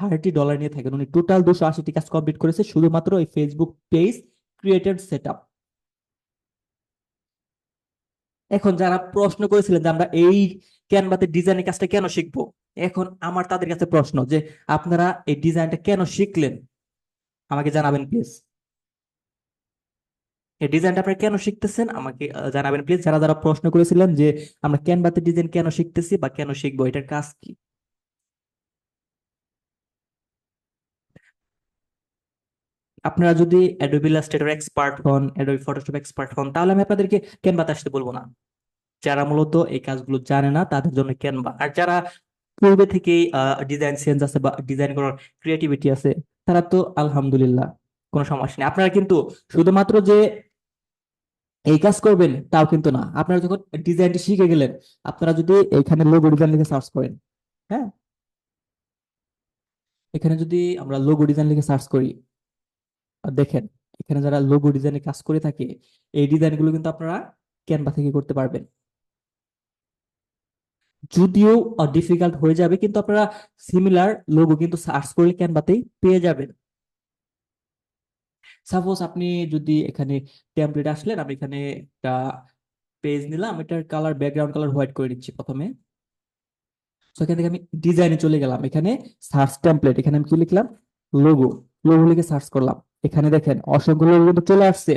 [SPEAKER 1] $30 নিয়ে থাকেন, উনি টোটাল 280টি কাজ কমপ্লিট করেছে শুধুমাত্র এই Facebook page created set up. এখন যারা প্রশ্ন করেছিলেন যে আমরা এই ক্যানভাতে ডিজাইনের কাজটা কেন শিখবো, এখন আমার তাদের কাছে প্রশ্ন যে আপনারা এই ডিজাইনটা কেন শিখলেন, আমাকে জানাবেন প্লিজ। এই ডিজাইনটা আপনারা কেন শিখতেছেন আমাকে জানাবেন প্লিজ। যারা যারা প্রশ্ন করেছিলেন যে আমরা ক্যানভাতে ডিজাইন কেন শিখতেছি বা কেন শিখবো, এটার কাজ কি। আপনারা যদি অ্যাডোবি ইলাস্ট্রেটর এক্সপার্ট হন, অ্যাডোবি ফটোশপ এক্সপার্ট হন, তাহলে আমি আপনাদেরকে ক্যানভাতে আসতে বলবো না। যারা মূলত এই কাজগুলো জানে না তাদের জন্য ক্যানভা, আর যারা পূর্বে থেকেই ডিজাইন সেন্স আছে বা ডিজাইন করার ক্রিয়েটিভিটি আছে, তারা তো আলহামদুলিল্লাহ কোনো সমস্যা নেই। আপনারা কিন্তু শুধুমাত্র যে এই কাজ করবেন তাও কিন্তু না, আপনারা যখন ডিজাইনটি শিখে গেলেন, আপনারা যদি এখানে লোগো ডিজাইন লিখে সার্চ করেন, হ্যাঁ, এখানে যদি আমরা লোগো ডিজাইন লিখে সার্চ করি, আর দেখেন এখানে যারা লোগো ডিজাইনে কাজ করে থাকে, এই ডিজাইনগুলো কিন্তু আপনারা ক্যানভা থেকে করতে পারবেন। যদিও ডিফিকাল্ট হয়ে যাবে, কিন্তু আপনারা সিমিলার লোগো কিন্তু সার্চ করলে ক্যানভাতেই পেয়ে যাবেন। সাপোজ আপনি যদি এখানে টেমপ্লেট আসলেন, আমি এখানে একটা পেজ নিলাম, এটার কালার ব্যাকগ্রাউন্ড কালার হোয়াইট করে দিচ্ছি প্রথমে। তো এখান থেকে আমি ডিজাইনে চলে গেলাম, এখানে সার্চ টেমপ্লেট, এখানে আমি কি লিখলাম, লোগো। লোগো লিখে সার্চ করলাম, এখানে দেখেন অসংখ্য লোগো কিন্তু চলে আসছে।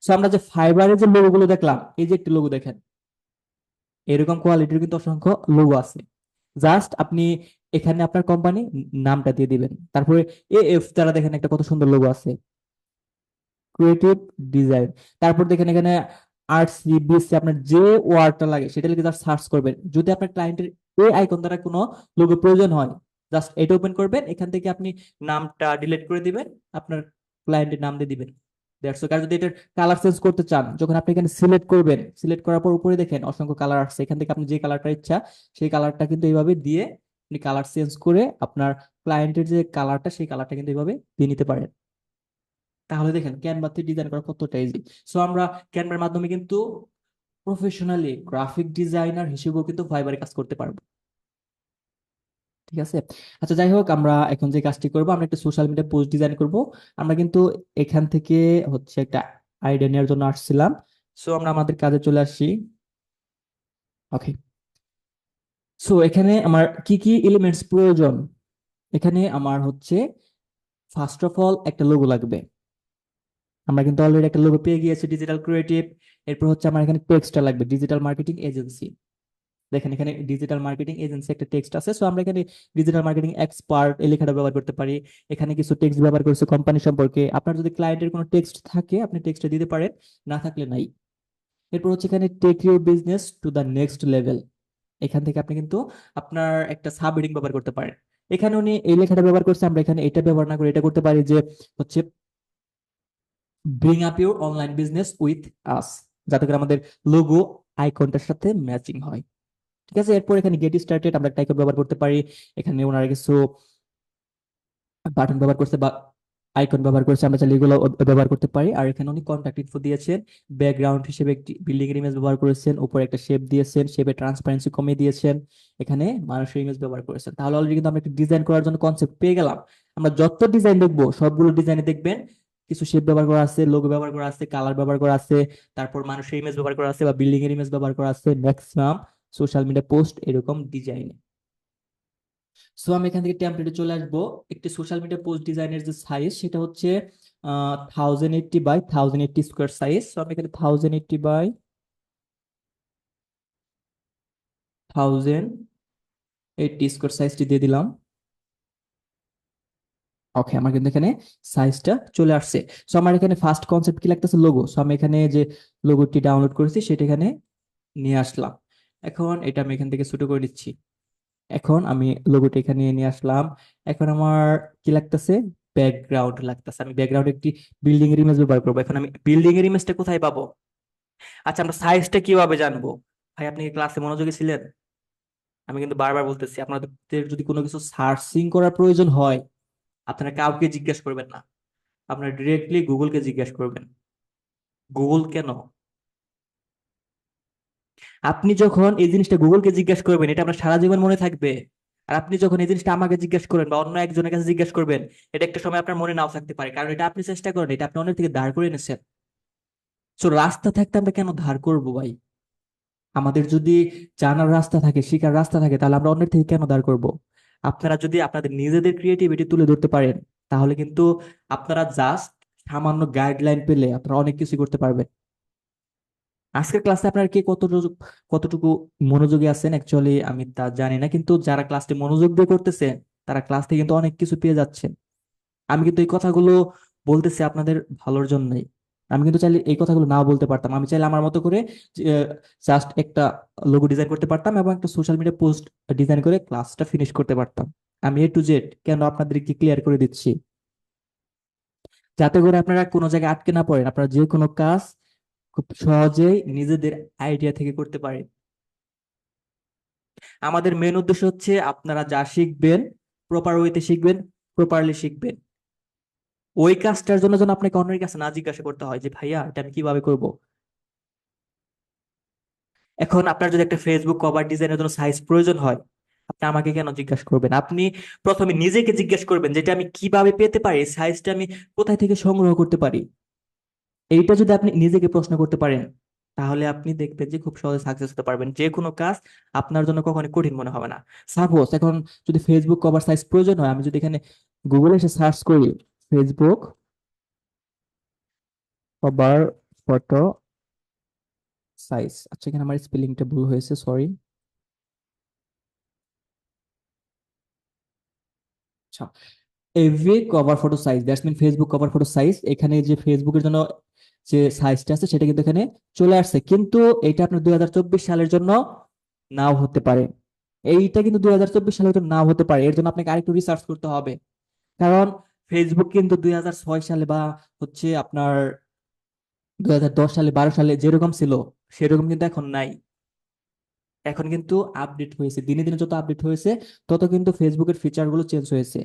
[SPEAKER 1] সো আমরা যে ফাইবারের যে লোগো গুলো দেখলাম, এই যে একটি লোগো দেখেন, এরকম কোয়ালিটির কিন্তু অসংখ্য লোগো আছে। জাস্ট আপনি এখানে আপনার কোম্পানি নামটা দিয়ে দিবেন, তারপরে এএফ দ্বারা দেখেন একটা কত সুন্দর লোগো আছে, ক্রিয়েটিভ ডিজাইন। তারপর দেখেন এখানে আরসি বিসি, আপনার যে ওয়ার্ডটা লাগে সেটা লিখে জাস্ট সার্চ করবেন। যদি আপনার ক্লায়েন্টের এই আইকন দ্বারা কোনো লোগো প্রয়োজন হয়, জাস্ট এটা ওপেন করবেন, এখান থেকে আপনি নামটা ডিলিট করে দিবেন, আপনার ক্লায়েন্টের নাম দিয়ে দিবেন। That's all. আর যদি এটার কালার চেঞ্জ করতে চান, যখন আপনি এখানে সিলেক্ট করবেন, সিলেক্ট করার পর উপরে দেখেন অসংখ্য কালার আসছে, এখান থেকে আপনি যে কালারটা ইচ্ছা সেই কালারটা কিন্তু এইভাবে দিয়ে আপনি কালার চেঞ্জ করে আপনার ক্লায়েন্টের যে কালারটা সেই কালারটা কিন্তু এইভাবে দিয়ে নিতে পারেন। তাহলে দেখেন ক্যানভাতে ডিজাইন করা কতটা ইজি। সো আমরা ক্যানভার মাধ্যমে কিন্তু প্রফেশনালি গ্রাফিক ডিজাইনার হিসেবেও কিন্তু ফাইবারে কাজ করতে পারবো। ঠিক আছে। আচ্ছা, যাই হোক, আমরা এখন যে কাজটি করব, আমরা একটা সোশ্যাল মিডিয়া পোস্ট ডিজাইন করব। আমরা কিন্তু এখান থেকে হচ্ছে একটা আইডিয়া নেওয়ার জন্য আসছিলাম। সো আমরা আমাদের কাজে চলে আসি। ওকে। সো এখানে আমার কি কি এলিমেন্টস প্রয়োজন, এখানে আমার হচ্ছে ফার্স্ট অফ অল একটা লোগো লাগবে। আমরা কিন্তু অলরেডি একটা লোগো পেয়ে গিয়েছি, ডিজিটাল ক্রিয়েটিভ। এরপর হচ্ছে আমার এখানে টেক্সটটা লাগবে, ডিজিটাল মার্কেটিং এজেন্সি। দেখেন এখানে ডিজিটাল মার্কেটিং এজেন্সি একটা টেক্সট আছে। সো আমরা এখানে ডিজিটাল মার্কেটিং এক্সপার্ট এই লেখাটা ব্যবহার করতে পারি। এখানে কিছু টেক্সট ব্যবহার করেছে কোম্পানি সম্পর্কে, আপনার যদি ক্লায়েন্টের কোনো টেক্সট থাকে আপনি টেক্সটটা দিতে পারেন, না থাকলে নাই। এরপর হচ্ছে এখানে take your business to the next level. এখান থেকে আপনি কিন্তু আপনার একটা সাব হেডিং ব্যবহার করতে পারেন। এখানে উনি এই লেখাটা ব্যবহার করছে, আমরা এখানে এটা ব্যবহার না করে এটা করতে পারি যে হচ্ছে bring up your online business with আস, যাতে করে আমাদের লোগো আইকনটার সাথে ম্যাচিং হয়। ঠিক আছে। এরপর এখানে গেট স্টার্টেড আমরা একটা আইকন ব্যবহার করতে পারি। এখানে ওনারা কিছু বাটন ব্যবহার করছে বা আইকন ব্যবহার করছে, আমরা চাইলে এগুলো ব্যবহার করতে পারি। আর এখানে উনি কন্ট্যাক্ট ইনফো দিয়েছেন, ব্যাকগ্রাউন্ড হিসেবে একটি বিল্ডিং এর ইমেজ ব্যবহার করেছেন, উপরে একটা শেপ দিয়েছেন, শেপে ট্রান্সপারেন্সি কমিয়ে দিয়েছেন, এখানে মানুষের ইমেজ ব্যবহার করেছেন। তাহলে অলরেডি কিন্তু আমরা একটা ডিজাইন করার জন্য কনসেপ্ট পেয়ে গেলাম। আমরা যত ডিজাইন দেখবো সবগুলো ডিজাইনে দেখবেন কিছু শেপ ব্যবহার করা আছে, লোগো ব্যবহার করা আছে, কালার ব্যবহার করা আছে, তারপর মানুষের ইমেজ ব্যবহার করা আছে বা বিল্ডিং এর ইমেজ ব্যবহার করা আছে, ম্যাক্সিমাম সোশ্যাল মিডিয়া পোস্ট এরকম ডিজাইন। সো আমি এখান থেকে টেমপ্লেটে চলে আসবো। একটি সোশ্যাল মিডিয়া পোস্ট ডিজাইনের যে সাইজ সেটা হচ্ছে 1080 বাই 1080 স্কোয়ার সাইজ। সো আমি এখানে 1080 বাই 1080 স্কোয়ার সাইজটি দিয়ে দিলাম। ওকে, আমার কিন্তু এখানে সাইজটা চলে আসছে। সো আমার এখানে ফার্স্ট কনসেপ্ট কি লাগতেছে, লোগো। সো আমি এখানে যে লোগোটি ডাউনলোড করেছি সেটা এখানে নিয়ে আসলাম। এখন এটা আমি এখান থেকে ছোট করে দিচ্ছি। এখন আমি লোগোটা এখানে নিয়ে আসলাম। এখন আমার কি লাগতেছে, ব্যাকগ্রাউন্ড লাগতেছে। আমি ব্যাকগ্রাউন্ড একটি বিল্ডিং এর ইমেজ ব্যবহার করবো। এখন আমি বিল্ডিং এর ইমেজটা কোথায় পাবো? আচ্ছা, আমরা সাইজটা কিভাবে জানবো? ভাই আপনি ক্লাসে মনোযোগী ছিলেন? আমি কিন্তু বারবার বলতেছি, আপনাদের যদি কোনো কিছু সার্চিং করার প্রয়োজন হয়, আপনারা কাউকে জিজ্ঞেস করবেন না, আপনারা ডিরেক্টলি গুগলকে জিজ্ঞেস করবেন। গুগল কেন? আপনি যখন এই জিনিসটা গুগলকে জিজ্ঞাসা করবেন, এটা আপনার সারা জীবন মনে থাকবে। আর আপনি যখন এই জিনিসটা আমাকে জিজ্ঞাসা করবেন বা অন্য একজনের কাছে জিজ্ঞাসা করবেন, এটা একটা সময় আপনার মনে নাও থাকতে পারে, কারণ এটা আপনি চেষ্টা করেন, এটা আপনি অন্যের থেকে ধার করে এনেছেন। তো রাস্তা থাকতে আমরা কেন ধার করবো ভাই? আমাদের যদি জানার রাস্তা থাকে, শিকার রাস্তা থাকে, তাহলে আমরা অন্যের থেকে কেন ধার করব? আপনারা যদি আপনাদের নিজেদের ক্রিয়েটিভিটি তুলে ধরতে পারেন, তাহলে কিন্তু আপনারা জাস্ট সামান্য গাইডলাইন পেলে আপনারা অনেক কিছু করতে পারবেন। আজকের ক্লাসে আপনারা কে কতটুকু মনোযোগী আছেন অ্যাকচুয়ালি আমি তা জানি না, কিন্তু যারা ক্লাসটি মনোযোগ দিয়ে করতেছেন, তারা ক্লাস থেকে কিন্তু অনেক কিছু পেয়ে যাচ্ছেন। আমি কিন্তু এই কথাগুলো বলতেছি আপনাদের ভালোর জন্যই। আমি কিন্তু চাইলে এই কথাগুলো নাও বলতে পারতাম, আমি চাইলে আমার মতো করে জাস্ট একটা লোগো ডিজাইন করতে পারতাম এবং একটা সোশ্যাল মিডিয়া পোস্ট ডিজাইন করে ক্লাসটা ফিনিশ করতে পারতাম। আমি A to Z কেন আপনাদেরকে ক্লিয়ার করে দিচ্ছি, যাতে করে আপনারা কোনো জায়গায় আটকে না পড়েন, আপনারা যে কোনো কাজ খুব সহজেই নিজেদের আইডিয়া থেকে করতে পারেন। আমাদের মেন উদ্দেশ্য হচ্ছে আপনারা যা শিখবেন প্রপার ওয়েতে শিখবেন, প্রপারলি শিখবেন। ওই কাজটার জন্য যেন আপনাকে অন্যের কাছে না জিজ্ঞাসা করতে হয় যে ভাইয়া এটা আমি কিভাবে করব। এখন আপনার যদি একটা ফেসবুক কভার ডিজাইনের জন্য সাইজ প্রয়োজন হয়, আপনি আমাকে কেন জিজ্ঞাসা করবেন? আপনি প্রথমে নিজেকে জিজ্ঞেস করবেন যেটা আমি কিভাবে পেতে পারি, সাইজটা আমি কোথায় থেকে সংগ্রহ করতে পারি। এইটা যদি আপনি নিজেকে প্রশ্ন করতে পারেন, তাহলে আপনি দেখবেন যে খুব সহজে সাকসেস হতে পারবেন, যে কোনো কাজ আপনার জন্য কখনো কঠিন মনে হবে না। সাপোজ এখন যদি ফেসবুক কভার সাইজ প্রয়োজন হয়, আমি যদি এখানে গুগলে এসে সার্চ করি ফেসবুক কভার ফটো সাইজ, আচ্ছা এখানে আমার স্পেলিংটা ভুল হয়েছে, সরি। আচ্ছা, এভি cover photo size, that's mean Facebook cover photo size, এখানে যে ফেসবুকের জন্য যে সাইজটা আছে সেটা কিন্তু এখানে চলে আসছে, কিন্তু এটা আপনার 2024 সালের জন্য নাও হতে পারে। এইটা কিন্তু 2024 সালের জন্য নাও হতে পারে, এর জন্য আপনাকে আরেকটু রিসার্চ করতে হবে। কারণ ফেসবুক কিন্তু 2006 সালে বা হচ্ছে আপনার 2010 সালে 12 সালে যেরকম ছিল সেরকম কিন্তু এখন নাই। এখন কিন্তু আপডেট হয়েছে, দিনে দিনে যত আপডেট হয়েছে তত কিন্তু ফেসবুকের ফিচার গুলো চেঞ্জ হয়েছে।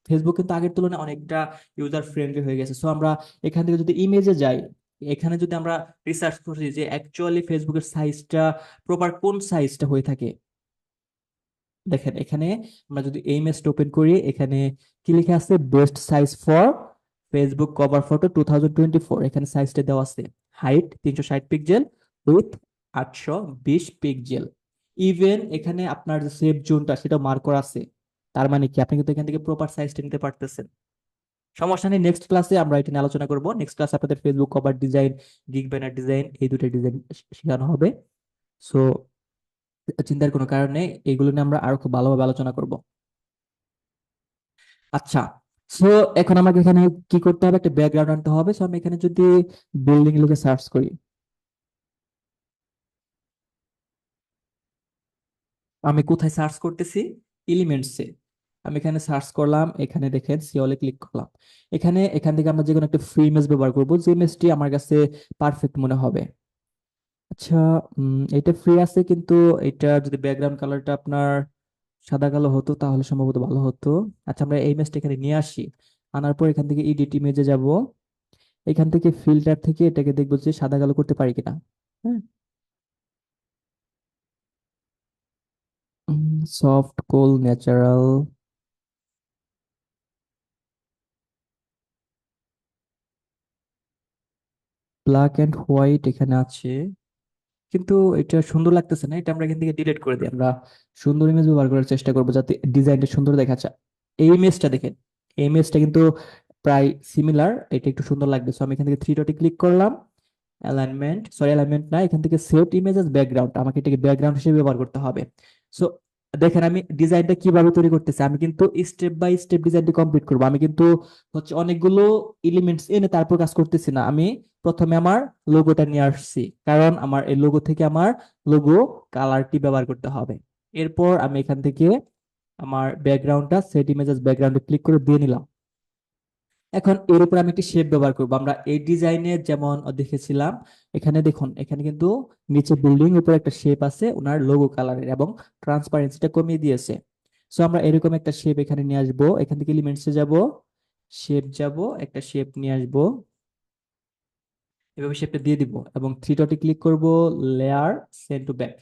[SPEAKER 1] ফেসবুক কিন্তু আগের তুলনায় অনেকটা ইউজার ফ্রেন্ডলি হয়ে গেছে। সো আমরা এখান থেকে যদি ইমেজে যাই, এখানে যদি আমরা রিসার্চ করি যে অ্যাকচুয়ালি ফেসবুকের সাইজটা প্রপার কোন সাইজটা হয়ে থাকে, দেখেন এখানে আমরা যদি এই ইমেজটা ওপেন করি, এখানে কি লেখা আছে, best size for Facebook cover photo 2024, এখানে সাইজটা দেওয়া আছে। Height 360 pixel, with 820 pixel. Even এখানে আপনার যে সেভ জোনটা সেটা মার্ক করা আছে। তার মানে কি আপনি কিন্তু এখান থেকে প্রপার সাইজটা নিতে পারতেছেন। সমস্যা নেই, নেক্সট ক্লাসে আমরা এটা নিয়ে আলোচনা করব। নেক্সট ক্লাসে আপনাদের Facebook cover design, gig banner design, এই দুটো ডিজাইন শেখানো হবে। সো চিন্তার কোনো কারণ নেই, এগুলো নিয়ে আমরা আরো খুব ভালোভাবে আলোচনা করব। আচ্ছা, সো এখন আমাকে এখানে কি করতে হবে, একটা ব্যাকগ্রাউন্ড আনতে হবে। সো আমি এখানে যদি বিল্ডিং লিখে সার্চ করি, আমি কোথায় সার্চ করতেছি, এলিমেন্টসে। আমি এখানে সার্চ করলাম, এখানে দেখেন সিওলে ক্লিক করলাম। এখান থেকে আমরা যে কোনো একটা ফ্রি ইমেজ ব্যবহার করবো, যে ইমেজটি আমার কাছে পারফেক্ট মনে হবে। আচ্ছা, এটা ফ্রি আছে, কিন্তু এটা যদি ব্যাকগ্রাউন্ড কালারটা আপনার সাদা কালো হতো তাহলে সম্ভবত ভালো হতো। আচ্ছা, আমরা এই ইমেজটা এখানে নিয়ে আসি। আনার পর এখান থেকে এডিট ইমেজে যাব। এখান থেকে ফিল্টার থেকে এটাকে দেখবো যে সাদা কালো করতে পারি কিনা। হ্যাঁ, soft coal natural black and white এখানে আছে, কিন্তু এটা সুন্দর লাগতেছে না, এটা আমরা এখান থেকে ডিলিট করে দিই। আমরা সুন্দর ইমেজ ব্যবহার করার চেষ্টা করবো যাতে ডিজাইনটা সুন্দর দেখা যায়। এই ইমেজটা দেখেন, এই ইমেজটা কিন্তু প্রায় সিমিলার, এটা একটু সুন্দর লাগবে। সো আমি এখান থেকে থ্রি ডটে ক্লিক করলাম, অ্যালাইনমেন্ট, সরি অ্যালাইনমেন্ট না, এখান থেকে সেট ইমেজ এস ব্যাকগ্রাউন্ড, আমাকে এটাকে ব্যাকগ্রাউন্ড হিসেবে ব্যবহার করতে হবে। সো দেখেন আমি ডিজাইনটা কিভাবে তৈরি করতেছি, আমি কিন্তু স্টেপ বাই স্টেপ ডিজাইনটি কমপ্লিট করবো। আমি কিন্তু হচ্ছে অনেকগুলো এলিমেন্টস এনে তারপর কাজ করতেছি না। আমি প্রথমে আমার লোগোটা নিয়ে আসছি, কারণ আমার এই লোগো থেকে আমার লোগো কালারটি ব্যবহার করতে হবে। এরপর আমি এখান থেকে আমার ব্যাকগ্রাউন্ডটা সেট ইমেজেস ব্যাকগ্রাউন্ডে ক্লিক করে দিয়ে নিলাম। এখন এর উপর আমি একটি শেপ ব্যবহার করবো, আমরা এই ডিজাইনে যেমন দেখেছিলাম। এখানে দেখুন, এখানে কিন্তু নিচে বিল্ডিং, উপরে একটা শেপ আছে ওনার লোগো কালারের, এবং ট্রান্সপারেন্সিটা কমিয়ে দিয়েছে। সো আমরা এরকম একটা শেপ এখানে নিয়ে আসবো, এখান থেকে এলিমেন্টসে যাব, শেপ যাব, একটা শেপ নিয়ে আসবো। এভাবে শেপটা দিয়ে দিব এবং থ্রি ডটে ক্লিক করব, লেয়ার, সেন্ড টু ব্যাক।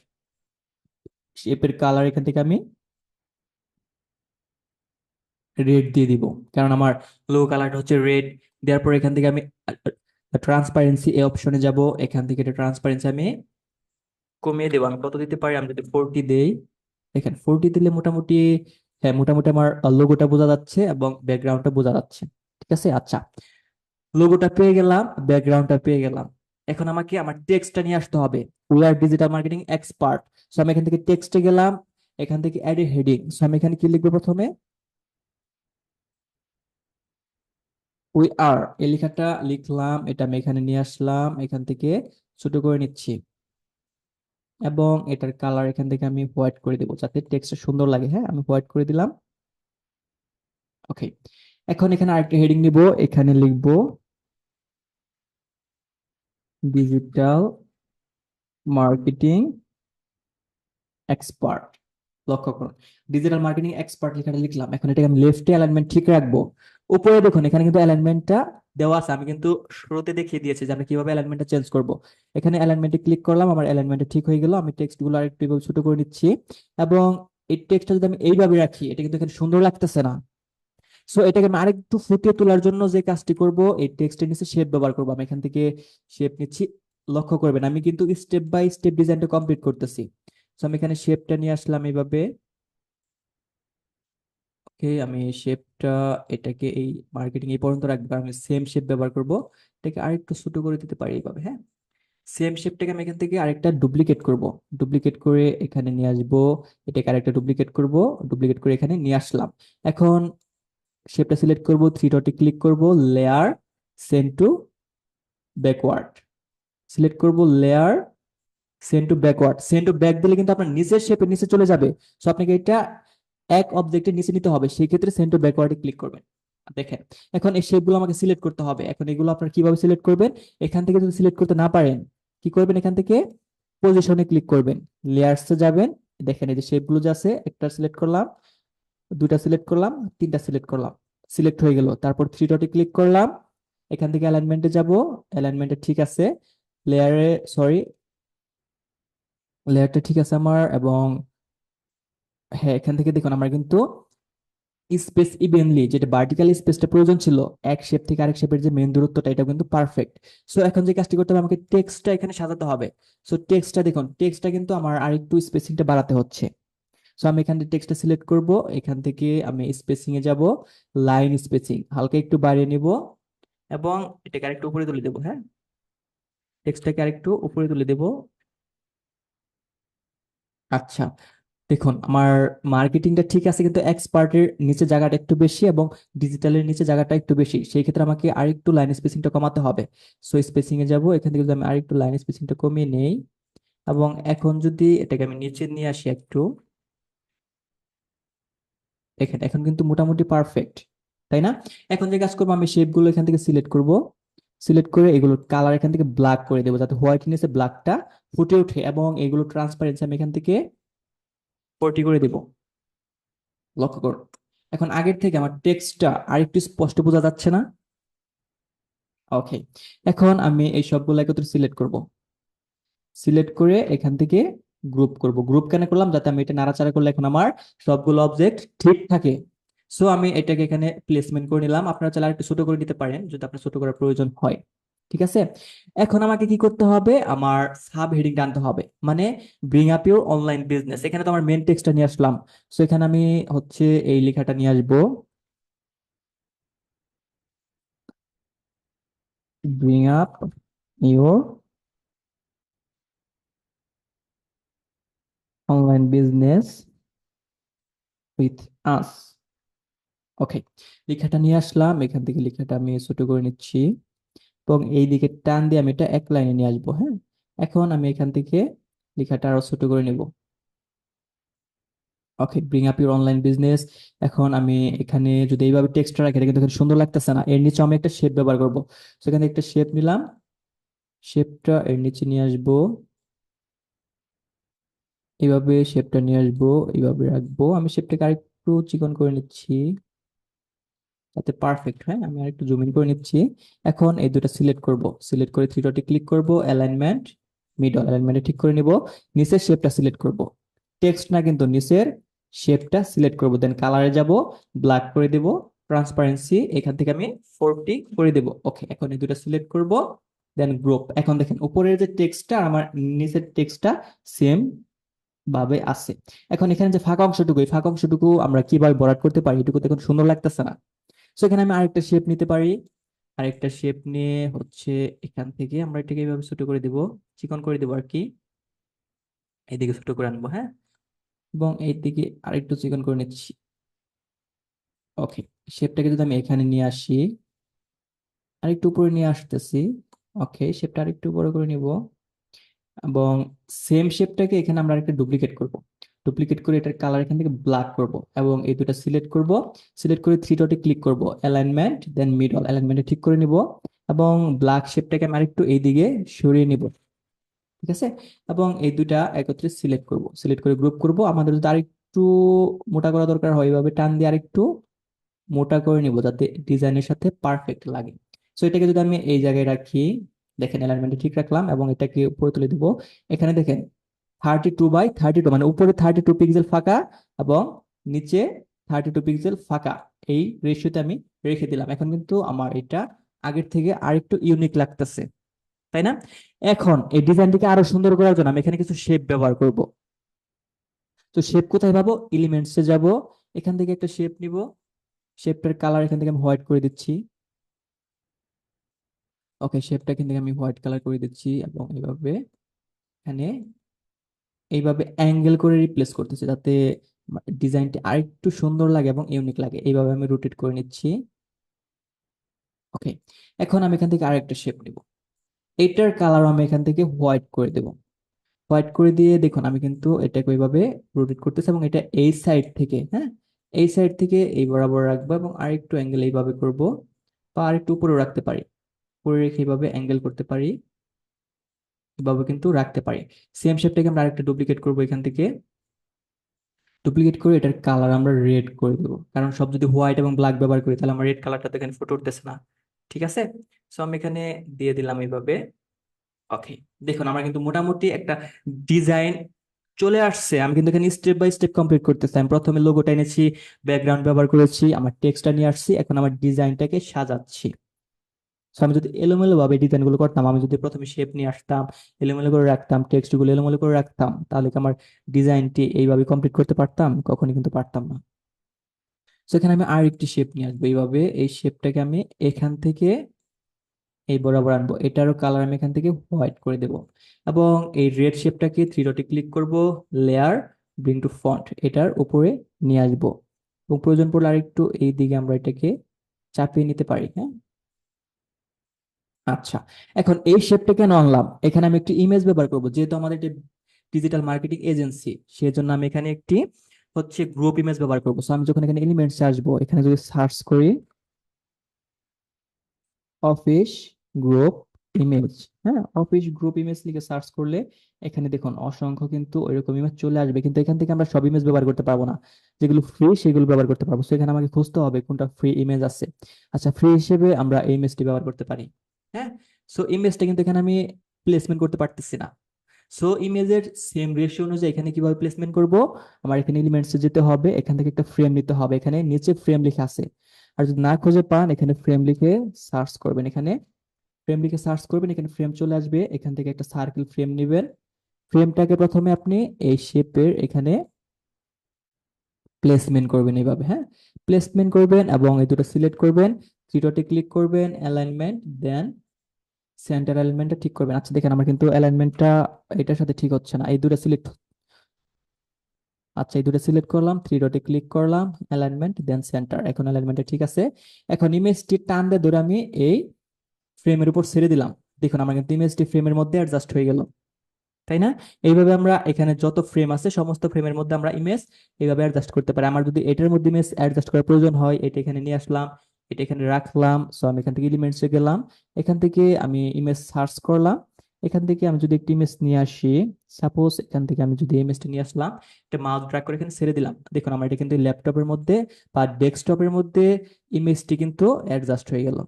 [SPEAKER 1] শেপের কালার এখান থেকে আমি রেড দিয়ে দিব, কারণ আমার লোগো কালারটা হচ্ছে রেড। দেওয়ার পর এখান থেকে আমি ট্রান্সপারেন্সি এই অপশনে যাব, এখান থেকে এটা ট্রান্সপারেন্সি আমি কমিয়ে দেবো। আমি কত দিতে পারি, আমি যদি 40 দেই, দেখেন 40 দিলে মোটামুটি, হ্যাঁ মোটামুটি আমার লোগোটা বোঝা যাচ্ছে এবং ব্যাকগ্রাউন্ডটা বোঝা যাচ্ছে। ঠিক আছে, আচ্ছা, লোগোটা পেয়ে গেলাম, ব্যাকগ্রাউন্ডটা পেয়ে গেলাম। এখন আমাকে আমার টেক্সটটা নিয়ে আসতে হবে। We are digital marketing expert. So আমি এখান থেকে টেক্সটে গেলাম, এখান থেকে অ্যাড এ হেডিং। সো আমি এখানে কি লিখবো প্রথমে, উই আর, এই লেখাটা লিখলাম, এটা আমি এখানে নিয়ে আসলাম, এখান থেকে ছোট করে নিচ্ছি এবং এটার কালার এখান থেকে আমি হোয়াইট করে দেবো যাতে টেক্সটটা সুন্দর লাগে। হ্যাঁ, আমি হোয়াইট করে দিলাম। ওকে, এখন এখানে আরেকটা হেডিং নিব, এখানে লিখবো ডিজিটাল মার্কেটিং এক্সপার্ট। লক্ষ্য করুন, ডিজিটাল মার্কেটিং এক্সপার্ট লেখাটা লিখলাম। এখন এটাকে আমি লেফটে অ্যালাইনমেন্ট ঠিক রাখবো। উপরে দেখুন এখানে কিন্তু অ্যালাইনমেন্টটা দেওয়া আছে, আমি কিন্তু শুরুতে দেখিয়ে দিয়েছি যে আমরা কিভাবে অ্যালাইনমেন্টটা চেঞ্জ করব। এখানে অ্যালাইনমেন্টে ক্লিক করলাম, আমার অ্যালাইনমেন্টটা ঠিক হয়ে গেল। আমি টেক্সট গুলো আরেকটু এভাবে ছোট করে নিচ্ছি এবং এই টেক্সটটা যদি আমি এইভাবে রাখি, এটা কিন্তু এখানে সুন্দর লাগতেছে না। সো এটাকে আমি আরেকটু ফুটিয়ে তোলার জন্য যে কাজটি করব, এই টেক্সটের নিচে শেপ ব্যবহার করবো। আমি এখান থেকে শেপ নিচ্ছি। লক্ষ্য করবেন আমি কিন্তু স্টেপ বাই স্টেপ ডিজাইনটা কমপ্লিট করতেছি। সো আমি এখানে শেপটা নিয়ে আসলাম এইভাবে। ওকে, আমি শেপটা, এটাকে এই মার্কেটিং এই পর্যন্ত রাখবো, আমি সেম শেপ ব্যবহার করব। এটাকে আরেকটু ছোট করে দিতে পারি এইভাবে। হ্যাঁ, সেম শেপটাকে আমি এখান থেকে আরেকটা ডুপ্লিকেট করব। ডুপ্লিকেট করে এখানে নিয়ে আসবো, এটাকে আরেকটা ডুপ্লিকেট করব, ডুপ্লিকেট করে এখানে নিয়ে আসলাম। এখন শেপটা সিলেক্ট করব, থ্রি ডটে ক্লিক করব, layer, send to backward. Select করব layer, send to backward. Send to back দিলে কিন্তু আপনার নিচের শেপের নিচে চলে যাবে। সো আপনাকে এটা এক অবজেক্টের নিচে নিতে হবে, সেই ক্ষেত্রে সেন্ড টু ব্যাকওয়ার্ডে ক্লিক করবেন। দেখেন, এখন এই শেপগুলো আমাকে সিলেক্ট করতে হবে। এখন এগুলো আপনার কিভাবে সিলেক্ট করবেন, এখান থেকে যদি সিলেক্ট করতে না পারেন, কি করবেন, এখান থেকে পজিশনে ক্লিক করবেন, লেয়ার্সে যাবেন। দেখেন এই যে শেপগুলো যে আছে, একটা সিলেক্ট করলাম, দুইটা সিলেক্ট করলাম, তিনটা সিলেক্ট করলাম, সিলেক্ট হয়ে গেল। তারপর থ্রি ডটে ক্লিক করলাম, এখান থেকে অ্যালাইনমেন্টে যাব, অ্যালাইনমেন্টে ঠিক আছে, লেয়ারে, সরি, লেয়ারটা ঠিক আছে আমার। এবং হ্যাঁ, এখান থেকে দেখুন আমার কিন্তু স্পেস ইভেনলি, যেটা ভার্টিক্যাল স্পেসটা প্রয়োজন ছিল এক শেপ থেকে আরেক শেপের যে মেন দূরত্বটা, এটা কিন্তু পারফেক্ট। সো এখন যে কাজটি করতে হবে, আমাকে টেক্সটটা এখানে সাজাতে হবে। সো টেক্সটটা দেখুন, টেক্সটটা কিন্তু আমার আরেকটু স্পেসিংটা বাড়াতে হচ্ছে। সো আমি এখান থেকে টেক্সটটা সিলেক্ট করব, এখান থেকে আমি স্পেসিং এ যাব, লাইন স্পেসিং হালকা একটু বাড়িয়ে নিব এবং এটাকে আরেকটু উপরে তুলে দেবো। হ্যাঁ, টেক্সটটাকে আরেকটু উপরে তুলে দেবো। আচ্ছা, দেখুন আমার মার্কেটিংটা ঠিক আছে, কিন্তু এক্সপার্টের নিচে জায়গাটা একটু বেশি এবং ডিজিটালের নিচে জায়গাটা একটু বেশি। সেই ক্ষেত্রে আমাকে আরেকটু লাইন স্পেসিংটা কমাতে হবে। সো স্পেসিং এ যাব, এখান থেকে যদি আমি আরেকটু লাইন স্পেসিংটা কমিয়ে নেই এবং এখন যদি এটাকে আমি নিচে নিয়ে আসি একটু, দেখেন এখন কিন্তু মোটামুটি পারফেক্ট, তাই না? এখন যে কাজ করবো, আমি শেপগুলো এখান থেকে সিলেক্ট করব, সিলেক্ট করে এগুলোর কালার এখান থেকে ব্ল্যাক করে দেবো যাতে হোয়াইটনেসে ব্ল্যাকটা ফুটে ওঠে এবং এগুলো ট্রান্সপারেন্সি আমি এখান থেকে 40 করে দেবো। লক্ষ্য করুন, এখন আগের থেকে আমার টেক্সটটা আরেকটু স্পষ্ট বোঝা যাচ্ছে না? ওকে, এখন আমি এই সবগুলো একত্রে সিলেক্ট করব, সিলেক্ট করে এখান থেকে গ্রুপ করব। গ্রুপ কেন করলাম, যাতে আমি এটা নাড়াচাড়া করলে এখন আমার সবগুলো অবজেক্ট ঠিক থাকে। সো আমি এটাকে এখানে প্লেসমেন্ট করে নিলাম। আপনারা চাইলে আরেকটু ছোট করে নিতে পারেন যদি আপনার ছোট করার প্রয়োজন হয়। ঠিক আছে, এখন আমাকে কি করতে হবে, আমার সাব হেডিং টানতে হবে, মানে bring up your online business. এখানে তো আমার মেন টেক্সটটা নিয়ে আসলাম। সো এখানে আমি হচ্ছে এই লেখাটা নিয়ে আসবো, bring up your online business with us. Okay, লেখাটা নিয়ে আসলাম, এখান থেকে লেখাটা আমি ছোট করে নিচ্ছি এবং এই দিকে টান দিয়ে আমি এটা এক লাইনে নিয়ে আসবো। হ্যাঁ, এখন আমি এখান থেকে লেখাটা আরো ছোট করে নিব। Okay, bring up your online business. এখন আমি এখানে যদি এইভাবে টেক্সটটা রাখি, এটা কিন্তু এখানে সুন্দর লাগতেছে না। এর নিচে আমি একটা শেপ ব্যবহার করবো। সেখানে একটা শেপ নিলাম, শেপটা এর নিচে নিয়ে আসবো, এইভাবে শেপটা নিয়ে আসবো, এইভাবে রাখবো। আমি শেপটাকে আরেকটু চিকন করে নিচ্ছি যাতে পারফেক্ট হয়। আমি আর একটু জুম ইন করে নিচ্ছি। এখন এই দুটো সিলেক্ট করব, সিলেক্ট করে থ্রি ডটে ক্লিক করব, অ্যালাইনমেন্ট, মিডল, অ্যালাইনমেন্টে ঠিক করে নিব। নিচের শেপটা সিলেক্ট করব, টেক্সট না কিন্তু নিচের শেপটা সিলেক্ট করব, দেন কালারে যাব, ব্ল্যাক করে দেব, ট্রান্সপারেন্সি এখান থেকে আমি 40 করে দেব। ওকে, এখন এই দুটো সিলেক্ট করব, দেন গ্রুপ। এখন দেখেন উপরের যে টেক্সটটা আমার নিচের টেক্সটটা সেম ভাবে আছে। এখন এখানে যে ফাঁকা অংশটুকু, এই ফাঁকা অংশটুকু আমরা কিভাবে ভরাট করতে পারি, এটুকু দেখুন সুন্দর লাগতেছে না। সো এখানে আমি আরেকটা শেপ নিতে পারি। আরেকটা শেপ নিয়ে হচ্ছে এখান থেকে আমরা এটাকে এইভাবে ছোট করে দিব, চিকন করে দিব আর কি। এইদিকে ছোট করে আনবো, হ্যাঁ, এবং এইদিকে আরেকটু চিকন করে নিচ্ছি। ওকে, শেপটাকে যদি আমি এখানে নিয়ে আসি, আরেকটু উপরে নিয়ে আসতেছি। ওকে, শেপটা আরেকটু বড় করে নিব, এবং সেম শেপটাকে এখানে আমরা একটা ডুপ্লিকেট করব। ডুপ্লিকেট করে এটার কালার এখান থেকে ব্ল্যাক করব, এবং এই দুটো সিলেক্ট করব। সিলেক্ট করে থ্রি ডটে ক্লিক করব, অ্যালাইনমেন্ট, দেন মিডল, অ্যালাইনমেন্টে ঠিক করে নিব, এবং ব্ল্যাক শেপটাকে আমি আরেকটু এইদিকে সরিয়ে নিব। ঠিক আছে, এবং এই দুইটা একত্রে সিলেক্ট করব, সিলেক্ট করে গ্রুপ করব। আমাদের যদি আরেকটু মোটা করা দরকার হয়, এইভাবে টান দিয়ে আরেকটু মোটা করে নিব, যাতে ডিজাইনের সাথে পারফেক্ট লাগে। সো এটাকে যদি আমি এই জায়গায় রাখি, দেখেন অ্যালাইনমেন্টে ঠিক রাখলাম, এবং এটাকে উপরে তুলে দিব। এখানে দেখেন 32 বাই 32, মানে উপরে 32 পিক্সেল ফাঁকা এবং নিচে 32 পিক্সেল ফাঁকা, এই রেশিওতে আমি রেখে দিলাম। এখন কিন্তু আমার এটা আগের থেকে আরেকটু ইউনিক লাগতেছে, তাই না? এখন এই ডিজাইনটিকে আরো সুন্দর করার জন্য আমি এখানে কিছু শেপ ব্যবহার করব। তো শেপ কোথায় পাবো? এলিমেন্টসে যাব, এখান থেকে একটা শেপ নিব। শেপটার কালার এখান থেকে আমি হোয়াইট করে দিচ্ছি। ওকে, শেপটা এখান থেকে আমি হোয়াইট কালার করে দিচ্ছি, এবং এইভাবে এখানে এইভাবে অ্যাঙ্গেল করে রিপ্লেস করতেছি, যাতে ডিজাইনটি আরেকটু সুন্দর লাগে এবং ইউনিক লাগে। এইভাবে আমি রোটেট করে নিচ্ছি। ওকে, এখন আমি এখান থেকে আরেকটা শেপ নিব, এটার কালার আমি এখান থেকে হোয়াইট করে দেব। হোয়াইট করে দিয়ে দেখুন আমি কিন্তু এটাকে ওইভাবে রোটেট করতেছি, এবং এটা এই সাইড থেকে, হ্যাঁ, এই সাইড থেকে এই বরাবর রাখবো, এবং আরেকটু অ্যাঙ্গেল এইভাবে করব, বা আরেকটু উপরে রাখতে পারি, উপরে রেখে এইভাবে অ্যাঙ্গেল করতে পারি, এভাবে কিন্তু রাখতে পারি। সেম শেপটাকে আমরা আরেকটা ডুপ্লিকেট করব, এখান থেকে ডুপ্লিকেট করে এটার কালার আমরা রেড করে দেবো, কারণ সব যদি হোয়াইট এবং ব্ল্যাক ব্যবহার করি তাহলে আমার রেড কালারটা তো এখানে ফুটে উঠতেছে না। ঠিক আছে, সো আমি এখানে দিয়ে দিলাম এইভাবে। ওকে, দেখুন আমার কিন্তু মোটামুটি একটা ডিজাইন চলে আসছে। আমি কিন্তু এখানে স্টেপ বাই স্টেপ কমপ্লিট করতেছি। আমি প্রথমে লোগোটা এনেছি, ব্যাকগ্রাউন্ড ব্যবহার করেছি, আমার টেক্সটটা নিয়ে আসছি, এখন আমার ডিজাইনটাকে সাজাচ্ছি। So আমি যদি এলোমেলো ভাবে ডিজাইন গুলো করতাম, আমি যদি প্রথমে শেপ নিয়ে আসতাম, এলোমেলো করে রাখতাম, টেক্সট গুলো এলোমেলো করে রাখতাম, তাহলে কি আমার ডিজাইনটি এইভাবে কমপ্লিট করতে পারতাম? কখনই কিন্তু পারতাম না। তো এখানে আমি আর একটি শেপ নিয়ে আসবো, এইভাবে এই শেপটাকে আমি এখান থেকে এই বরাবর আনবো, এটারও কালার আমি এখান থেকে হোয়াইট করে দেব, এবং এই রেড শেপটাকে থ্রি ডটে ক্লিক করব, লেয়ার, ব্রিং টু ফন্ট, এটার উপরে নিয়ে আসবো, এবং প্রয়োজন পড়লে আরেকটু এই দিকে আমরা এটাকে চাপিয়ে নিতে পারি, হ্যাঁ। আচ্ছা, এখন এই শেপটা কেন আনলাম? এখানে আমি একটি ইমেজ ব্যবহার করব, যেহেতু আমাদের ডিজিটাল মার্কেটিং এজেন্সি, সেজন্য আমি এখানে একটি হচ্ছে গ্রুপ ইমেজ ব্যবহার করবো। সো আমি যখন এখানে এলিমেন্টসে আসবো, এখানে যদি সার্চ করি অফিস গ্রুপ ইমেজ, হ্যাঁ, অফিস গ্রুপ ইমেজ লিখে সার্চ করলে এখানে দেখুন অসংখ্য কিন্তু ওইরকম ইমেজ চলে আসবে, কিন্তু এখান থেকে আমরা সব ইমেজ ব্যবহার করতে পারবো না। যেগুলো ফ্রি সেগুলো ব্যবহার করতে পারবো। তো এখানে আমাকে খুঁজতে হবে কোনটা ফ্রি ইমেজ আছে। আচ্ছা, ফ্রি হিসেবে আমরা এই ইমেজটি ব্যবহার করতে পারি, হ্যাঁ। সো ইমেজটা কিন্তু এখানে আমি প্লেসমেন্ট করতে পারতেছি না। সো ইমেজের সেম রেশিও অনুযায়ী এখানে কিভাবে প্লেসমেন্ট করব? আমার এখানে এলিমেন্টসে যেতে হবে, এখান থেকে একটা ফ্রেম নিতে হবে, এখানে নিচে ফ্রেম লিখে আছে। আর যদি না খুঁজে পান, এখানে ফ্রেম লিখে সার্চ করবেন, এখানে ফ্রেম লিখে সার্চ করবেন, এখানে ফ্রেম চলে আসবে। এখান থেকে একটা সার্কেল ফ্রেম নেবেন। ফ্রেমটাকে প্রথমে আপনি এই শেপের এখানে প্লেসমেন্ট করবেন এইভাবে, হ্যাঁ, প্লেসমেন্ট করবেন, এবং এই দুটো সিলেক্ট করবেন, থ্রি ডটে ক্লিক করবেন, অ্যালাইনমেন্ট, দেন সেন্টার অ্যালাইনমেন্টটা ঠিক করবেন। আচ্ছা, দেখেন আমার কিন্তু অ্যালাইনমেন্টটা এটার সাথে ঠিক হচ্ছে না, এই দুটো সিলেক্ট। আচ্ছা, এই দুটো সিলেক্ট করলাম, থ্রি ডটে ক্লিক করলাম, অ্যালাইনমেন্ট, দেন সেন্টার, এখন অ্যালাইনমেন্টটা ঠিক আছে। এখন ইমেজটি টান দিয়ে ধরে আমি এই ফ্রেমের উপর ছেড়ে দিলাম। দেখুন আমার কিন্তু ইমেজটি ফ্রেমের মধ্যে অ্যাডজাস্ট হয়ে গেল, তাই না? এইভাবে আমরা এখানে যত ফ্রেম আছে সমস্ত ফ্রেমের মধ্যে আমরা ইমেজ এইভাবে অ্যাডজাস্ট করতে পারি। আমার যদি এটার মধ্যে ইমেজ অ্যাডজাস্ট করার প্রয়োজন হয়, এটা এখানে নিয়ে আসলাম, এটা এখানে রাখলাম। সো আমি এখান থেকে এলিমেন্টসে গেলাম, এখান থেকে আমি ইমেজ সার্চ করলাম, এখান থেকে আমি যদি একটি ইমেজ নিয়ে আসি, সাপোজ এখান থেকে আমি যদি ইমেজটা নিয়ে আসলাম, এটা মাউস ড্র্যাগ করে এখানে ছেড়ে দিলাম, দেখুন আমার এটা কিন্তু ল্যাপটপের মধ্যে বা ডেস্কটপের মধ্যে ইমেজটি কিন্তু অ্যাডজাস্ট হয়ে গেল।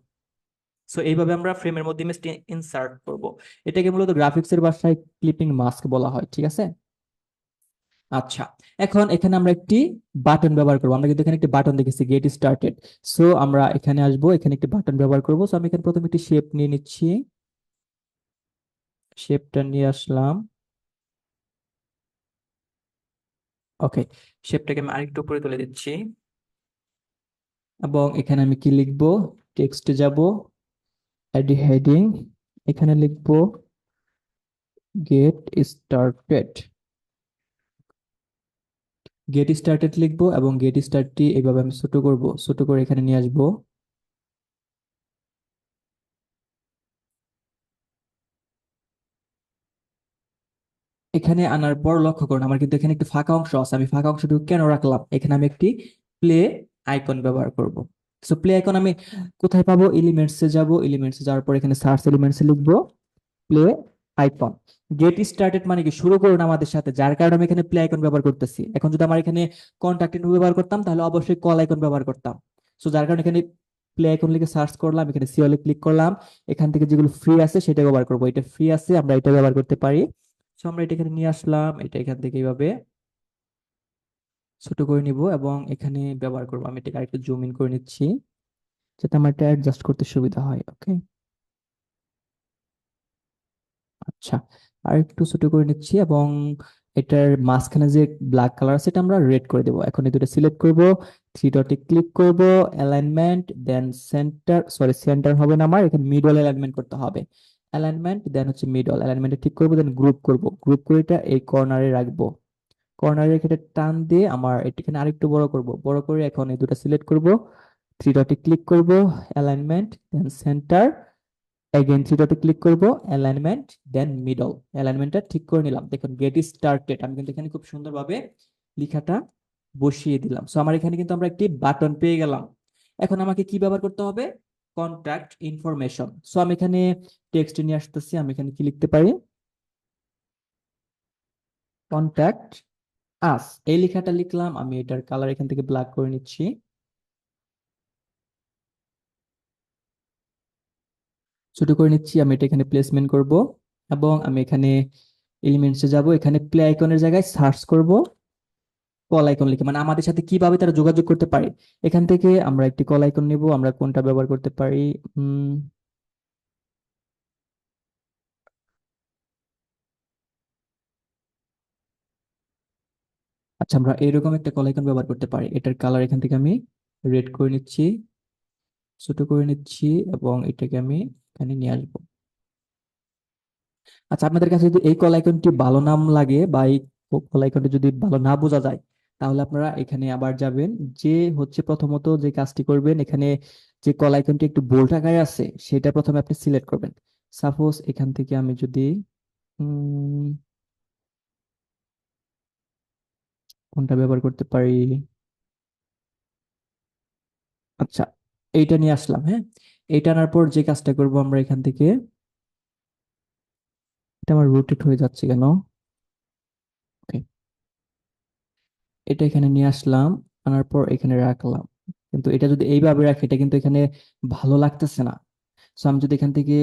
[SPEAKER 1] সো এইভাবে আমরা ফ্রেমের মধ্যে ইমেজটি ইনসার্ট করব। এটাকে মূলত গ্রাফিক্সের ভাষায় ক্লিপিং মাস্ক বলা হয়, ঠিক আছে। আচ্ছা, এখন এখানে আমরা একটি বাটন ব্যবহার করবো। আমরা কিন্তু এখানে একটি বাটন দেখেছি, গেট স্টার্টেড। সো আমরা এখানে আসবো, এখানে একটি বাটন ব্যবহার করবো। সো আমি এখানে প্রথমে একটি শেপ নিয়ে নিচ্ছি, শেপটা নিয়ে আসলাম। ওকে, শেপটাকে আমি আরেকটু উপরে তুলে দিচ্ছি, এবং এখানে আমি কি লিখবো, টেক্সটে যাব, অ্যাড হেডিং, এখানে লিখবো গেট স্টার্টেড। গেট স্টার্টেড লিখবো, এবং গেট স্টার্টটি এইভাবে আমি ছোট করব, ছোট করে এখানে নিয়ে আসবো। এখানে আনার পর লক্ষ্য করুন আমার কিন্তু এখানে একটি ফাঁকা অংশ আছে। আমি ফাঁকা অংশটুকু কেন রাখলাম, এখানে আমি একটি প্লে আইকন ব্যবহার করব। সো প্লে আইকন আমি কোথায় পাবো, এলিমেন্টসে যাব, এলিমেন্টসে যাওয়ার পর এখানে সার্চ এলিমেন্টসে লিখবো প্লে আইকন। গেট স্টার্টেড মানে কি, শুরু করুন আমাদের সাথে, যার কারণে আমি এখানে প্লে আইকন ব্যবহার করতেছি। এখন যদি আমার এখানে কন্টাক্ট ব্যবহার করতাম, তাহলে অবশ্যই কল আইকন ব্যবহার করতাম। সো যার কারণে এখানে প্লে আইকন লিখে সার্চ করলাম, এখানে সিওলে ক্লিক করলাম, এখান থেকে যেগুলো ফ্রি আছে সেটা ব্যবহার করবো। এটা ফ্রি আছে, আমরা এটা ব্যবহার করতে পারি। সো আমরা এটা এখানে নিয়ে আসলাম, এটা এখান থেকে এইভাবে ছোট করে নিব এবং এখানে ব্যবহার করবো। আমি এটাকে আরেকটু জুম ইন করে নিচ্ছি, যাতে আমার এটা অ্যাডজাস্ট করতে সুবিধা হয়। ওকে, আচ্ছা, আর একটু ছোট করে নিচ্ছি, এবং এটার মাঝখানে যে ব্ল্যাক কালার আছে এটা আমরা রেড করে দেবো। এখন এই দুটো সিলেক্ট করব, থ্রি ডটে ক্লিক করব, অ্যালাইনমেন্ট, দেন সেন্টার, সরি সেন্টার হবে না, আমার এখানে মিডল অ্যালাইনমেন্ট করতে হবে। অ্যালাইনমেন্ট, দেন হচ্ছে মিডল অ্যালাইনমেন্টে ঠিক করবো, দেন গ্রুপ করব, গ্রুপ করে এটা এই কর্নারে রাখবো। কর্নারে এটা টান দিয়ে আমার এখানে আরেকটু বড় করব, বড় করে এখন এই দুটো সিলেক্ট করব, থ্রি ডটে ক্লিক করব, অ্যালাইনমেন্ট, দেন সেন্টার, এগেইন থ্রি ডটে ক্লিক করব, অ্যালাইনমেন্ট, দেন মিডল। অ্যালাইনমেন্টটা ঠিক করে নিলাম, দেখুন গেট স্টার্টেড আমি কিন্তু এখানে খুব সুন্দরভাবে লেখাটা বসিয়ে দিলাম। সো আমার এখানে কিন্তু আমরা একটি বাটন পেয়ে গেলাম। এখন আমাকে কি ব্যবহার করতে হবে, কন্ট্যাক্ট ইনফরমেশন। সো আমি এখানে টেক্সট নিয়ে আসতেছি, আমি এখানে কি লিখতে পারি, কন্ট্যাক্ট আস, এই লেখাটা লিখলাম। আমি এটার কালার এখান থেকে ব্ল্যাক করে নিচ্ছি, ছোট করে নিচ্ছি। আমি এটা এখানে প্লেসমেন্ট করব, এবং আমি এখানে এলিমেন্টসে যাব, এখানে প্লে আইকনের জায়গায় সার্চ করব কল আইকন লিখে, মানে আমাদের সাথে কিভাবে তারা যোগাযোগ করতে পারে। এখান থেকে আমরা একটি কল আইকন নিব, আমরা কোনটা ব্যবহার করতে পারি, উম আচ্ছা, আমরা এরকম একটা কল আইকন ব্যবহার করতে পারি। এটার কালার এখান থেকে আমি রেড করে নিচ্ছি, ছোট করে নিচ্ছি, এবং এটাকে আমি এখানে নিয়ে আসবো। আচ্ছা, আপনাদের কাছে যদি এই কল আইকনটি ভালো নাম লাগে, বা এই কল আইকনটি যদি ভালো না বোঝা যায়, তাহলে আপনারা এখানে আবার যাবেন, যে হচ্ছে প্রথমত যে কাজটি করবেন, এখানে যে কল আইকনটি একটু বোল্ড আকারে আছে সেটা প্রথমে আপনি সিলেক্ট করবেন। সাপোজ এখান থেকে আমি যদি উম কোনটা ব্যবহার করতে পারি, আচ্ছা এইটা নিয়ে আসলাম, হ্যাঁ। এইটা আনার পর যে কাজটা করব, আমরা এখান থেকে, এটা আমার রোটেট হয়ে যাচ্ছে কেন, ওকে, এটা এখানে নিয়ে আসলাম, আনার পর এখানে রাখলাম। কিন্তু এটা যদি এইভাবে রাখি, এটা কিন্তু এখানে ভালো লাগতেছে না। সো আমি যদি এখান থেকে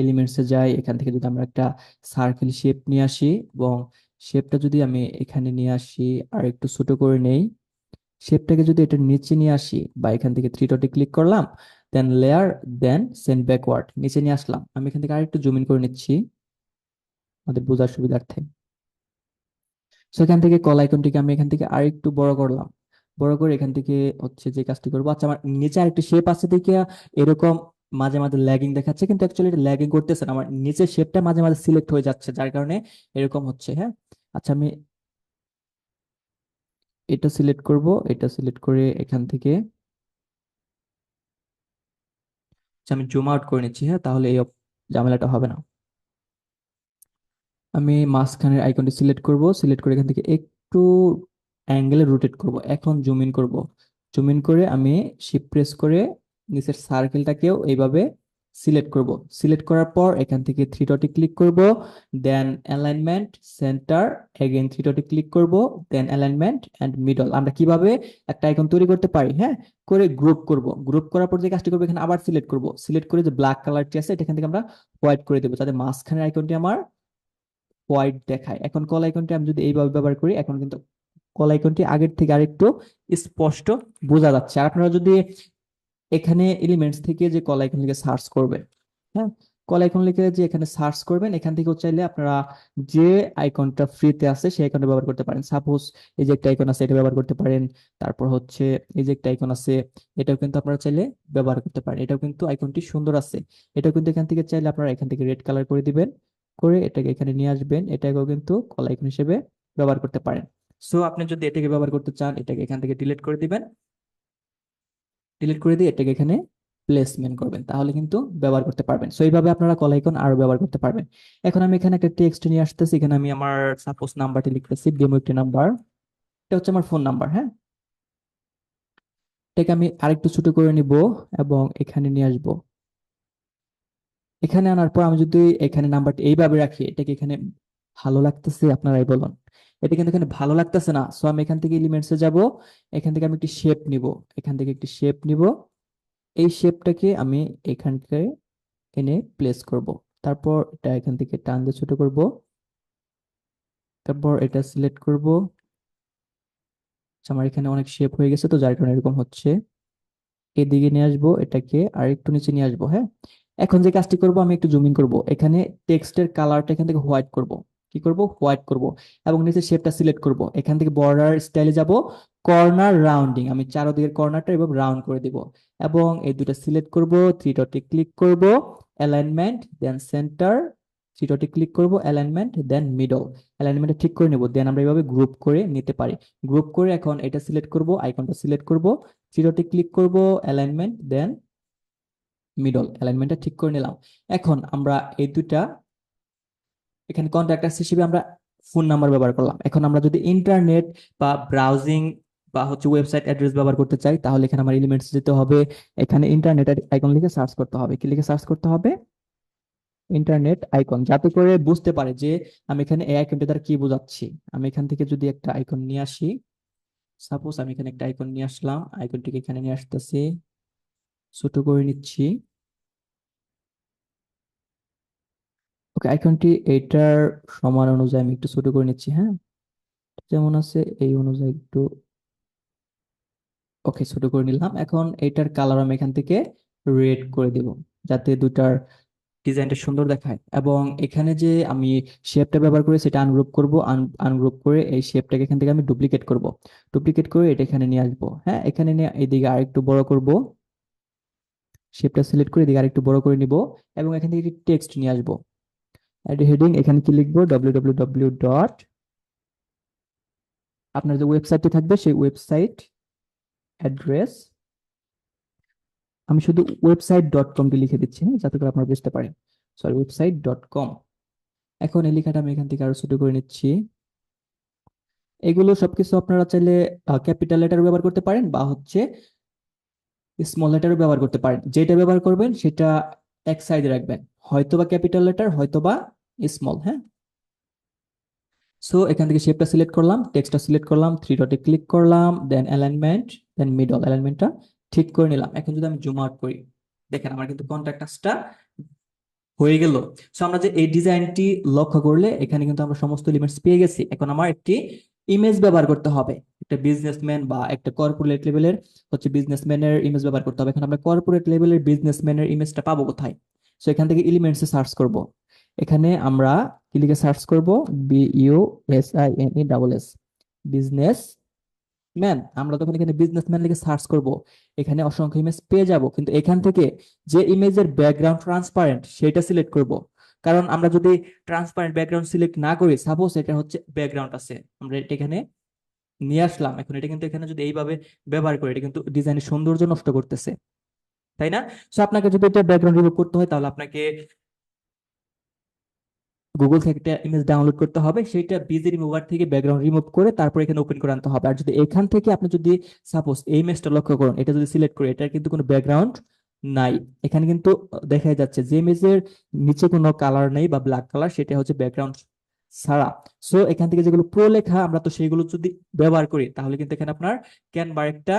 [SPEAKER 1] এলিমেন্টসে যাই, এখান থেকে যদি আমরা একটা সার্কেল শেপ নিয়ে আসি, এবং শেপটা যদি আমি এখানে নিয়ে আসি আর একটু ছোট করে নেই, শেপটাকে যদি এটার নিচে নিয়ে আসি, বা এখান থেকে থ্রি ডটে ক্লিক করলাম, দেন লেয়ার, দেন সেন্ড ব্যাকওয়ার্ড, নিচে নিয়ে আসলাম। আমি এখান থেকে আরেকটু জুম ইন করে নিচ্ছি আমাদের বোঝার সুবিধার্থে। সেখান থেকে কল আইকনটিকে আমি এখান থেকে আরেকটু বড় করলাম, বড় করে এখান থেকে হচ্ছে যে কাজটি করবো, আচ্ছা আমার নিচে আরেকটি শেপ আছে দেখে এরকম মাঝে মাঝে ল্যাগিং দেখাচ্ছে, কিন্তু অ্যাকচুয়ালি এটা ল্যাগিং করতেছে না, আমার নিচের শেপটা মাঝে মাঝে সিলেক্ট হয়ে যাচ্ছে, যার কারণে এরকম হচ্ছে, হ্যাঁ। আচ্ছা, আমি এটা সিলেক্ট করব, এটা সিলেক্ট করে এখান থেকে, আচ্ছা আমি জুম আউট করে নিচ্ছি, হ্যাঁ, তাহলে এই ঝামেলাটা হবে না। আমি মাঝখানের আইকনটি সিলেক্ট করব, সিলেক্ট করে এখান থেকে একটু অ্যাঙ্গেলে রোটেট করব, এখন জুম ইন করব। জুম ইন করে আমি শিফট প্রেস করে নিচের সার্কেলটাকেও এইভাবে সিলেক্ট করব। সিলেক্ট করার পর এখান থেকে থ্রি ডটে ক্লিক করব, then alignment, centre, again three ডটে ক্লিক করব, দেন অ্যালাইনমেন্ট এন্ড মিডল। আমরা কিভাবে একটা আইকন তৈরি করতে পারি, হ্যাঁ, করে গ্রুপ করব। গ্রুপ করার পর যে কাজটি করবো, এখানে আবার সিলেক্ট করব। সিলেক্ট করে যে ব্ল্যাক কালারটি আছে এটা এখান থেকে আমরা হোয়াইট করে দেবো, যাতে মাঝখানের আইকনটি আমার হোয়াইট দেখায়। এখন কল আইকনটি আমি যদি এইভাবে ব্যবহার করি, এখন কিন্তু কল আইকনটি আগের থেকে আরেকটু স্পষ্ট বোঝা যাচ্ছে। আর আপনারা যদি এখানে এলিমেন্টস থেকে যে কল আইকন লিখে সার্চ করবেন, হ্যাঁ, কল আইকন লিখে যে এখানে সার্চ করবেন, এখান থেকেও চাইলে আপনারা যে আইকনটা ফ্রিতে আছে সেই আইকনটা ব্যবহার করতে পারেন। সাপোজ এই যে একটা আইকন আছে এটা ব্যবহার করতে পারেন। তারপর হচ্ছে এই যে একটা আইকন আছে, এটাও কিন্তু আপনারা চাইলে ব্যবহার করতে পারেন। এটাও কিন্তু আইকনটি সুন্দর আছে। এটাও কিন্তু এখান থেকে চাইলে আপনারা এখান থেকে রেড কালার করে দিবেন, করে এটাকে এখানে নিয়ে আসবেন। এটাকেও কিন্তু কল আইকন হিসেবে ব্যবহার করতে পারেন। সো আপনি যদি এটাকে ব্যবহার করতে চান, এটাকে এখান থেকে ডিলিট করে দিবেন। ডিলিট করে দিয়ে এটাকে এখানে প্লেসমেন্ট করবেন, তাহলে কিন্তু ব্যবহার করতে পারবেন। সো এইভাবে আপনারা কল আইকন আরো ব্যবহার করতে পারবেন। এখন আমি এখানে একটা টেক্সট নিয়ে আসতেছি। এখানে আমি আমার সাপোজ নাম্বারটি লিখতেছি, ডেমো একটি নাম্বার। এটা হচ্ছে আমার ফোন নাম্বার, হ্যাঁ। এটাকে আমি আরেকটু ছোট করে নিব এবং এখানে নিয়ে আসবো। এখানে আনার পর আমি যদি এখানে নাম্বারটি এইভাবে রাখি, এটাকে এখানে ভালো লাগতেছে? আপনারাই বলুন। এটা কিন্তু এখানে ভালো লাগতেছে না। সো আমি এখান থেকে এলিমেন্টসে যাব। এখান থেকে আমি একটি শেপ নিব। এখান থেকে একটি শেপ নিব। এই শেপটাকে আমি এখানকে এনে প্লেস করব। তারপর এটা এখান থেকে টান দিয়ে ছোট করব। তারপর এটা সিলেক্ট করব। আচ্ছা, আমার এখানে অনেক শেপ হয়ে গেছে, তো যার কারণে এরকম হচ্ছে। এদিকে নিয়ে আসবো, এটাকে আর একটু নিচে নিয়ে আসবো, হ্যাঁ। এখন যে কাজটি করব, আমি একটু জুমিং করব। এখানে টেক্সটের কালারটা এখান থেকে হোয়াইট করব। কি করব? হোয়াইট করব। এবং নিচে শেপটা সিলেক্ট করব। এখান থেকে বর্ডার স্টাইলে যাব, কর্নার রাউন্ডিং, আমি চারদিকের কর্নারটা এভাবে রাউন্ড করে দিব। এবং এই দুটো সিলেক্ট করব, থ্রি ডটে ক্লিক করব, অ্যালাইনমেন্ট, দেন সেন্টার, থ্রি ডটে ক্লিক করব, অ্যালাইনমেন্ট, দেন মিডল। অ্যালাইনমেন্টটা ঠিক করে নেব, দেন আমরা এইভাবে গ্রুপ করে নিতে পারি। গ্রুপ করে এখন এটা সিলেক্ট করব, আইকনটা সিলেক্ট করব, জিরোতে ক্লিক করব, অ্যালাইনমেন্ট, দেন মিডল। অ্যালাইনমেন্টটা ঠিক করে নিলাম। এখন আমরা এই দুইটা এখানে কন্ট্যাক্ট হিসেবে আমরা ফোন নাম্বার ব্যবহার করলাম। এখন আমরা যদি ইন্টারনেট বা ব্রাউজিং বা হচ্ছে ওয়েবসাইট অ্যাড্রেস ব্যবহার করতে চাই, তাহলে এখানে আমার এলিমেন্টস যেতে হবে। এখানে ইন্টারনেট আইকন লিখে সার্চ করতে হবে। কি লিখে সার্চ করতে হবে? ইন্টারনেট আইকন, যাতে করে বুঝতে পারে যে আমি এখানে এই আইকনটা দ্বারা কি বোঝাচ্ছি। আমি এখান থেকে যদি একটা আইকন নিয়ে আসি, সাপোজ আমি এখানে একটা আইকন নিয়ে আসলাম, আইকনটিকে এখানে নিয়ে আসতেছি, ছোট করে নিচ্ছি। ওকে, আইকনটি এইটার সমান অনুযায়ী আমি একটু ছোট করে নিচ্ছি, হ্যাঁ। যেমন আছে এই অনুযায়ী একটু, ওকে, ছোট করে নিলাম। এখন এইটার কালার আমি এখান থেকে রেড করে দিব, যাতে দুটার ডিজাইনটা সুন্দর দেখায়। এবং এখানে যে আমি শেপটা ব্যবহার করে সেটা আনগ্রুপ করব। আনগ্রুপ করে এই শেপটাকে এখান থেকে আমি ডুপ্লিকেট করব। ডুপ্লিকেট করে এটা এখানে নিয়ে আসবো, হ্যাঁ। এখানে নিয়ে এইদিকে আরেকটু বড় করব। শেপটা সিলেক্ট করে এদিকে আরেকটু বড় করে নিব। এবং এখান থেকে টেক্সট নিয়ে আসবো। হেডিং এখানে কি লিখবো? www ডট, আপনার যে ওয়েবসাইটটি থাকবে সেই ওয়েবসাইট অ্যাড্রেস, আমি শুধু ওয়েবসাইট ডট কমটি লিখে দিচ্ছি, হ্যাঁ, যাতে করে আপনারা বুঝতে পারেন। Sorry, website dot com. এখন এই লেখাটা আমি এখান থেকে আরো ছোট করে নিচ্ছি। এগুলো সবকিছু আপনারা চাইলে ক্যাপিটাল লেটার ব্যবহার করতে পারেন, বা হচ্ছে স্মল লেটারও ব্যবহার করতে পারেন। যেটা ব্যবহার করবেন সেটা এক সাইডে রাখবেন, হয়তোবা ক্যাপিটাল লেটার, হয়তোবা স্মল, হ্যাঁ। সো এখান থেকে শেপটা সিলেক্ট করলাম, টেক্সটটা সিলেক্ট করলাম, থ্রি ডটে ক্লিক করলাম, দেন অ্যালাইনমেন্ট, দেন মিডল। অ্যালাইনমেন্টটা ঠিক করে নিলাম। এখন যদি আমি জুম আউট করি, দেখেন আমার কিন্তু কন্ট্যাক্টটা হয়ে গেল। সো আমরা যে এই ডিজাইনটি লক্ষ্য করলে এখানে কিন্তু আমরা সমস্ত এলিমেন্টস পেয়ে গেছি। এখন আমার একটি ইমেজ ব্যবহার করতে হবে, একটা বিজনেসম্যান বা একটা কর্পোরেট লেভেলের হচ্ছে বিজনেসম্যানের ইমেজ ব্যবহার করতে হবে। এখন আমরা কর্পোরেট লেভেলের বিজনেসম্যানের ইমেজটা পাবো কোথায়? সো এখান থেকে এলিমেন্টসে সার্চ করব। এখানে আমরা কি লিখে সার্চ করব? BUSINESS, business man. আমরা তখন এখানে বিজনেসম্যান লিখে সার্চ করব। এখানে অসংখ্য ইমেজ পেয়ে যাব, কিন্তু এখান থেকে যে ইমেজের ব্যাকগ্রাউন্ড ট্রান্সপারেন্ট সেটা সিলেক্ট করব। কারণ আমরা যদি ট্রান্সপারেন্ট ব্যাকগ্রাউন্ড সিলেক্ট না করি, সাপোজ এটা হচ্ছে ব্যাকগ্রাউন্ড আছে, আমরা এটা এখানে নিয়ে আসলাম। এখন এটা কিন্তু এখানে যদি এইভাবে ব্যবহার করি, এটা কিন্তু ডিজাইনের সৌন্দর্য নষ্ট করতেছে, তাই না? সো আপনাকে যদি এটা ব্যাকগ্রাউন্ড রিমুভ করতে হয়, তাহলে আপনাকে গুগল থেকে একটা ইমেজ ডাউনলোড করতে হবে, সেইটা বিজি রিমুভার থেকে ব্যাকগ্রাউন্ড রিমুভ করে তারপর এখানে ওপেন করে আনতে হবে। আর যদি এখান থেকে আপনি যদি সাপোজ এই ইমেজটা লক্ষ্য করুন, এটা যদি সিলেক্ট করি, এটার কিন্তু কোনো ব্যাকগ্রাউন্ড নাই। এখানে কিন্তু দেখাই যাচ্ছে যে ইমেজের নিচে কোনো কালার নেই বা ব্ল্যাক কালার, সেটা হচ্ছে ব্যাকগ্রাউন্ড ছাড়া। সো এখান থেকে যেগুলো প্রো লেখা, আমরা তো সেইগুলো যদি ব্যবহার করি তাহলে কিন্তু এখানে আপনার ক্যানভার একটা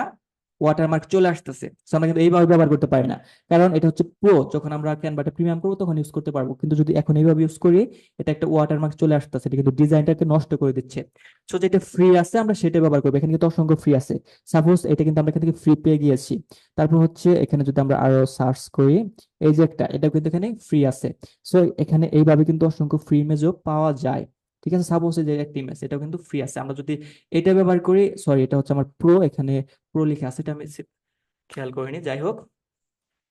[SPEAKER 1] ওয়াটারমার্ক চলে আসতেছে। সো আমরা কিন্তু এইভাবে ব্যবহার করতে পারি না, কারণ এটা হচ্ছে প্রো। যখন আমরা ক্যানভাটা প্রিমিয়াম করবো তখন ইউজ করতে পারবো, কিন্তু যদি এখন এইভাবে ইউজ করি এটা একটা ওয়াটারমার্ক চলে আসতেছে, এটা কিন্তু ডিজাইনটাকে নষ্ট করে দিচ্ছে। সো যেটা ফ্রি আছে আমরা সেটা ব্যবহার করবো। এখানে কিন্তু অসংখ্য ফ্রি আছে। সাপোজ এটা কিন্তু আমরা এখান থেকে ফ্রি পেয়ে গিয়েছি। তারপর হচ্ছে এখানে যদি আমরা আরো সার্চ করি, এই যে একটা, এটা কিন্তু এখানে ফ্রি আছে। সো এখানে এইভাবে কিন্তু অসংখ্য ফ্রি ইমেজও পাওয়া যায়। ঠিক আছে, সাপোজ যে একটা ইমেজ এটাও কিন্তু ফ্রি আছে, আমরা যদি এটা ব্যবহার করি, সরি এটা হচ্ছে আমার প্রো, এখানে প্রো লিখে আছে, এটা আমি খেয়াল করিনি, যাই হোক।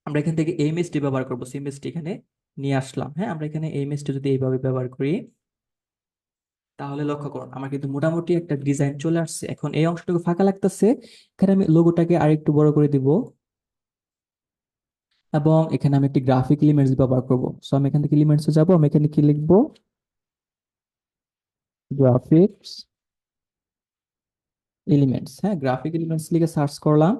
[SPEAKER 1] আমরা এখান থেকে এই ইমেজটি ব্যবহার করবো, সেই ইমেজটি এখানে নিয়ে আসলাম। হ্যাঁ, আমরা এখানে এই ইমেজটি যদি এইভাবে ব্যবহার করি তাহলে লক্ষ্য করুন আমার কিন্তু মোটামুটি একটা ডিজাইন চলে আসছে। এখন এই অংশটুকু ফাঁকা লাগতেছে, এখানে আমি লোগোটাকে আরেকটু বড় করে দিব, এবং এখানে আমি একটি গ্রাফিক এলিমেন্টস ব্যবহার করব। সো আমি এখান থেকে এলিমেন্টসে যাব, আমি এখানে কি লিখবো, গ্রাফিক্স এলিমেন্টস। হ্যাঁ, গ্রাফিক এলিমেন্টস লিখে সার্চ করলাম,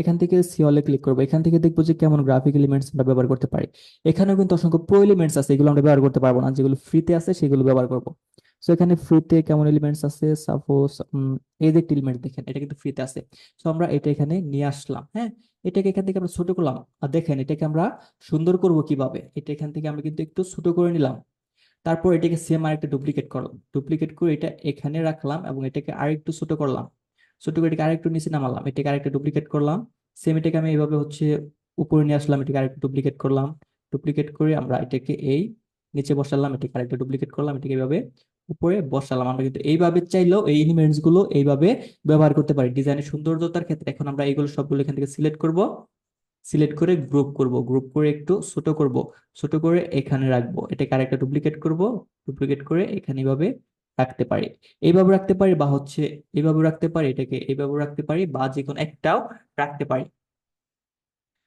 [SPEAKER 1] এখান থেকে সিওলে ক্লিক করবো। এখান থেকে দেখবো যে কেমন গ্রাফিক এলিমেন্টস আমরা ব্যবহার করতে পারি। এখানেও কিন্তু অসংখ্য প্রো এলিমেন্টস আছে, এগুলো আমরা ব্যবহার করতে পারবো না, যেগুলো ফ্রিতে আছে সেগুলো ব্যবহার করবো। সো এখানে ফ্রিতে কেমন এলিমেন্টস আছে, সাপোজ এই যে এলিমেন্ট দেখেন, এটা কিন্তু ফ্রিতে আছে। সো আমরা এটা এখানে নিয়ে আসলাম। হ্যাঁ, এটাকে এখান থেকে আমরা ছোট করলাম। আর দেখেন এটাকে আমরা সুন্দর করব কিভাবে, এটা এখান থেকে আমরা কিন্তু একটু ছোট করে নিলাম। তারপর এটাকে সেম আরেকটা ডুপ্লিকেট করলাম, ডুপ্লিকেট করে এটা এখানে রাখলাম এবং এটাকে আরেকটু ছোট করলাম। ছোট করে এটাকে আরেকটু নিচে নামালাম, এটাকে আরেকটা ডুপ্লিকেট করলাম। সেম এটাকে আমি এইভাবে হচ্ছে উপরে নিয়ে আসলাম, এটাকে আরেকটু ডুপ্লিকেট করলাম। ডুপ্লিকেট করে আমরা এটাকে এই নিচে বসালাম, এটাকে আরেকটা ডুপ্লিকেট করলাম, এটাকে এইভাবে উপরে বসালাম। আমরা কিন্তু এইভাবে চাইলেও এই এলিমেন্টস গুলো এইভাবে ব্যবহার করতে পারি ডিজাইনের সৌন্দর্যতার ক্ষেত্রে। এখন আমরা এইগুলো সবগুলো এখান থেকে সিলেক্ট করব, সিলেক্ট করে গ্রুপ করব, গ্রুপ করে একটু ছোট করব, ছোট করে এখানে রাখবো। এটাকে আরেকটা ডুপ্লিকেট করব, ডুপ্লিকেট করে এখানে এইভাবে রাখতে পারি। এইভাবে রাখতে পারি, বা হচ্ছে এইভাবে রাখতে পারি, এটাকে এইভাবে রাখতে পারি, বা যে কোনো একটাও রাখতে পারি।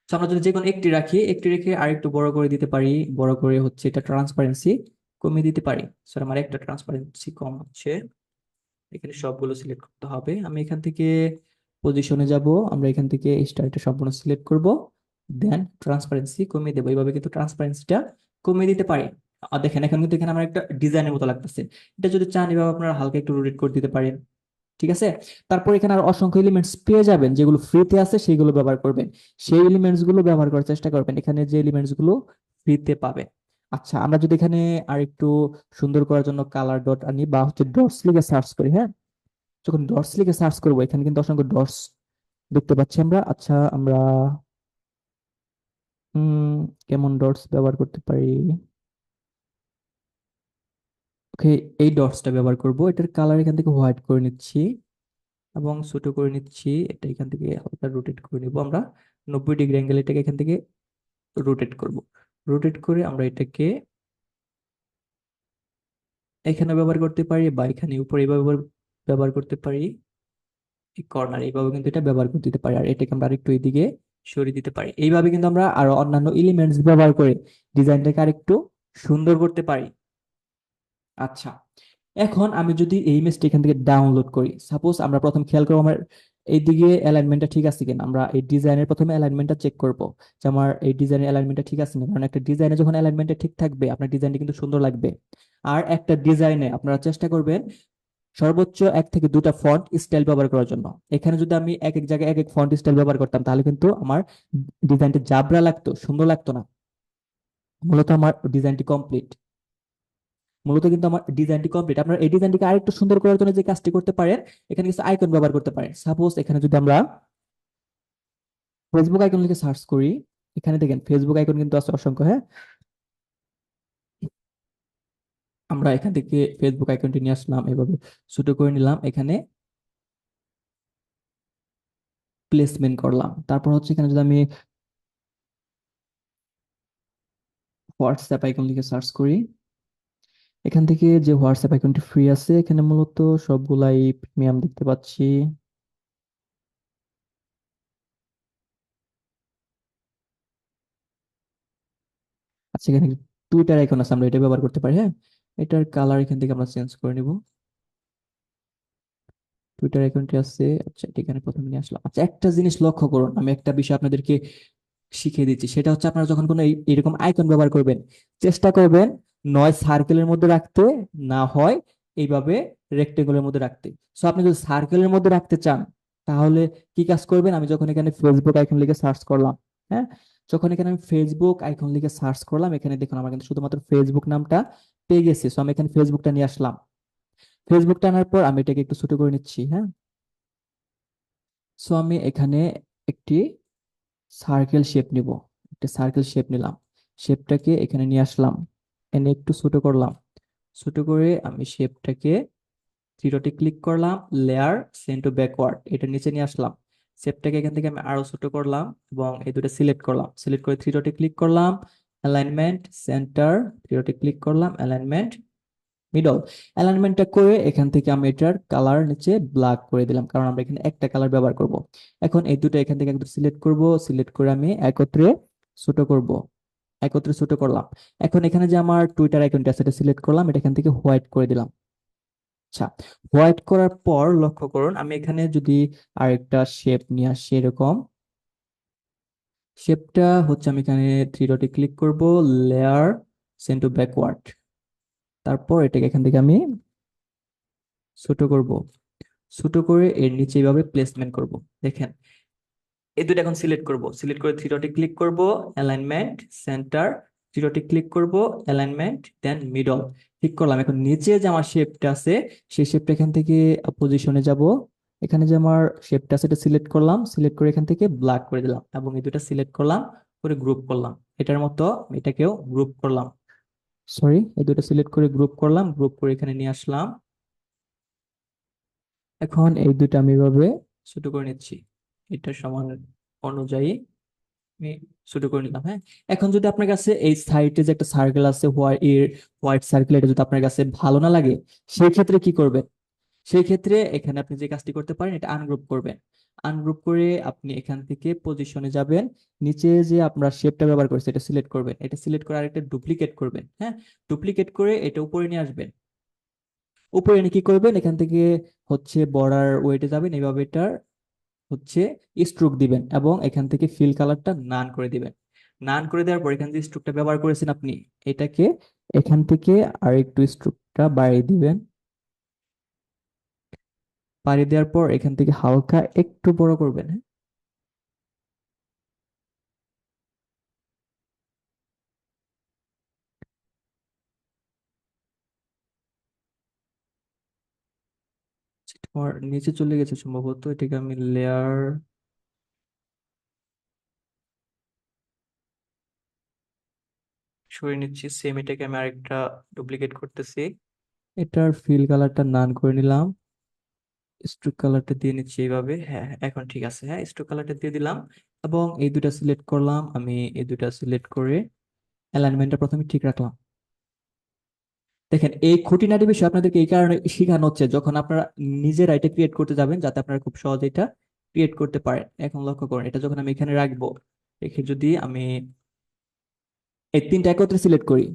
[SPEAKER 1] তো আমরা যদি যে কোনো একটি রাখি, একটি রেখে আরেকটু বড় করে দিতে পারি, বড় করে হচ্ছে এটা ট্রান্সপারেন্সি কমিয়ে দিতে পারি। স্যার আমার একটা ট্রান্সপারেন্সি কম হচ্ছে, এখানে সবগুলো সিলেক্ট করতে হবে। আমি এখান থেকে পজিশনে যাব, আমরা এখান থেকে স্টারটা সম্পূর্ণ সিলেক্ট করব, দেন ট্রান্সপারেন্সি কমিয়ে দেবো। এইভাবে কিন্তু ট্রান্সপারেন্সিটা কমিয়ে দিতে পারি। আর দেখেন এখন কিন্তু এখানে আমার একটা ডিজাইনের মতো লাগতেছে। এটা যদি চান এভাবে আপনারা হালকা একটু রোটেট করে দিতে পারেন। ঠিক আছে, তারপর এখানে আর অসংখ্য এলিমেন্টস পেয়ে যাবেন, যেগুলো ফ্রিতে আছে সেগুলো ব্যবহার করবেন। সেই এলিমেন্টস গুলো ব্যবহার করার চেষ্টা করবেন, এখানে যে এলিমেন্টস গুলো ফ্রিতে পাবেন। আচ্ছা, আমরা যদি এখানে আর একটু সুন্দর করার জন্য কালার ডট আনি বা হচ্ছে ডটস লিখে সার্চ করি, হ্যাঁ, যখন ডটস লিখে সার্চ করবো এখানে কিন্তু অসংখ্য ডটস দেখতে পাচ্ছি আমরা। আচ্ছা, আমরা উম কেমন ডটস ব্যবহার করতে পারি, ওকে, এই ডটসটা ব্যবহার করব। এটার কালার এখান থেকে হোয়াইট করে নিচ্ছি এবং ছোট করে নিচ্ছি। এটা এখান থেকে হালকা রোটেট করে নিব আমরা, 90 ডিগ্রি অ্যাঙ্গেল এটাকে এখান থেকে রোটেট করব। রোটেট করে আমরা এটাকে এখানে ব্যবহার করতে পারি, বা এখানে উপরে এইভাবে ব্যবহার করতে পারি, এই কর্নার এইভাবে কিন্তু এটা ব্যবহার করতে দিতে পারি। আর এটাকে আমরা আরেকটু এইদিকে সরিয়ে দিতে পারি। এইভাবে কিন্তু আমরা আরো অন্যান্য এলিমেন্টস ব্যবহার করে ডিজাইনটাকে আরেকটু সুন্দর করতে পারি। আচ্ছা, এখন আমি যদি এই ইমেজটা এখান থেকে ডাউনলোড করি, সাপোজ আমরা প্রথম খেয়াল করবো আমার এইদিকে অ্যালাইনমেন্টটা ঠিক আছে কিনা। আমরা এই ডিজাইনের প্রথমে অ্যালাইনমেন্টটা চেক করব যে আমার এই ডিজাইনের অ্যালাইনমেন্টটা ঠিক আছে না, কারণ একটা ডিজাইনে যখন অ্যালাইনমেন্টটা ঠিক থাকবে আপনার ডিজাইনটা কিন্তু সুন্দর লাগবে। আর একটা ডিজাইনে আপনারা চেষ্টা করবেন সর্বোচ্চ 1 থেকে 2টা ফন্ট স্টাইল ব্যবহার করার জন্য। এখানে যদি আমি এক এক জায়গায় এক এক ফন্ট স্টাইল ব্যবহার করতাম তাহলে কিন্তু আমার ডিজাইনটা জাবরা লাগতো, সুন্দর লাগতো না। মূলত আমার ডিজাইনটি কমপ্লিট, মূলত কিন্তু আমার ডিজাইনটি কমপ্লিট। আপনারা এই ডিজাইনটিকে আরেকটু সুন্দর করার জন্য যে কাজটি করতে পারেন, এখানে কিছু আইকন ব্যবহার করতে পারেন। সাপোজ এখানে যদি আমরা ফেসবুক আইকন লিখে সার্চ করি, এখানে দেখেন ফেসবুক আইকন কিন্তু আছে অসংখ্য। হ্যাঁ, আমরা এখান থেকে ফেসবুক আইকনটি নিয়ে আসলাম, এভাবে ছোট করে নিলাম, এখানে প্লেসমেন্ট করলাম। তারপর হচ্ছে এখানে যদি আমি হোয়াটসঅ্যাপ আইকন লিখে সার্চ করি, এখান থেকে যে হোয়াটসঅ্যাপ আইকনটি ফ্রি আছে এখানে মূলত সবগুলাই প্রিমিয়াম দেখতে পাচ্ছি। আচ্ছা, এখানে টুইটার আইকন আছে, আমরা এটা ব্যবহার করতে পারি। হ্যাঁ, এটার কালার এখান থেকে আমরা চেঞ্জ করে নিব। টুইটার আইকনটি আছে, আচ্ছা এটা এখানে প্রথমে নিয়ে আসলাম। আচ্ছা, একটা জিনিস লক্ষ্য করুন, আমি একটা বিষয় আপনাদেরকে শিখিয়ে দিচ্ছি। সেটা হচ্ছে আপনারা যখন কোনো এরকম আইকন ব্যবহার করবেন, চেষ্টা করবেন নয় সার্কেলের মধ্যে রাখতে, না হয় এইভাবে রেক্টেঙ্গলের মধ্যে রাখতে। সো আপনি যদি সার্কেলের মধ্যে রাখতে চান, তাহলে কি কাজ করবেন? আমি যখন এখানে ফেসবুক আইকন লিখে সার্চ করলাম, হ্যাঁ, যখন এখানে আমি ফেসবুক আইকন লিখে সার্চ করলাম, এখানে দেখুন আমার কিন্তু শুধুমাত্র ফেসবুক নামটা পেয়ে গেছি। সো আমি এখানে ফেসবুকটা নিয়ে আসলাম। ফেসবুকটা আনার পর আমি এটাকে একটু ছোট করে নিচ্ছি, হ্যাঁ। সো আমি এখানে একটি সার্কেল শেপ নিব। একটা সার্কেল শেপ নিলাম, শেপটাকে এখানে নিয়ে আসলাম, এনে একটু ছোট করলাম। ছোট করে আমি শেপটাকে থ্রি ডটে ক্লিক করলাম, লেয়ার সেন্ড টু ব্যাকওয়ার্ড এটা নিচে নিয়ে আসলাম। শেপটাকে এখান থেকে আমি আরো ছোট করলাম এবং এই দুটো সিলেক্ট করলাম। সিলেক্ট করে থ্রি ডটে ক্লিক করলাম, অ্যালাইনমেন্ট সেন্টার, থ্রি ডটে ক্লিক করলাম, অ্যালাইনমেন্ট মিডল। অ্যালাইনমেন্টটা করে এখান থেকে আমি এটার কালার নিচে ব্ল্যাক করে দিলাম, কারণ আমরা এখানে একটা কালার ব্যবহার করব। এখন এই দুটো এখান থেকে একদম সিলেক্ট করব, সিলেক্ট করে আমি একত্রে ছোট করব, একত্রে ছোট করলাম। এখন এখানে যে আমার টুইটার আইকনটা আছে সেটা সিলেক্ট করলাম, এটা এখান থেকে হোয়াইট করে দিলাম। আচ্ছা, হোয়াইট করার পর লক্ষ্য করুন আমি এখানে যদি আরেকটা শেপ নিয়ে আসি এরকম, শেপটা হচ্ছে আমি এখানে থ্রি ডটে ক্লিক করব, লেয়ার সেন্ড টু ব্যাকওয়ার্ড, তারপর এটাকে এখান থেকে আমি ছোট করব। ছোট করে এর নিচে এইভাবে প্লেসমেন্ট করব। দেখেন, এই দুটো এখন সিলেক্ট করব, সিলেক্ট করে থ্রি ডটে ক্লিক করব, অ্যালাইনমেন্ট সেন্টার, থ্রি ডটে ক্লিক করব, অ্যালাইনমেন্ট দেন মিডল, ঠিক করলাম। এখন নিচে যে আমার শেপটা আছে সেই শেপটা এখান থেকে পজিশনে যাব। এখানে যে আমার শেপটা আছে এটা সিলেক্ট করলাম, সিলেক্ট করে এখান থেকে ব্ল্যাক করে দিলাম এবং এই দুটো সিলেক্ট করলাম, করে গ্রুপ করলাম। এটার মতো এটাকেও গ্রুপ করলাম, সরি, এই দুটো সিলেক্ট করে গ্রুপ করলাম, গ্রুপ করে এখানে নিয়ে আসলাম। এখন এই দুটো আমি এভাবে ছোট করে নিচ্ছি, এটা সমান অনুযায়ী আমি ছোট করে নিলাম, হ্যাঁ। এখন যদি আপনার কাছে এই সাইডে যে একটা সার্কেল আছে হোয়াইট সার্কেল, এটা যদি আপনার কাছে ভালো না লাগে, সেই ক্ষেত্রে কি করবেন? সেই ক্ষেত্রে এখানে আপনি যে কাজটি করতে পারেন, এটা আনগ্রুপ করবেন। আনগ্রুপ করে আপনি এখান থেকে পজিশনে যাবেন, নিচে যে আপনার শেপটা ব্যবহার করছে এটা সিলেক্ট করবেন, এটা সিলেক্ট করে আরেকটা ডুপ্লিকেট করবেন, হ্যাঁ। ডুপ্লিকেট করে এটা উপরে নিয়ে আসবেন। উপরে এনে কি করবেন, এখান থেকে হচ্ছে বর্ডার ওয়েটে যাবেন, এইভাবে এটার হচ্ছে স্ট্রোক দিবেন এবং এখান থেকে ফিল কালারটা নান করে দিবেন। নান করে দেওয়ার পর এখান যে স্ট্রোকটা ব্যবহার করেছেন আপনি, এটাকে এখান থেকে আর একটু স্ট্রোকটা বাড়িয়ে দিবেন। বাড়িয়ে দেওয়ার পর এখান থেকে হালকা একটু বড় করবেন, হ্যাঁ। তোমার নিচে চলে গেছে সম্ভবত, এটাকে আমি লেয়ার সরিয়ে নিচ্ছি। সেম এটাকে আমি আরেকটা ডুপ্লিকেট করতেছি, এটার ফিল কালারটা নান করে নিলাম, স্ট্রোক কালারটা দিয়ে নিচ্ছি এইভাবে, হ্যাঁ হ্যাঁ, এখন ঠিক আছে, হ্যাঁ স্ট্রোক কালারটা দিয়ে দিলাম এবং এই দুটা সিলেক্ট করলাম। আমি এই দুটা সিলেক্ট করে অ্যালাইনমেন্টটা প্রথমে ঠিক রাখলাম। দেখেন, এই খুঁটিনাটি বিষয় আপনাদেরকে এই কারণে শেখানো হচ্ছে, যখন আপনারা নিজেরা এটা ক্রিয়েট করতে যাবেন যাতে আপনারা খুব সহজে এটা ক্রিয়েট করতে পারেন। এখন লক্ষ্য করুন, এটা যখন আমি এখানে রাখবো, রেখে যদি আমি এই তিনটা একত্রে সিলেক্ট করি,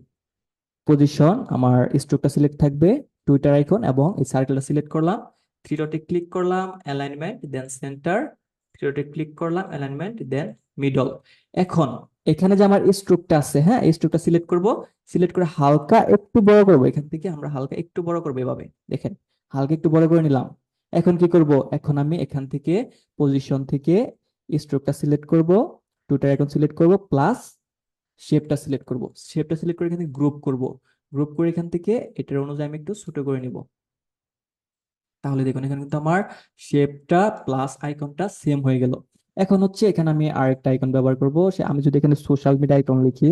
[SPEAKER 1] পজিশন আমার স্ট্রোকটা সিলেক্ট থাকবে, টুইটার আইকন এবং এই সার্কেলটা সিলেক্ট করলাম, থ্রি ডটে ক্লিক করলাম, অ্যালাইনমেন্ট দেন সেন্টার, থ্রি ডটে ক্লিক করলাম, অ্যালাইনমেন্ট দেন মিডল। এখন এখানে যে আমার স্ট্রোকটা আছে, হ্যাঁ, এই স্ট্রোকটা সিলেক্ট করব, সিলেক্ট করে হালকা একটু বড় করব, এখান থেকে আমরা হালকা একটু বড় করবো এভাবে, দেখেন হালকা একটু বড় করে নিলাম। এখন কি করব, এখন আমি এখান থেকে পজিশন থেকে স্ট্রোকটা সিলেক্ট করব, টুইটার আইকন সিলেক্ট করব, প্লাস শেপটা সিলেক্ট করব, শেপটা সিলেক্ট করে এখান থেকে গ্রুপ করব, গ্রুপ করে এখান থেকে এটার অনুযায়ী আমি একটু ছোট করে নিব। তাহলে দেখুন এখানে কিন্তু আমার শেপটা প্লাস আইকনটা সেম হয়ে গেল। এখন হচ্ছে এখানে আমি আরেকটা আইকন ব্যবহার করব, সে আমি যদি এখানে সোশ্যাল মিডিয়া আইকন লিখি,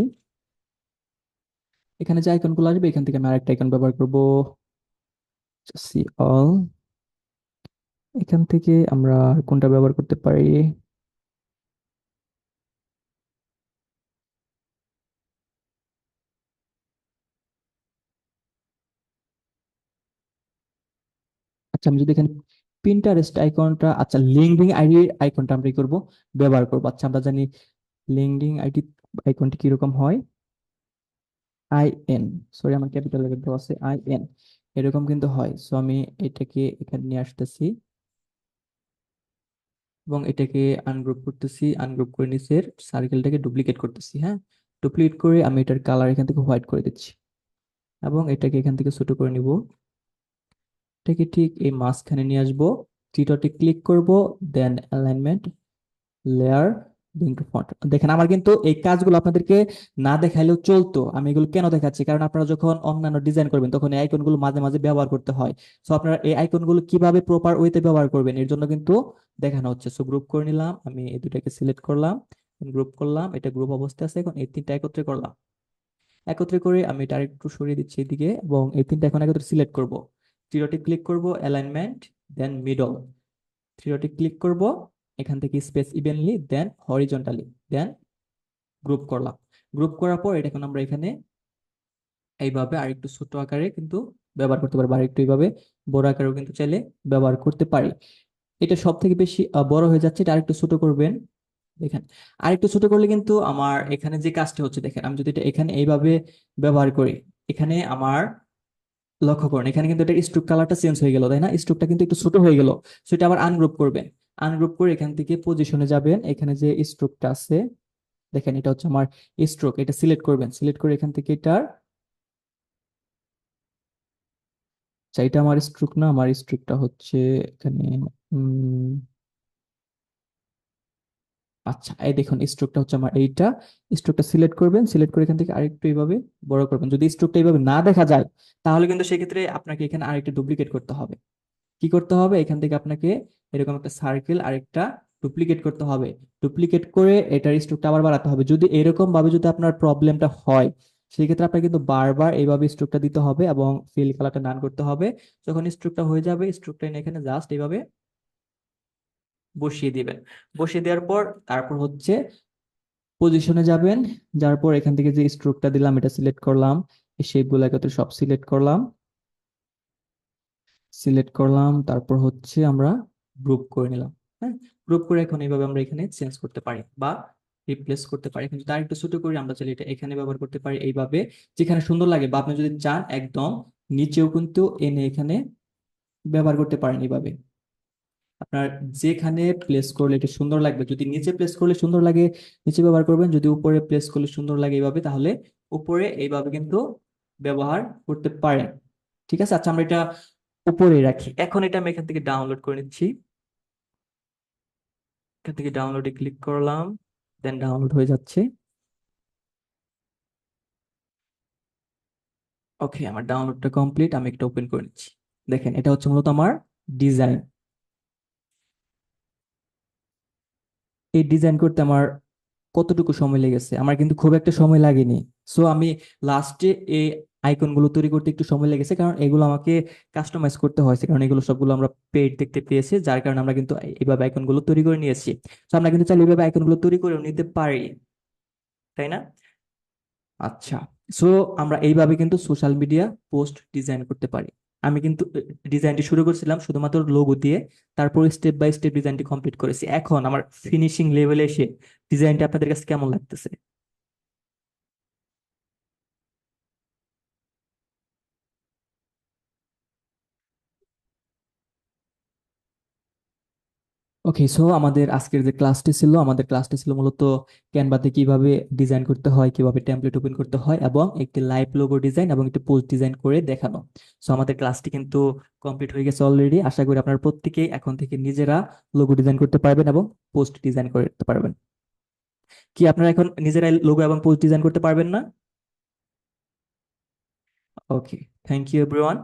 [SPEAKER 1] এখানে যে আইকনগুলো আসবে এখান থেকে আমি আরেকটা আইকন ব্যবহার করব, সি অল। এখান থেকে আমরা আর কোনটা ব্যবহার করতে পারি? আচ্ছা, আমি যদি এখানে পিন্টারেস্ট আইকনটা, আচ্ছা লিঙ্কডিন আইডি আইকনটা আমরা কি করবো, ব্যবহার করবো। আচ্ছা, আমরা জানি লিঙ্কডিন আইডি আইকনটি কিরকম হয়, আই এন, সরি আমার ক্যাপিটাল লেটার দেওয়া আছে, আই এন, এরকম কিন্তু হয়। সো আমি এটাকে এখানে নিয়ে আসতেছি, এবং এটাকে আনগ্রুপ করতেছি, আনগ্রুপ করে নিচের সার্কেলটাকে ডুপ্লিকেট করতেছি। হ্যাঁ, ডুপ্লিকেট করে আমি এটার কালার এখান থেকে হোয়াইট করে দিচ্ছি এবং এটাকে এখান থেকে ছোট করে নিব। এটাকে ঠিক এই মাঝখানে নিয়ে আসবো, থ্রি ডটে ক্লিক করব, then alignment, layer, bring to front. দেখেন আমার কিন্তু এই কাজগুলো আপনাদেরকে না দেখাইলেও চলতো, আমি এগুলো কেন দেখাচ্ছি, কারণ আপনারা যখন অন্যান্য ডিজাইন করবেন তখন এই আইকনগুলো মাঝে মাঝে ব্যবহার করতে হয়। সো আপনারা এই আইকনগুলো কিভাবে প্রপার ওয়েতে ব্যবহার করবেন এর জন্য কিন্তু দেখানো হচ্ছে। সো গ্রুপ করে নিলাম, আমি এই দুটাকে সিলেক্ট করলাম, গ্রুপ করলাম, এটা গ্রুপ অবস্থায় আছে। এখন এই তিনটা একত্রে করলাম, একত্রে করে আমি এটা আরেকটু সরিয়ে দিচ্ছি এদিকে, এবং এই তিনটা এখন একত্রে সিলেক্ট করব। থ্রি ডটে ক্লিক করব, অ্যালাইনমেন্ট, দেন মিডল, থ্রি ডটে ক্লিক করব, এখান থেকে স্পেস ইভেনলি, দেন হরিজন্টালি, দেন গ্রুপ করলাম। গ্রুপ করার পর এটা এখন আমরা এখানে এইভাবে আরেকটু ছোট আকারে কিন্তু ব্যবহার করতে পারি, বা আরেকটু এইভাবে বড় আকারেও কিন্তু চাইলে ব্যবহার করতে পারি। এটা সব থেকে বেশি বড় হয়ে যাচ্ছে, এটা আরেকটু ছোট করবেন। দেখেন, আরেকটু ছোট করলে কিন্তু আমার এখানে যে কাজটা হচ্ছে, দেখেন আমি যদি এটা এখানে এইভাবে ব্যবহার করি, এখানে আমার লক্ষ্য করুন এখানে কিন্তু এটা স্ট্রোক কালারটা চেঞ্জ হয়ে গেল, তাই না? স্ট্রোকটা কিন্তু একটু ছোট হয়ে গেল। সেটা আবার আনগ্রুপ করবেন, আনগ্রুপ করে এখান থেকে পজিশনে যাবেন, এখানে যে স্ট্রোকটা আছে, দেখেন এটা হচ্ছে আমার স্ট্রোক, এটা সিলেক্ট করবেন, সিলেক্ট করে এখান থেকে এটার, আচ্ছা এটা আমার স্ট্রোক না, আমার স্ট্রোকটা হচ্ছে এখানে, উম আচ্ছা এই দেখুন স্ট্রোকটা হচ্ছে আমার এইটা। স্ট্রোকটা সিলেক্ট করবেন, সিলেক্ট করে এখান থেকে আরেকটু এইভাবে বড় করবেন। যদি স্ট্রোকটা এইভাবে না দেখা যায় তাহলে কিন্তু সেক্ষেত্রে আপনাকে এখানে আরেকটা ডুপ্লিকেট করতে হবে। কি করতে হবে, এখান থেকে আপনাকে এরকম একটা সার্কেল আরেকটা ডুপ্লিকেট করতে হবে। ডুপ্লিকেট করে এটার স্ট্রোকটা আবার বাড়াতে হবে। যদি এরকম ভাবে যদি আপনার প্রবলেমটা হয় সেই ক্ষেত্রে আপনাকে কিন্তু বারবার এইভাবে স্ট্রোকটা দিতে হবে এবং ফিল কালারটা ডান করতে হবে। যখন স্ট্রোকটা হয়ে যাবে, স্ট্রোকটা এখানে জাস্ট এইভাবে বসিয়ে দিবেন। বসিয়ে দেওয়ার পর তারপর হচ্ছে পজিশনে যাবেন, যার পর এখান থেকে যে স্ট্রোকটা দিলাম এটা সিলেক্ট করলাম, এই শেপগুলো একত্রে সব সিলেক্ট করলাম, সিলেক্ট করলাম, তারপর হচ্ছে আমরা গ্রুপ করে নিলাম। হ্যাঁ, গ্রুপ করে এখন এইভাবে আমরা এখানে চেঞ্জ করতে পারি বা রিপ্লেস করতে পারি। কিন্তু তার একটু ছোট করে আমরা চাইলে এটা এখানে ব্যবহার করতে পারি এইভাবে, যেখানে সুন্দর লাগে, বা আপনি যদি চান একদম নিচেও কিন্তু এনে এখানে ব্যবহার করতে পারেন এইভাবে। আপনার যেখানে প্লেস করলে এটা সুন্দর লাগবে, যদি নিচে প্লেস করলে সুন্দর লাগে নিচে ব্যবহার করবেন, যদি উপরে প্লেস করলে সুন্দর লাগে এইভাবে তাহলে উপরে এইভাবে কিন্তু ব্যবহার করতে পারেন। ঠিক আছে, আচ্ছা আমরা এটা উপরে রাখি। এখন এটা আমি এখান থেকে ডাউনলোড করে নিচ্ছি, এখান থেকে ডাউনলোডে ক্লিক করলাম, দেন ডাউনলোড হয়ে যাচ্ছে। ওকে, আমার ডাউনলোডটা কমপ্লিট, আমি একটা ওপেন করে নিচ্ছি। দেখেন এটা হচ্ছে মূলত আমার ডিজাইন। এই ডিজাইন করতে আমার কতটুকু সময় লেগেছে, আমার কিন্তু খুব একটা সময় লাগেনি। সো আমি লাস্টে এই আইকন গুলো তৈরি করতে একটু সময় লেগেছে, কারণ এগুলো আমাকে কাস্টমাইজ করতে হয়েছে, কারণ এগুলো সবগুলো আমরা পেড দেখতে পেয়েছি, যার কারণে আমরা কিন্তু এইভাবে আইকন গুলো তৈরি করে নিয়েছি। তো আমরা কিন্তু চাইলে এইভাবে আইকন গুলো তৈরি করে নিতে পারি, তাই না? আচ্ছা, সো আমরা এইভাবে কিন্তু সোশ্যাল মিডিয়া পোস্ট ডিজাইন করতে পারি। আমি কিন্তু ডিজাইনটি শুরু করেছিলাম শুধুমাত্র লোগো দিয়ে, তারপর স্টেপ বাই স্টেপ ডিজাইনটি কমপ্লিট করেছি। এখন আমার ফিনিশিং লেভেলে এসে ডিজাইনটা আপনাদের কাছে কেমন লাগতেছে? ওকে, সো আমাদের আজকের যে ক্লাসটি ছিল, আমাদের ক্লাসটি ছিল মূলত ক্যানভাতে কিভাবে ডিজাইন করতে হয়, কিভাবে টেমপ্লেট ওপেন করতে হয়, এবং একটি লাইভ লোগো ডিজাইন এবং একটি পোস্ট ডিজাইন করে দেখানো। সো আমাদের ক্লাসটি কিন্তু কমপ্লিট হয়ে গেছে অলরেডি। আশা করি আপনারা প্রত্যেকেই এখন থেকে নিজেরা লোগো ডিজাইন করতে পারবেন এবং পোস্ট ডিজাইন করতে পারবেন। কি আপনারা এখন নিজেরাই লোগো এবং পোস্ট ডিজাইন করতে পারবেন না? ওকে, থ্যাংক ইউ এভরিওয়ান।